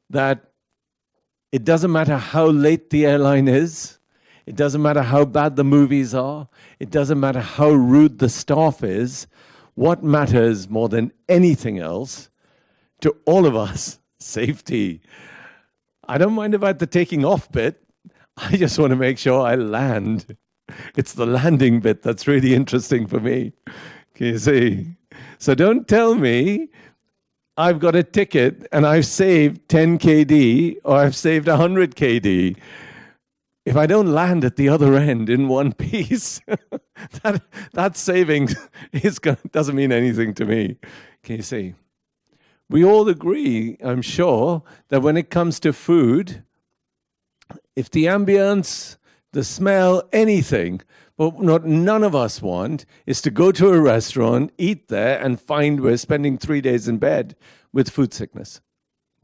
that it doesn't matter how late the airline is, it doesn't matter how bad the movies are, it doesn't matter how rude the staff is. What matters more than anything else to all of us? Safety. I don't mind about the taking off bit. I just want to make sure I land. It's the landing bit that's really interesting for me. Can you see? So don't tell me I've got a ticket and I've saved 10 KD or I've saved 100 KD. If I don't land at the other end in one piece, that savings doesn't mean anything to me. Can you see? We all agree, I'm sure, that when it comes to food, if the ambience, the smell, anything, but none of us want is to go to a restaurant, eat there, and find we're spending 3 days in bed with food sickness.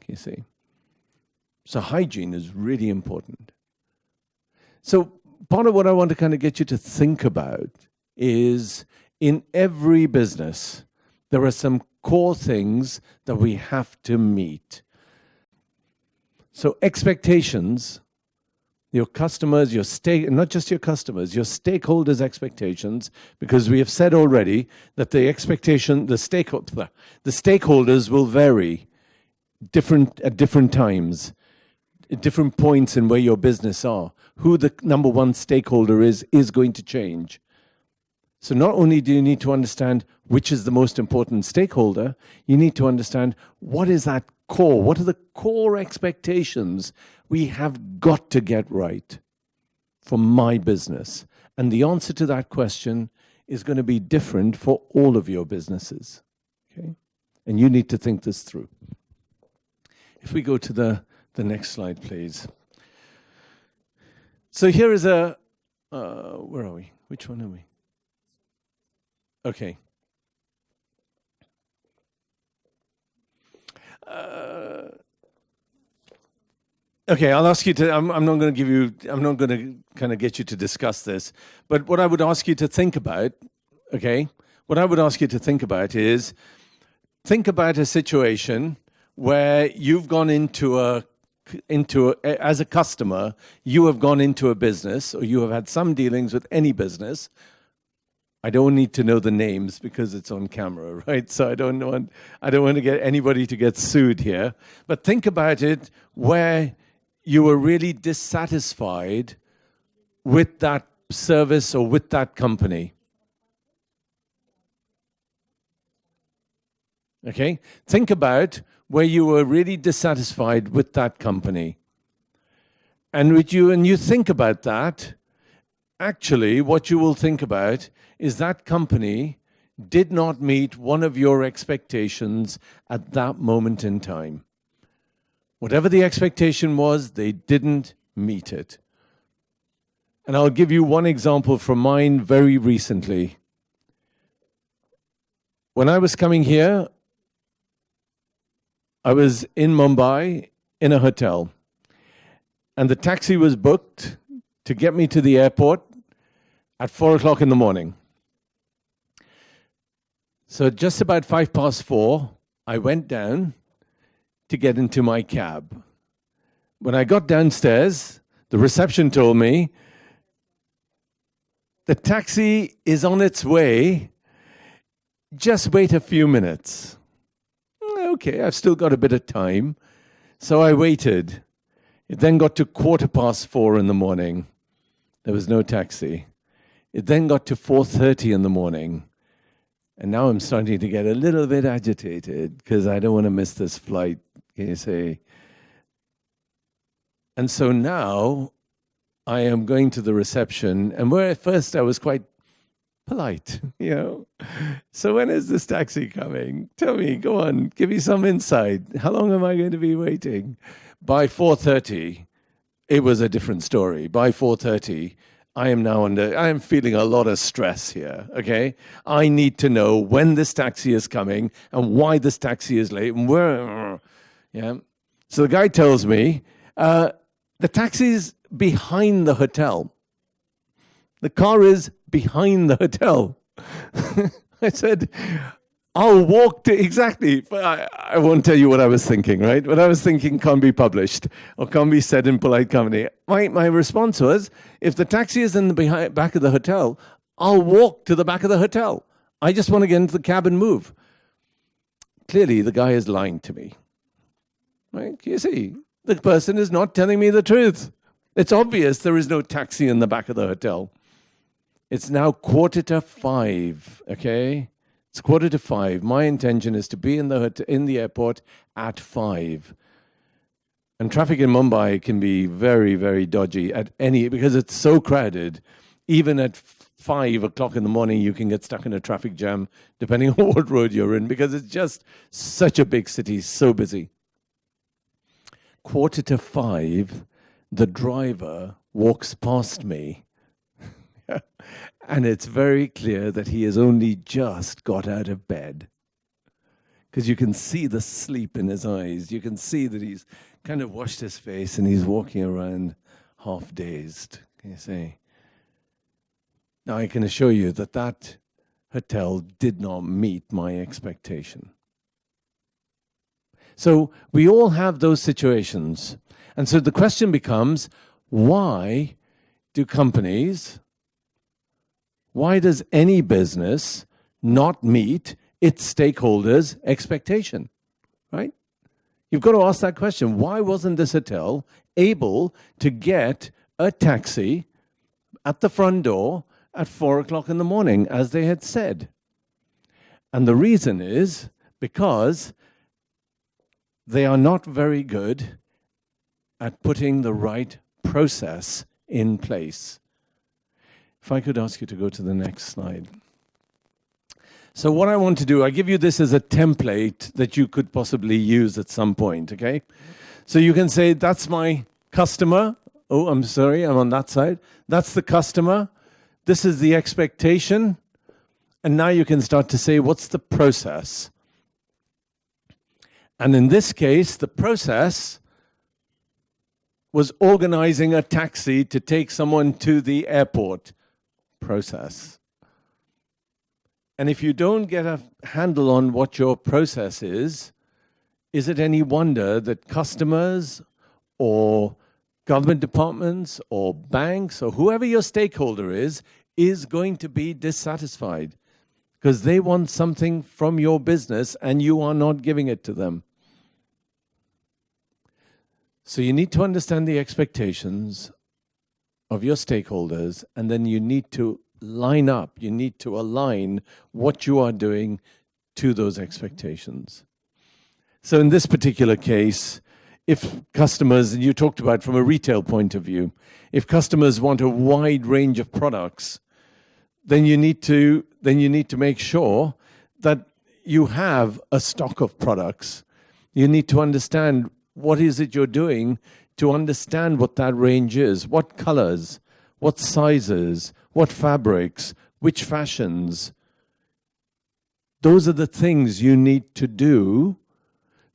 Can you see? So hygiene is really important. So part of what I want to kind of get you to think about is in every business, there are some core things that we have to meet. So expectations, your customers, not just your customers, your stakeholders' expectations, because we have said already that the stakeholders will vary at different times, at different points in where your business are. Who the number one stakeholder is going to change. So not only do you need to understand which is the most important stakeholder, you need to understand what is that core, what are the core expectations we have got to get right for my business. And the answer to that question is going to be different for all of your businesses. Okay? And you need to think this through. If we go to the next slide, please. So here is where are we? Which one are we? Okay. Okay, I'll ask you to, I'm not going to kind of get you to discuss this, but what I would ask you to think about, okay, what I would ask you to think about is, think about a situation where you've gone as a customer, you have gone into a business, or you have had some dealings with any business. I don't need to know the names because it's on camera, right? So I don't want to get anybody to get sued here. But think about it where you were really dissatisfied with that service or with that company. Okay? Think about where you were really dissatisfied with that company. And you think about that, actually what you will think about is that company did not meet one of your expectations at that moment in time. Whatever the expectation was, they didn't meet it. And I'll give you one example from mine very recently. When I was coming here, I was in Mumbai in a hotel. And the taxi was booked to get me to the airport at 4 o'clock in the morning. So just about 4:05, I went down to get into my cab. When I got downstairs, the reception told me, the taxi is on its way, just wait a few minutes. Okay, I've still got a bit of time. So I waited. It then got to 4:15 in the morning. There was no taxi. It then got to 4:30 in the morning. And now I'm starting to get a little bit agitated because I don't want to miss this flight, can you say? And so now I am going to the reception, and where at first I was quite polite, you know. So when is this taxi coming? Tell me, go on, give me some insight. How long am I going to be waiting? By 4:30, it was a different story. By 4:30, I am feeling a lot of stress here, okay? I need to know when this taxi is coming and why this taxi is late and where, yeah. So the guy tells me, the taxi's behind the hotel. The car is behind the hotel. I said, I'll walk to, exactly, but I won't tell you what I was thinking, right? What I was thinking can't be published or can't be said in polite company. My response was, if the taxi is in the back of the hotel, I'll walk to the back of the hotel. I just want to get into the cab and move. Clearly, the guy is lying to me. Right? You see, the person is not telling me the truth. It's obvious there is no taxi in the back of the hotel. It's now 4:45, okay? It's 4:45. My intention is to be in the airport at 5. And traffic in Mumbai can be very, very dodgy because it's so crowded. Even at 5 o'clock in the morning, you can get stuck in a traffic jam, depending on what road you're in, because it's just such a big city, so busy. 4:45, the driver walks past me. And it's very clear that he has only just got out of bed. Because you can see the sleep in his eyes. You can see that he's kind of washed his face and he's walking around half dazed, can you see? Now I can assure you that that hotel did not meet my expectation. So we all have those situations. And so the question becomes, why do companies, why does any business not meet its stakeholders' expectation, right? You've got to ask that question. Why wasn't this hotel able to get a taxi at the front door at 4 o'clock in the morning, as they had said? And the reason is because they are not very good at putting the right process in place. If I could ask you to go to the next slide. So what I want to do, I give you this as a template that you could possibly use at some point, okay? So you can say, that's my customer. Oh, I'm sorry, I'm on that side. That's the customer. This is the expectation. And now you can start to say, what's the process? And in this case, the process was organizing a taxi to take someone to the airport. Process. And if you don't get a handle on what your process is it any wonder that customers or government departments or banks or whoever your stakeholder is going to be dissatisfied because they want something from your business and you are not giving it to them. So you need to understand the expectations of your stakeholders, and then you need to line up, you need to align what you are doing to those expectations. So in this particular case, if customers, and you talked about from a retail point of view, if customers want a wide range of products, then you need to make sure that you have a stock of products. You need to understand what is it you're doing to understand what that range is, what colors, what sizes, what fabrics, which fashions. Those are the things you need to do.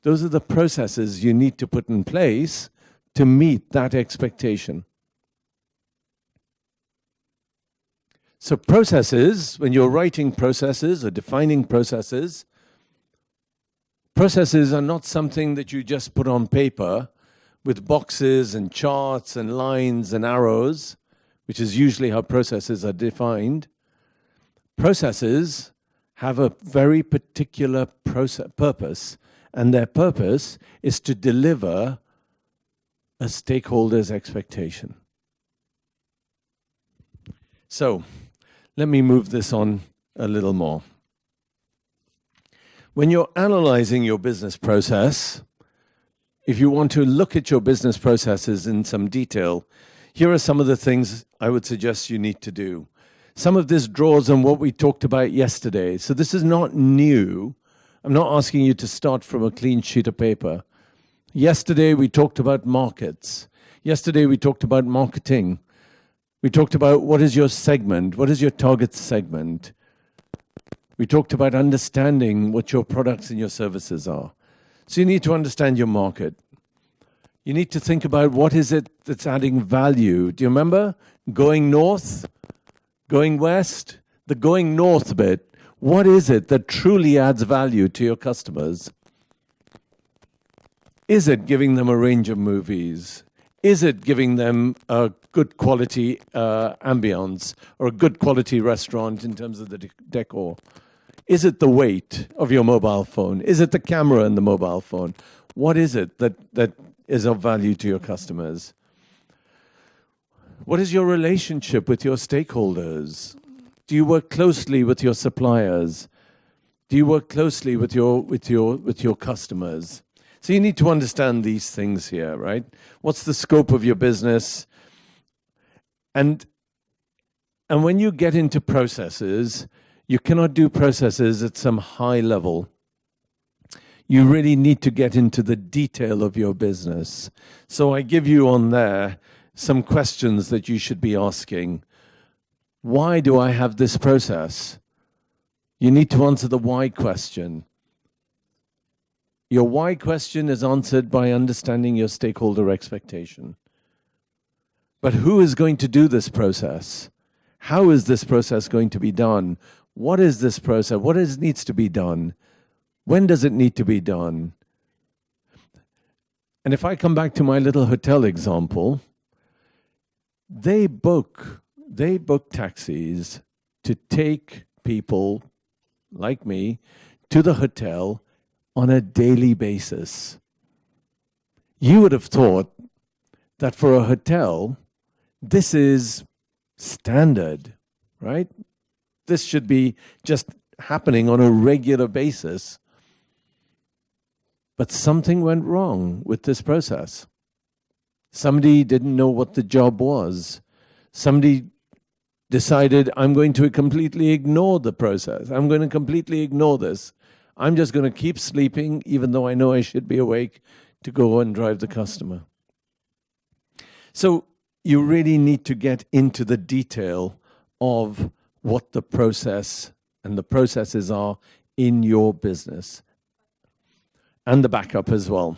Those are the processes you need to put in place to meet that expectation. So processes, when you're writing processes or defining processes, processes are not something that you just put on paper with boxes and charts and lines and arrows, which is usually how processes are defined. Processes have a very particular purpose, and their purpose is to deliver a stakeholder's expectation. So, let me move this on a little more. When you're analyzing your business process, if you want to look at your business processes in some detail, here are some of the things I would suggest you need to do. Some of this draws on what we talked about yesterday. So this is not new. I'm not asking you to start from a clean sheet of paper. Yesterday we talked about markets. Yesterday we talked about marketing. We talked about what is your segment, what is your target segment. We talked about understanding what your products and your services are. So you need to understand your market. You need to think about what is it that's adding value. Do you remember? Going north, going west, the going north bit. What is it that truly adds value to your customers? Is it giving them a range of movies? Is it giving them a good quality ambience or a good quality restaurant in terms of the decor? Is it the weight of your mobile phone? Is it the camera in the mobile phone? What is it that is of value to your customers? What is your relationship with your stakeholders? Do you work closely with your suppliers? Do you work closely with your customers? So you need to understand these things here, right? What's the scope of your business? And when you get into processes, you cannot do processes at some high level. You really need to get into the detail of your business. So I give you on there some questions that you should be asking. Why do I have this process? You need to answer the why question. Your why question is answered by understanding your stakeholder expectation. But who is going to do this process? How is this process going to be done? What is this process? What needs to be done? When does it need to be done? And if I come back to my little hotel example, they book taxis to take people like me to the hotel on a daily basis. You would have thought that for a hotel, this is standard, right? This should be just happening on a regular basis. But something went wrong with this process. Somebody didn't know what the job was. Somebody decided, I'm going to completely ignore the process. I'm going to completely ignore this. I'm just going to keep sleeping, even though I know I should be awake to go and drive the customer. So you really need to get into the detail of what the process and the processes are in your business, and the backup as well.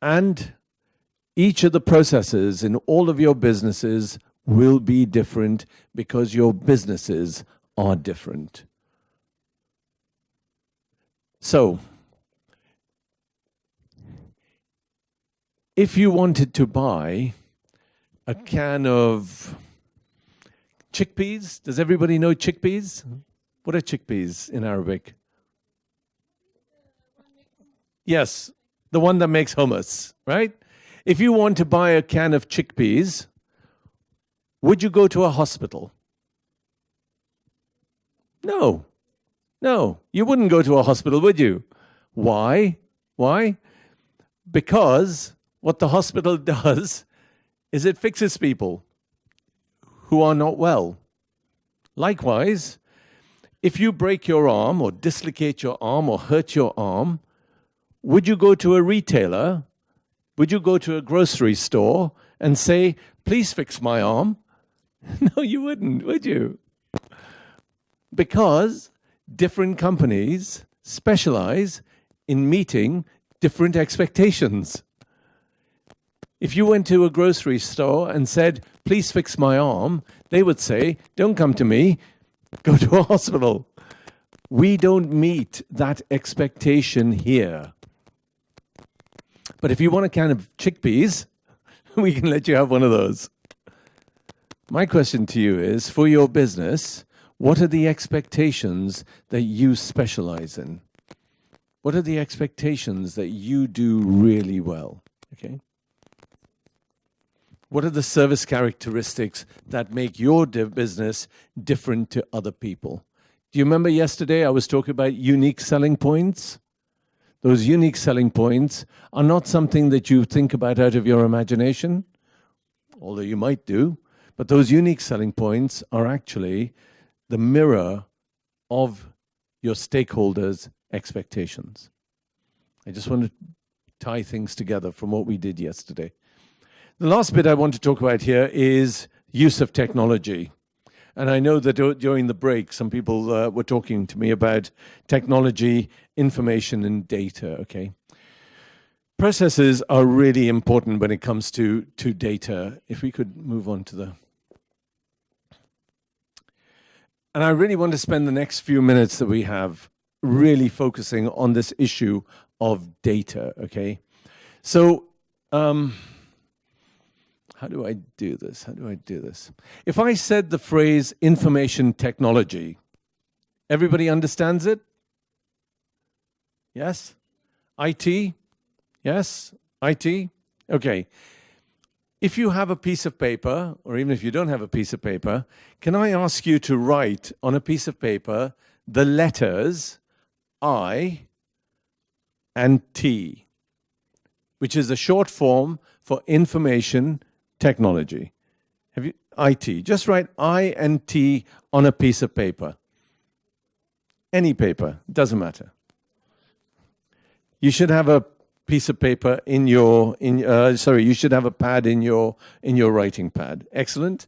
And each of the processes in all of your businesses will be different because your businesses are different. So, if you wanted to buy a can of chickpeas, does everybody know chickpeas? What are chickpeas in Arabic? Yes, the one that makes hummus, right? If you want to buy a can of chickpeas, would you go to a hospital? No. No, you wouldn't go to a hospital, would you? Why? Why? Because what the hospital does is it fixes people who are not well. Likewise, if you break your arm or dislocate your arm or hurt your arm, would you go to a retailer? Would you go to a grocery store and say, please fix my arm? No, you wouldn't, would you? Because different companies specialize in meeting different expectations. If you went to a grocery store and said, please fix my arm, they would say, don't come to me, go to a hospital. We don't meet that expectation here. But if you want a can of chickpeas, we can let you have one of those. My question to you is, for your business, what are the expectations that you specialize in? What are the expectations that you do really well? Okay. What are the service characteristics that make your business different to other people? Do you remember yesterday I was talking about unique selling points? Those unique selling points are not something that you think about out of your imagination, although you might do, but those unique selling points are actually the mirror of your stakeholders' expectations. I just want to tie things together from what we did yesterday. The last bit I want to talk about here is use of technology. And I know that during the break, some people were talking to me about technology, information, and data, okay? Processes are really important when it comes to data. If we could move on to the... And I really want to spend the next few minutes that we have really focusing on this issue of data, okay? So, how do I do this? How do I do this? If I said the phrase information technology, everybody understands it? Yes? IT? Yes? IT? Okay. If you have a piece of paper, or even if you don't have a piece of paper, can I ask you to write on a piece of paper the letters I and T, which is a short form for information technology. Have you IT? Just write I and T on a piece of paper. Any paper, doesn't matter. You should have a piece of paper in your you should have a pad in your writing pad. Excellent.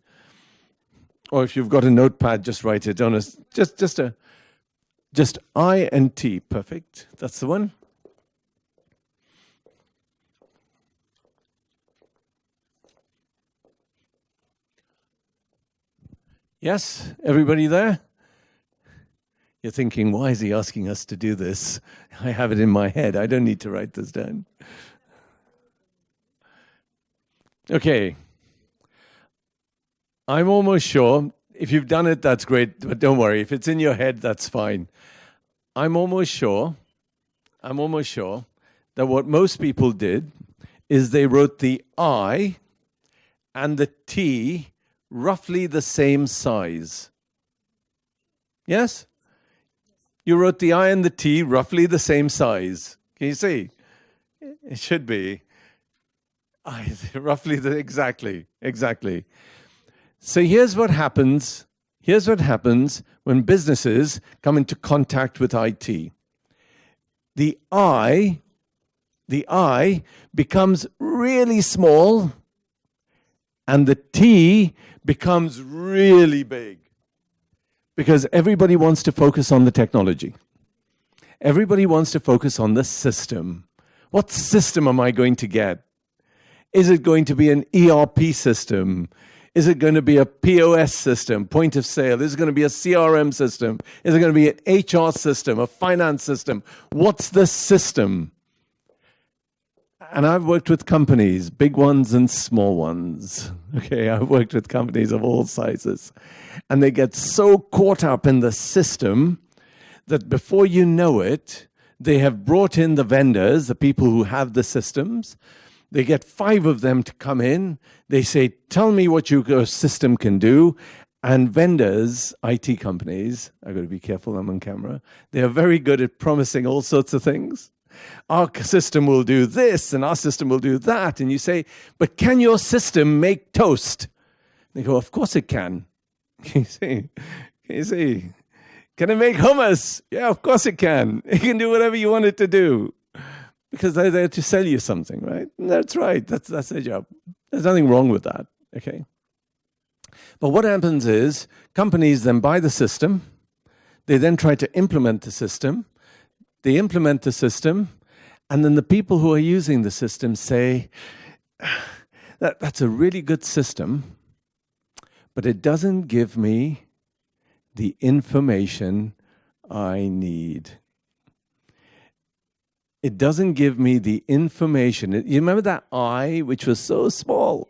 Or if you've got a notepad, just write it on a just I and T. Perfect. That's the one. Yes, everybody there? You're thinking, why is he asking us to do this? I have it in my head. I don't need to write this down. Okay. I'm almost sure, if you've done it, that's great, but don't worry. If it's in your head, that's fine. I'm almost sure that what most people did is they wrote the I and the T roughly the same size. Yes? You wrote the I and the T roughly the same size. Can you see? It should be. Exactly. So here's what happens when businesses come into contact with IT. The I becomes really small and the T becomes really big. Because everybody wants to focus on the technology. Everybody wants to focus on the system. What system am I going to get? Is it going to be an ERP system? Is it going to be a POS system, point of sale? Is it going to be a CRM system? Is it going to be an HR system, a finance system? What's the system? And I've worked with companies, big ones and small ones. Okay, I've worked with companies of all sizes. And they get so caught up in the system that before you know it, they have brought in the vendors, the people who have the systems. They get 5 of them to come in. They say, tell me what your system can do. And vendors, IT companies, I've got to be careful, I'm on camera. They are very good at promising all sorts of things. Our system will do this and our system will do that. And you say, but can your system make toast? They go, of course it can. Can you see? Can it make hummus? Yeah, of course it can. It can do whatever you want it to do. Because they're there to sell you something, right? And that's right. That's their job. There's nothing wrong with that, okay? But what happens is companies then buy the system. They then try to implement the system. They implement the system. And then the people who are using the system say, that's a really good system, but it doesn't give me the information I need. It doesn't give me the information. You remember that I, which was so small?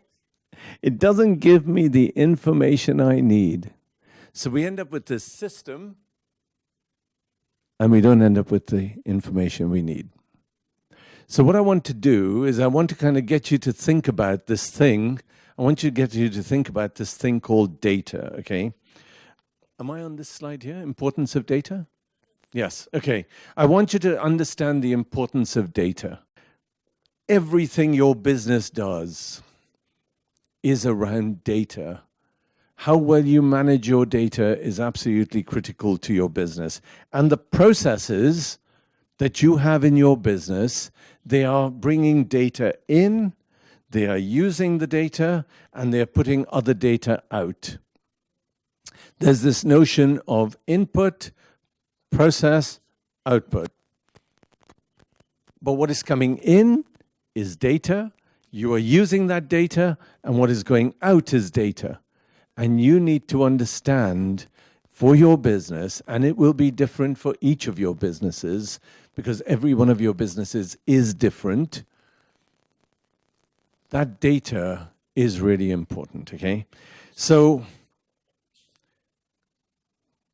It doesn't give me the information I need. So we end up with this system, and we don't end up with the information we need. So what I want to do is I want to kind of get you to think about this thing. I want you to get you to think about this thing called data, okay? Am I on this slide here? Importance of data? Yes, okay. I want you to understand the importance of data. Everything your business does is around data. How well you manage your data is absolutely critical to your business. And the processes that you have in your business, they are bringing data in, they are using the data, and they are putting other data out. There's this notion of input, process, output. But what is coming in is data. You are using that data, and what is going out is data. And you need to understand for your business, and it will be different for each of your businesses, because every one of your businesses is different. That data is really important, okay? So,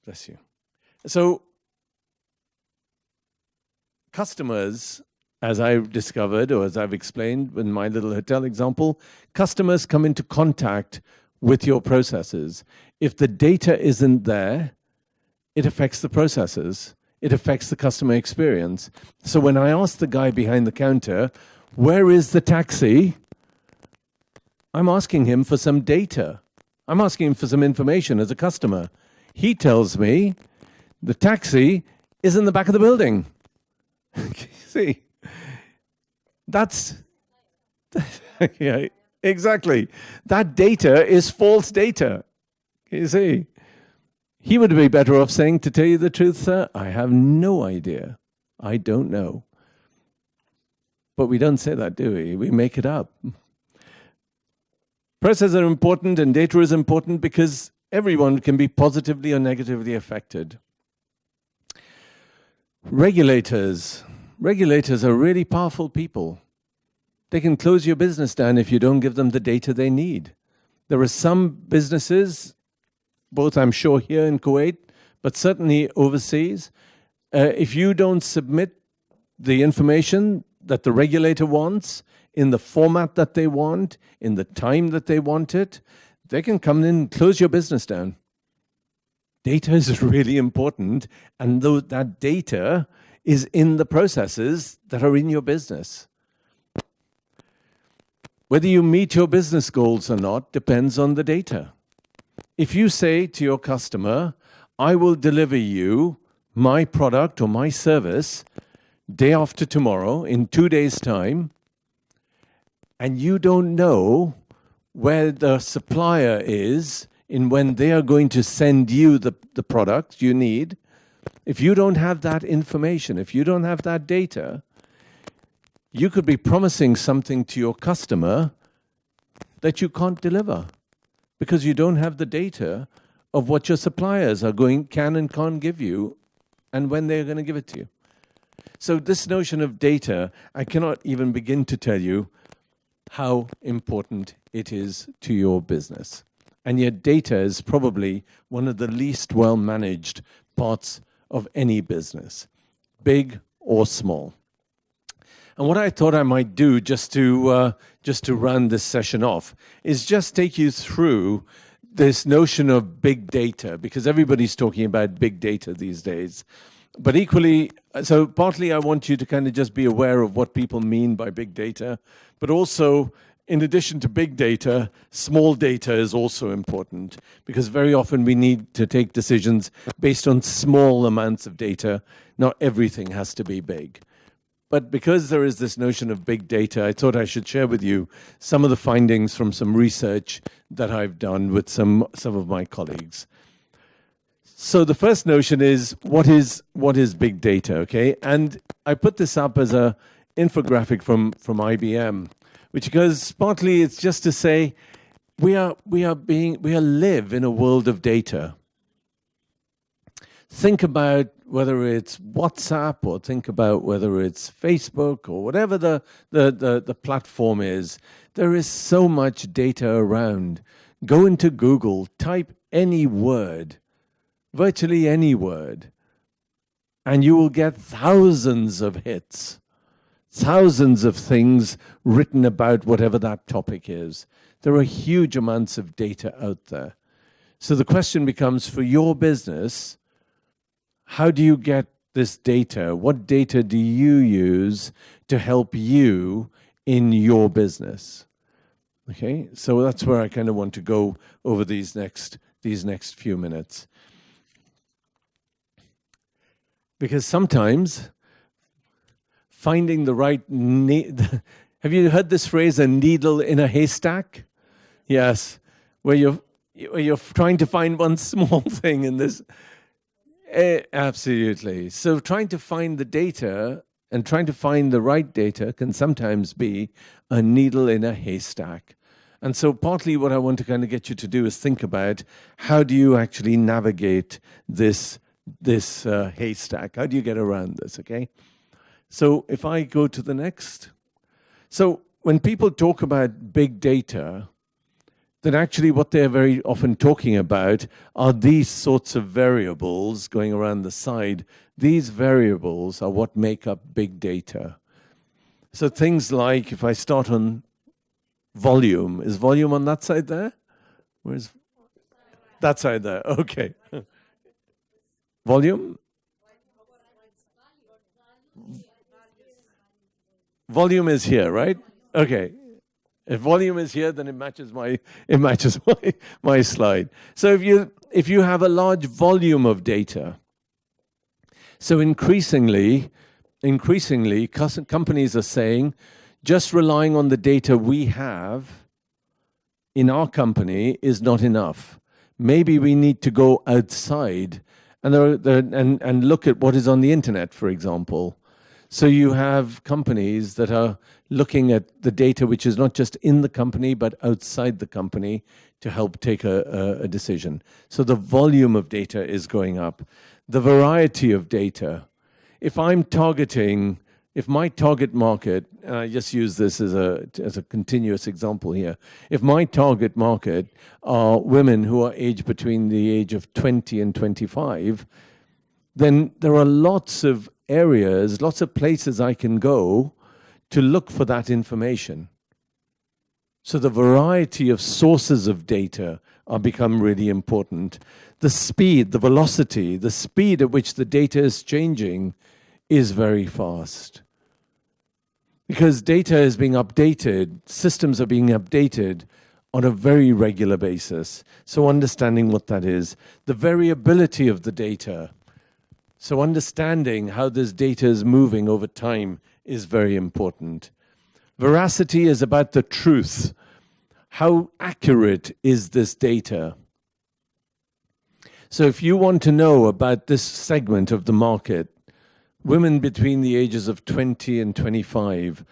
bless you. So, customers, as I've discovered, or as I've explained in my little hotel example, customers come into contact with your processes. If the data isn't there, it affects the processes. It affects the customer experience. So when I ask the guy behind the counter, where is the taxi? I'm asking him for some data. I'm asking him for some information as a customer. He tells me the taxi is in the back of the building. See, that's, yeah, exactly. That data is false data. You see, he would be better off saying, to tell you the truth, sir, I have no idea. I don't know. But we don't say that, do we? We make it up. Processes are important and data is important because everyone can be positively or negatively affected. Regulators are really powerful people. They can close your business down if you don't give them the data they need. There are some businesses, both I'm sure here in Kuwait, but certainly overseas, if you don't submit the information that the regulator wants, in the format that they want, in the time that they want it, they can come in and close your business down. Data is really important, and that data is in the processes that are in your business. Whether you meet your business goals or not depends on the data. If you say to your customer, I will deliver you my product or my service day after tomorrow in 2 days' time, and you don't know where the supplier is in when they are going to send you the product you need, if you don't have that information, if you don't have that data, you could be promising something to your customer that you can't deliver because you don't have the data of what your suppliers can and can't give you and when they're going to give it to you. So this notion of data, I cannot even begin to tell you how important it is to your business. And yet data is probably one of the least well managed parts of any business, big or small. And what I thought I might do just to run this session off is just take you through this notion of big data, because everybody's talking about big data these days. But equally, so partly I want you to kind of just be aware of what people mean by big data, but also, in addition to big data, small data is also important, because very often we need to take decisions based on small amounts of data. Not everything has to be big. But because there is this notion of big data, I thought I should share with you some of the findings from some research that I've done with some of my colleagues. So the first notion is, what is big data, okay? And I put this up as a infographic from IBM, which goes partly it's just to say we live in a world of data. Think about whether it's WhatsApp or think about whether it's Facebook or whatever the platform is. There is so much data around. Go into Google, type any word, virtually any word, and you will get thousands of hits, thousands of things written about whatever that topic is. There are huge amounts of data out there. So the question becomes, for your business, how do you get this data? What data do you use to help you in your business? Okay, so that's where I kind of want to go over these next few minutes. Because sometimes finding the right have you heard this phrase, a needle in a haystack? Yes, where you're trying to find one small thing in this. Absolutely. So trying to find the data and trying to find the right data can sometimes be a needle in a haystack. And so partly what I want to kind of get you to do is think about, how do you actually navigate this haystack? How do you get around this, okay? So if I go to the next. So when people talk about big data, then actually what they're very often talking about are these sorts of variables going around the side. These variables are what make up big data. So things like, if I start on volume, is volume on that side there? Where's that side there? Okay. Volume? Volume is here, right? Okay. If volume is here, then it matches my slide. So if you have a large volume of data, so increasingly companies are saying, just relying on the data we have in our company is not enough. Maybe we need to go outside and look at what is on the internet, for example. So you have companies that are looking at the data which is not just in the company but outside the company to help take a decision. So the volume of data is going up. The variety of data. If I'm targeting if my target market, and I just use this as a continuous example here, if my target market are women who are aged between the age of 20 and 25, then there are lots of areas, lots of places I can go to look for that information. So the variety of sources of data are become really important. The speed, the velocity, the speed at which the data is changing is very fast. Because data is being updated, systems are being updated on a very regular basis. So understanding what that is, the variability of the data. So understanding how this data is moving over time is very important. Veracity is about the truth. How accurate is this data? So if you want to know about this segment of the market, women between the ages of 20 and 25,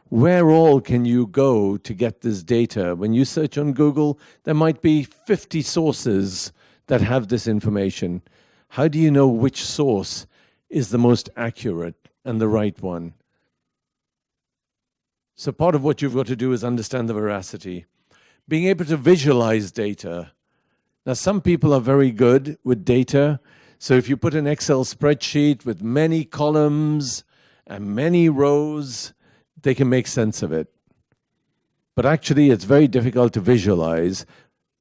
where all can you go to get this data? When you search on Google, there might be 50 sources that have this information. How do you know which source is the most accurate and the right one? So part of what you've got to do is understand the veracity. Being able to visualize data. Now, some people are very good with data. So if you put an Excel spreadsheet with many columns and many rows, they can make sense of it. But actually, it's very difficult to visualize.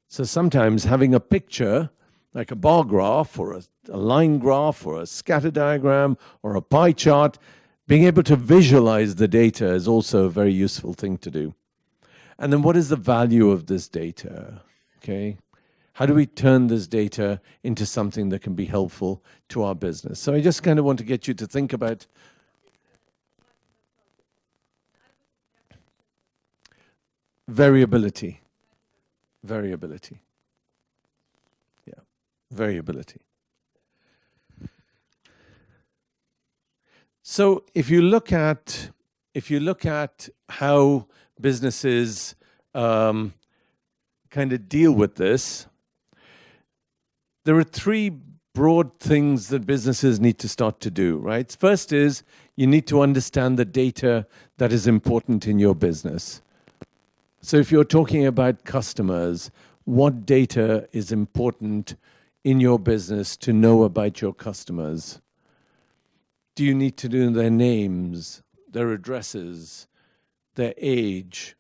So sometimes having a picture, like a bar graph or a line graph or a scatter diagram or a pie chart, being able to visualize the data is also a very useful thing to do. And then what is the value of this data? Okay. How do we turn this data into something that can be helpful to our business? So I just kind of want to get you to think about variability. Variability. Yeah, variability. So if you look at how businesses kind of deal with this, there are three broad things that businesses need to start to do, right? First is you need to understand the data that is important in your business. So if you're talking about customers, what data is important in your business to know about your customers? Do you need to know their names, their addresses, their age?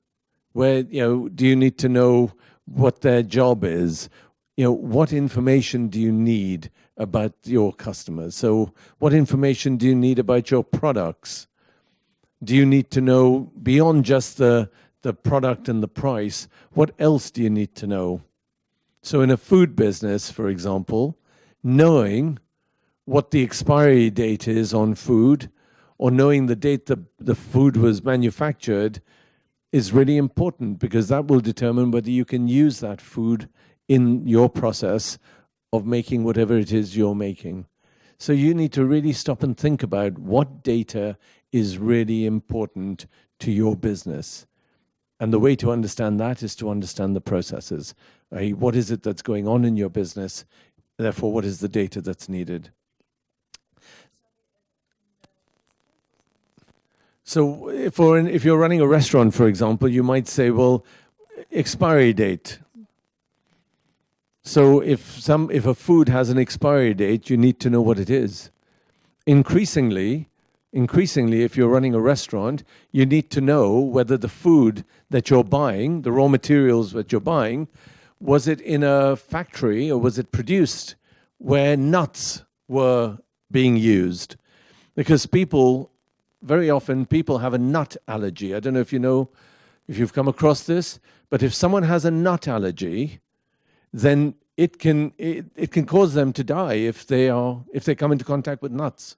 Where, do you need to know what their job is? What information do you need about your customers? So what information do you need about your products? Do you need to know beyond just the product and the price? What else do you need to know? So in a food business, for example, knowing what the expiry date is on food or knowing the date the food was manufactured is really important, because that will determine whether you can use that food in your process of making whatever it is you're making. So you need to really stop and think about what data is really important to your business. And the way to understand that is to understand the processes. Right? What is it that's going on in your business? Therefore, what is the data that's needed? So if you're running a restaurant, for example, you might say, well, expiry date. So if a food has an expiry date, you need to know what it is. Increasingly, if you're running a restaurant, you need to know whether the food that you're buying, the raw materials that you're buying, was it in a factory or was it produced where nuts were being used? Because very often people have a nut allergy. I don't know if you've come across this, but if someone has a nut allergy, then it can cause them to die if they come into contact with nuts.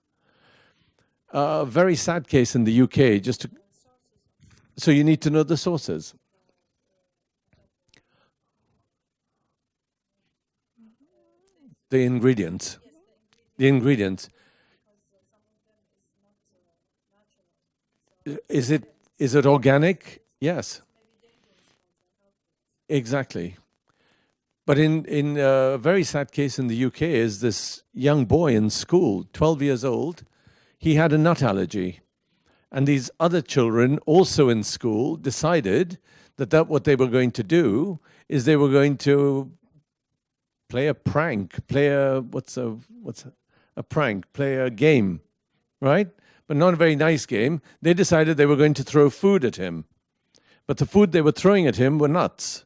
A very sad case in the UK. So you need to know the sources. The ingredients. Is it organic? Yes. Exactly. But in a very sad case in the UK is this young boy in school, 12 years old. He had a nut allergy. And these other children, also in school, decided that what they were going to do is they were going to play a prank, play a prank, play a game, right? But not a very nice game. They decided they were going to throw food at him. But the food they were throwing at him were nuts.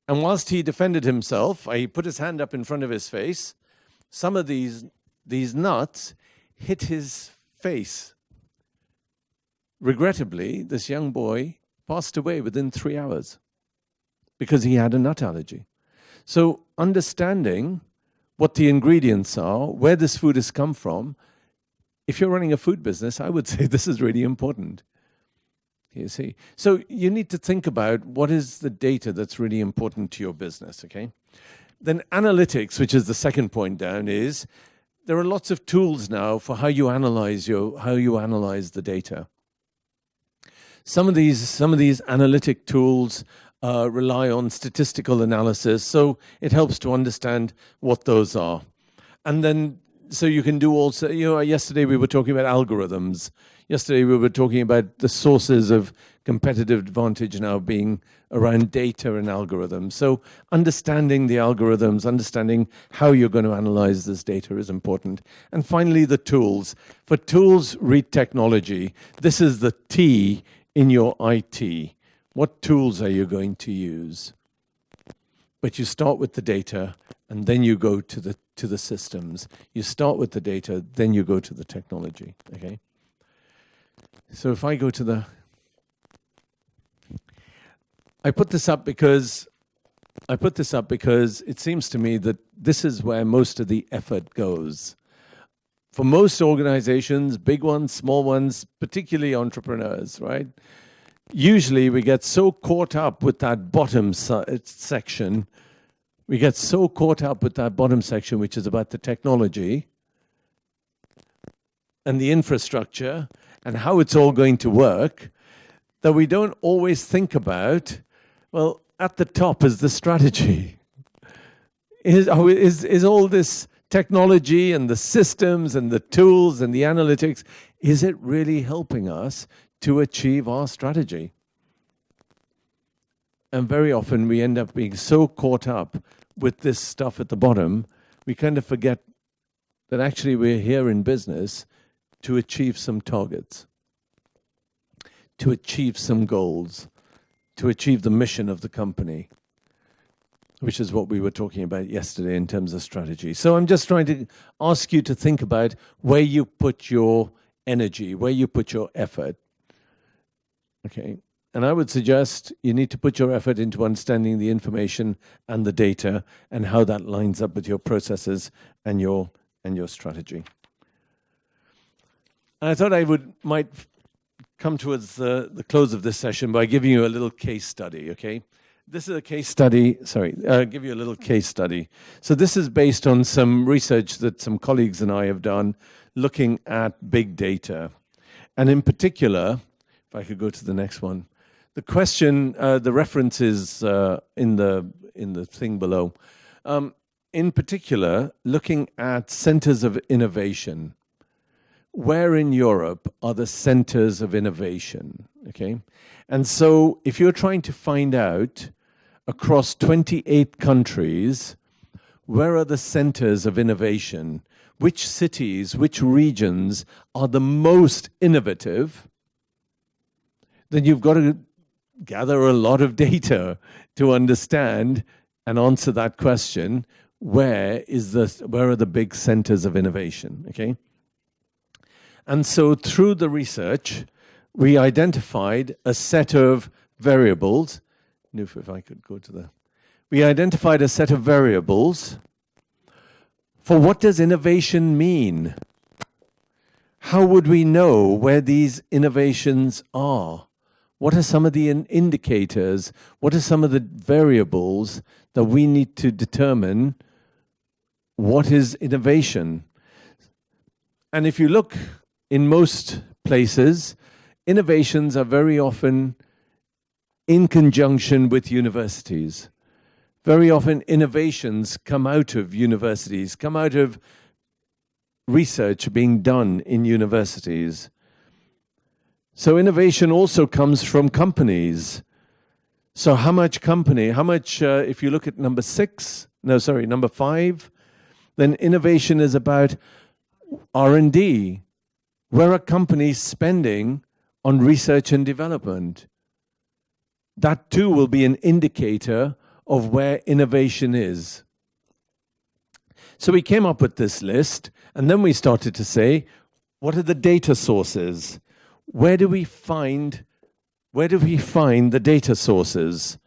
And whilst he defended himself, he put his hand up in front of his face, some of these nuts hit his face. Regrettably, this young boy passed away within 3 hours because he had a nut allergy. So understanding what the ingredients are, where this food has come from, if you're running a food business, I would say this is really important. You see? So you need to think about what is the data that's really important to your business, okay? Then analytics, which is the second point down, is there are lots of tools now for how you analyze the data. Some of these analytic tools rely on statistical analysis, so it helps to understand what those are. And then, so you can do also, yesterday we were talking about algorithms. Yesterday we were talking about the sources of competitive advantage now being around data and algorithms. So understanding the algorithms, understanding how you're going to analyze this data is important. And finally, the tools. For tools, read technology. This is the T in your IT. What tools are you going to use? But you start with the data, and then you go to the systems. You start with the data, then you go to the technology. Okay. So if I go to the, I put this up because it seems to me that this is where most of the effort goes. For most organizations, big ones, small ones, particularly entrepreneurs, right? Usually we get so caught up with that bottom section. We get so caught up with that bottom section, which is about the technology and the infrastructure and how it's all going to work, that we don't always think about, well, at the top is the strategy. Is all this technology and the systems and the tools and the analytics, is it really helping us to achieve our strategy? And very often we end up being so caught up with this stuff at the bottom, we kind of forget that actually we're here in business to achieve some targets, to achieve some goals, to achieve the mission of the company, which is what we were talking about yesterday in terms of strategy. So I'm just trying to ask you to think about where you put your energy, where you put your effort. Okay. And I would suggest you need to put your effort into understanding the information and the data and how that lines up with your processes and your strategy. And I thought I might come towards the close of this session by giving you a little case study, okay? This is a case study, give you a little case study. So this is based on some research that some colleagues and I have done looking at big data. And in particular, if I could go to the next one, the question, the reference is in the thing below. In particular, looking at centers of innovation. Where in Europe are the centers of innovation? Okay, and so if you're trying to find out across 28 countries, where are the centers of innovation? Which cities, which regions are the most innovative? Then you've got to gather a lot of data to understand and answer that question. Where are the big centers of innovation? Okay. And so through the research, we identified a set of variables. If I could go to we identified a set of variables for what does innovation mean? How would we know where these innovations are? What are some of the indicators? What are some of the variables that we need to determine what is innovation? And if you look in most places, innovations are very often in conjunction with universities. Very often innovations come out of universities, come out of research being done in universities. So innovation also comes from companies. So how much, if you look at number 5, then innovation is about R&D. Where are companies spending on research and development? That too will be an indicator of where innovation is. So we came up with this list, and then we started to say, what are the data sources? Where do we find the data sources?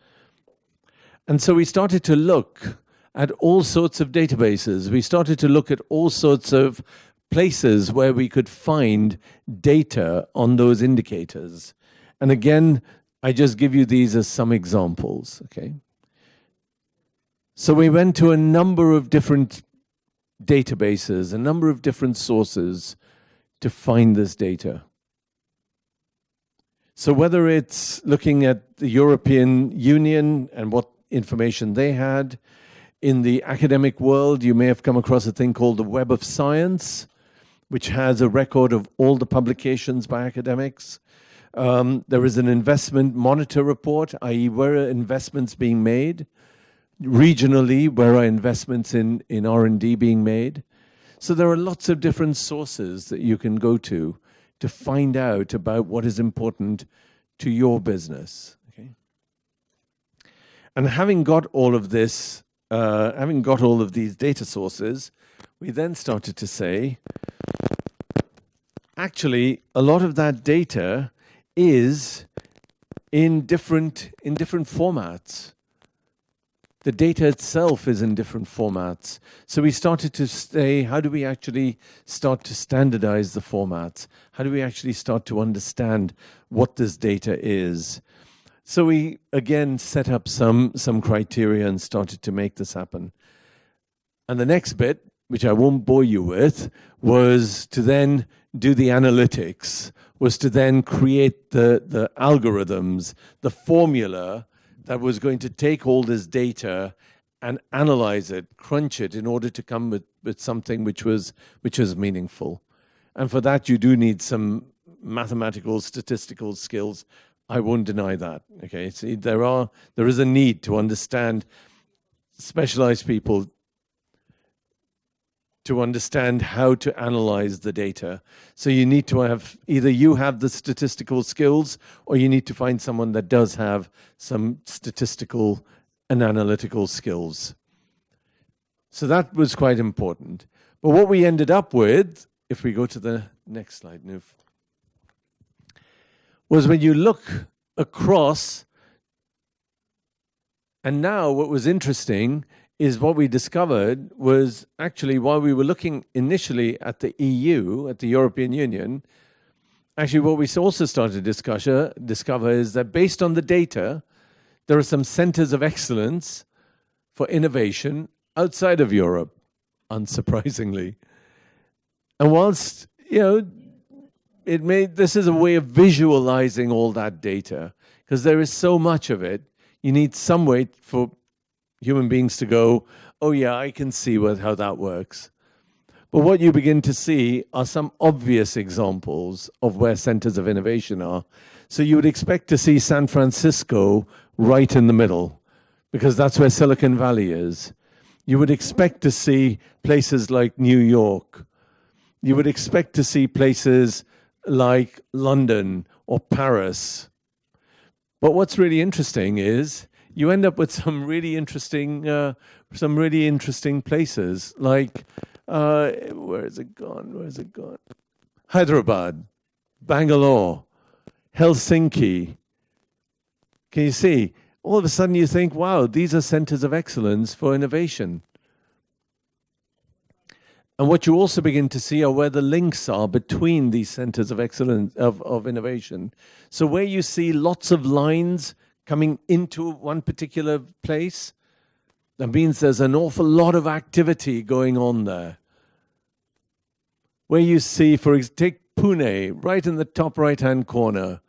And so we started to look at all sorts of databases. We started to look at all sorts of places where we could find data on those indicators. And again, I just give you these as some examples, okay? So we went to a number of different databases, a number of different sources to find this data. So whether it's looking at the European Union and what information they had, in the academic world, you may have come across a thing called the Web of Science, which has a record of all the publications by academics. There is an investment monitor report, i.e. where are investments being made? Regionally, where are investments in R&D being made? So there are lots of different sources that you can go to find out about what is important to your business. Okay? And having got all of this, having got all of these data sources, we then started to say, actually, a lot of that data is in different formats. The data itself is in different formats. So we started to say, how do we actually start to standardize the formats? How do we actually start to understand what this data is? So we, again, set up some criteria and started to make this happen. And the next bit, which I won't bore you with, was to then do the analytics, was to then create the algorithms, the formula that was going to take all this data and analyze it, crunch it, in order to come with something which was meaningful. And for that, you do need some mathematical, statistical skills. I won't deny that. Okay, see, there is a need to understand specialized people to understand how to analyze the data. So you need to have, either you have the statistical skills, or you need to find someone that does have some statistical and analytical skills. So that was quite important. But what we ended up with, if we go to the next slide, Nuv, was when you look across, and now what was interesting is what we discovered was actually, while we were looking initially at the EU, at the European Union, actually what we also started to discover is that based on the data, there are some centers of excellence for innovation outside of Europe, unsurprisingly. And whilst, this is a way of visualizing all that data, because there is so much of it, you need some way for human beings to go, oh yeah, I can see how that works. But what you begin to see are some obvious examples of where centers of innovation are. So you would expect to see San Francisco right in the middle, because that's where Silicon Valley is. You would expect to see places like New York. You would expect to see places like London or Paris. But what's really interesting is you end up with some really interesting places, like where is it gone? Hyderabad, Bangalore, Helsinki. Can you see? All of a sudden you think, wow, these are centers of excellence for innovation. And what you also begin to see are where the links are between these centers of excellence of innovation. So where you see lots of lines coming into one particular place, that means there's an awful lot of activity going on there. Where you see, take Pune, right in the top right-hand corner.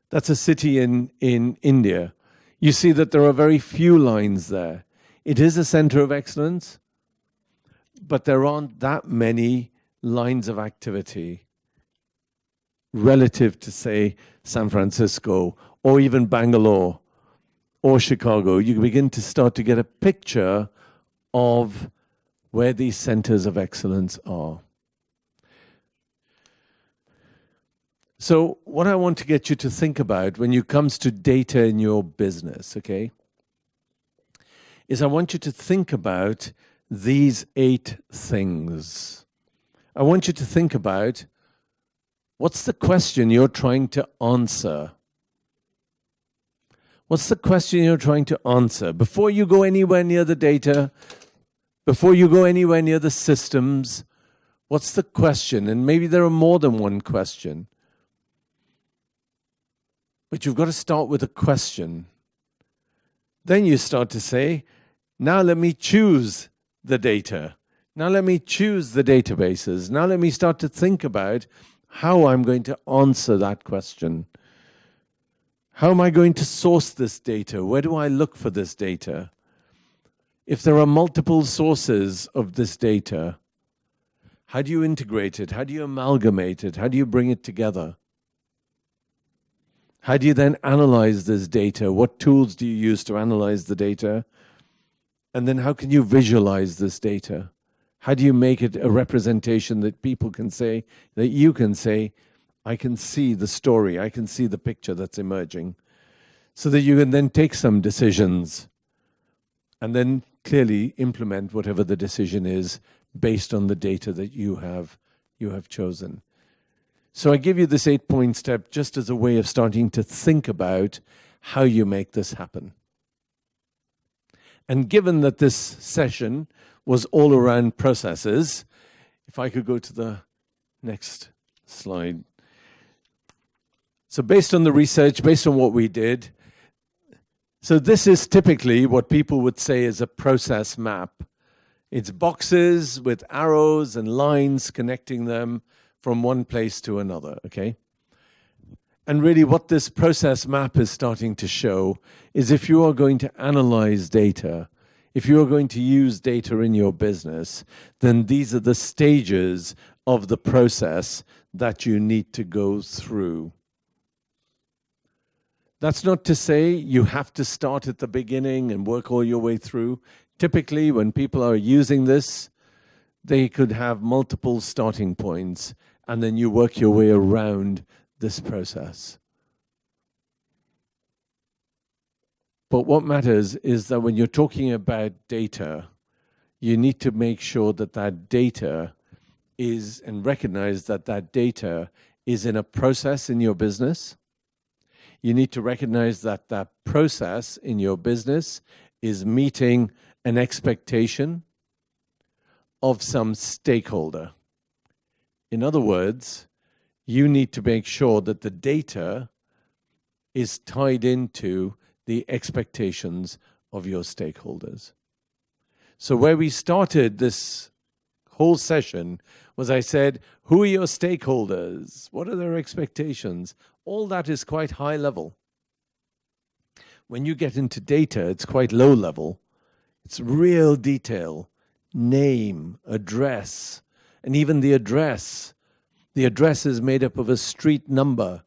That's a city in India. You see that there are very few lines there. It is a center of excellence, but there aren't that many lines of activity. relative to, say, San Francisco or even Bangalore or Chicago, you begin to start to get a picture of where these centers of excellence are. So what I want to get you to think about when it comes to data in your business, okay, is I want you to think about these 8 things. I want you to think about what's the question you're trying to answer. What's the question you're trying to answer? Before you go anywhere near the data, before you go anywhere near the systems, what's the question? And maybe there are more than one question. But you've got to start with a question. Then you start to say, now let me choose the data. Now let me choose the databases. Now let me start to think about how I'm going to answer that question. How am I going to source this data? Where do I look for this data? If there are multiple sources of this data, how do you integrate it? How do you amalgamate it? How do you bring it together? How do you then analyze this data? What tools do you use to analyze the data? And then how can you visualize this data? How do you make it a representation that people can say, that you can say, I can see the story, I can see the picture that's emerging, so that you can then take some decisions and then clearly implement whatever the decision is based on the data that you have chosen. So I give you this 8-point step just as a way of starting to think about how you make this happen. And given that this session was all around processes, if I could go to the next slide. So based on the research, based on what we did, so this is typically what people would say is a process map. It's boxes with arrows and lines connecting them from one place to another, okay? And really what this process map is starting to show is if you are going to analyze data, if you are going to use data in your business, then these are the stages of the process that you need to go through. That's not to say you have to start at the beginning and work all your way through. Typically, when people are using this, they could have multiple starting points, and then you work your way around this process. But what matters is that when you're talking about data, you need to make sure that that data is, and recognize that that data is in a process in your business. You need to recognize that that process in your business is meeting an expectation of some stakeholder. In other words, you need to make sure that the data is tied into the expectations of your stakeholders. So where we started this whole session was I said, who are your stakeholders? What are their expectations? All that is quite high level. When you get into data, it's quite low level. It's real detail, name, address, and even the address. The address is made up of a street number,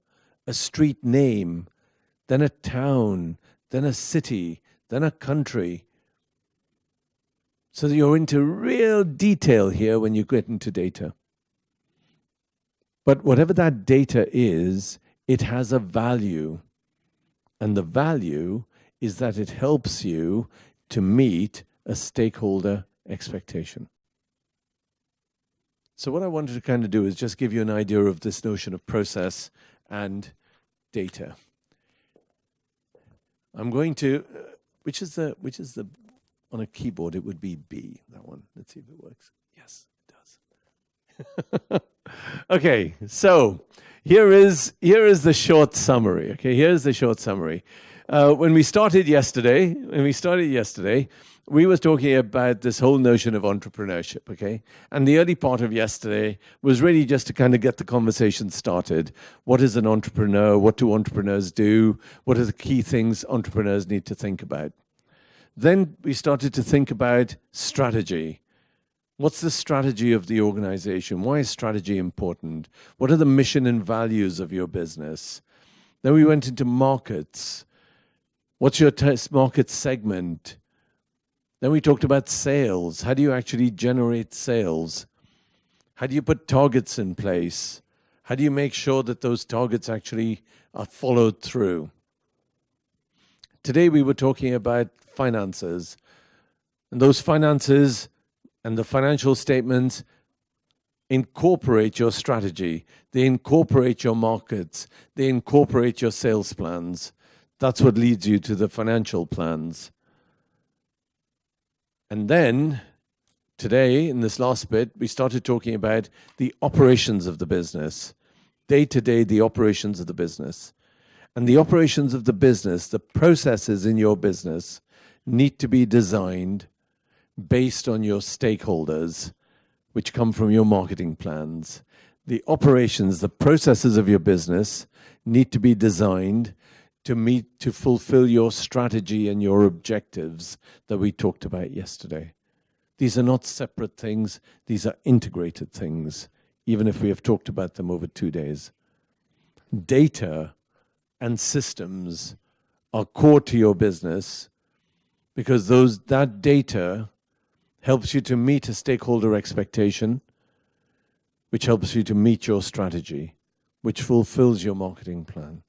a street name, then a town, then a city, then a country. So that you're into real detail here when you get into data. But whatever that data is, it has a value. And the value is that it helps you to meet a stakeholder expectation. So what I wanted to kind of do is just give you an idea of this notion of process and data. I'm going to, which is the, on a keyboard, it would be B, that one. Let's see if it works. Yes, it does. Okay, so here is the short summary. Okay, here's the short summary. When we started yesterday, we were talking about this whole notion of entrepreneurship, okay? And the early part of yesterday was really just to kind of get the conversation started. What is an entrepreneur? What do entrepreneurs do? What are the key things entrepreneurs need to think about? Then we started to think about strategy. What's the strategy of the organization? Why is strategy important? What are the mission and values of your business? Then we went into markets. What's your market segment? Then we talked about sales. How do you actually generate sales? How do you put targets in place? How do you make sure that those targets actually are followed through? Today we were talking about finances. And those finances and the financial statements incorporate your strategy. They incorporate your markets. They incorporate your sales plans. That's what leads you to the financial plans. And then, today, in this last bit, we started talking about the operations of the business. Day to day, the operations of the business. And the operations of the business, the processes in your business, need to be designed based on your stakeholders, which come from your marketing plans. The operations, the processes of your business need to be designed to fulfill your strategy and your objectives that we talked about yesterday. These are not separate things. These are integrated things, even if we have talked about them over 2 days. Data and systems are core to your business because that data helps you to meet a stakeholder expectation, which helps you to meet your strategy, which fulfills your marketing plan.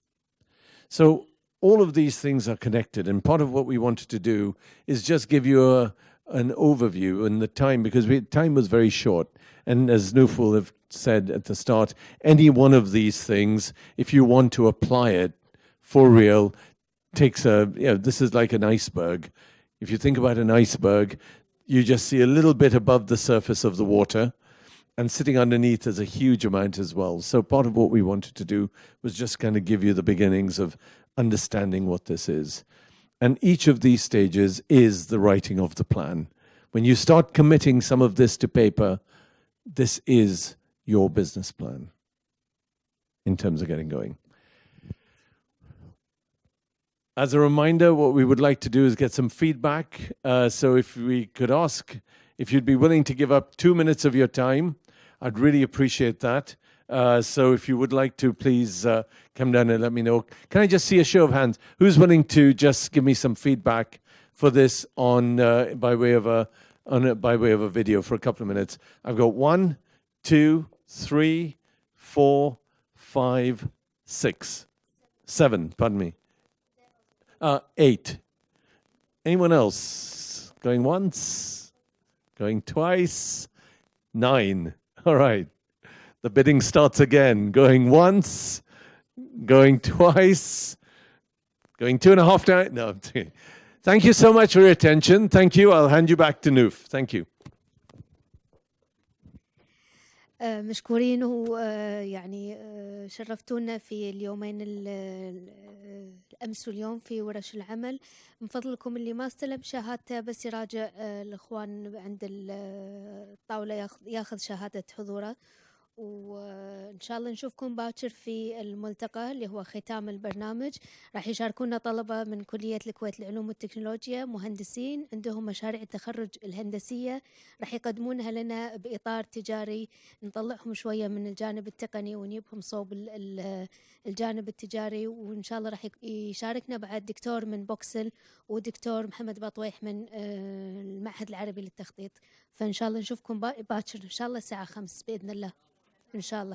So all of these things are connected, and part of what we wanted to do is just give you an overview in the time, because time was very short. And as Noof will have said at the start, any one of these things, if you want to apply it for real, takes this is like an iceberg. If you think about an iceberg, you just see a little bit above the surface of the water, and sitting underneath is a huge amount as well. So part of what we wanted to do was just kind of give you the beginnings of understanding what this is. And each of these stages is the writing of the plan. When you start committing some of this to paper, this is your business plan in terms of getting going. As a reminder, what we would like to do is get some feedback. So if we could ask if you'd be willing to give up 2 minutes of your time, I'd really appreciate that. So if you would like to, please come down and let me know. Can I just see a show of hands? Who's willing to just give me some feedback for this on by way of a video for a couple of minutes? I've got 1, 2, 3, 4, 5, 6, 7. Pardon me. 8. Anyone else? Going once? Going twice? 9. All right. The bidding starts again. Going once, going twice, going 2.5 times. No. Thank you so much for your attention. Thank you. I'll hand you back to Noof. Thank you. مشكورين ويعني شرفتونا في اليومين الأمس واليوم في ورش العمل. من فضلكم اللي ما استلم شهادته بس يراجع الإخوان عند الطاولة ياخذ شهادة حضوره. وإن شاء الله نشوفكم باكر في الملتقى اللي هو ختام البرنامج. راح يشاركونا طلبة من كلية الكويت للعلوم والتكنولوجيا، مهندسين عندهم مشاريع التخرج الهندسية، راح يقدمونها لنا بإطار تجاري، نطلعهم شوية من الجانب التقني ونجيبهم صوب الجانب التجاري. وإن شاء الله راح يشاركنا بعد دكتور من بوكسل ودكتور محمد بطويح من المعهد العربي للتخطيط. فإن شاء الله نشوفكم باكر إن شاء الله الساعة 5 بإذن الله إن شاء الله.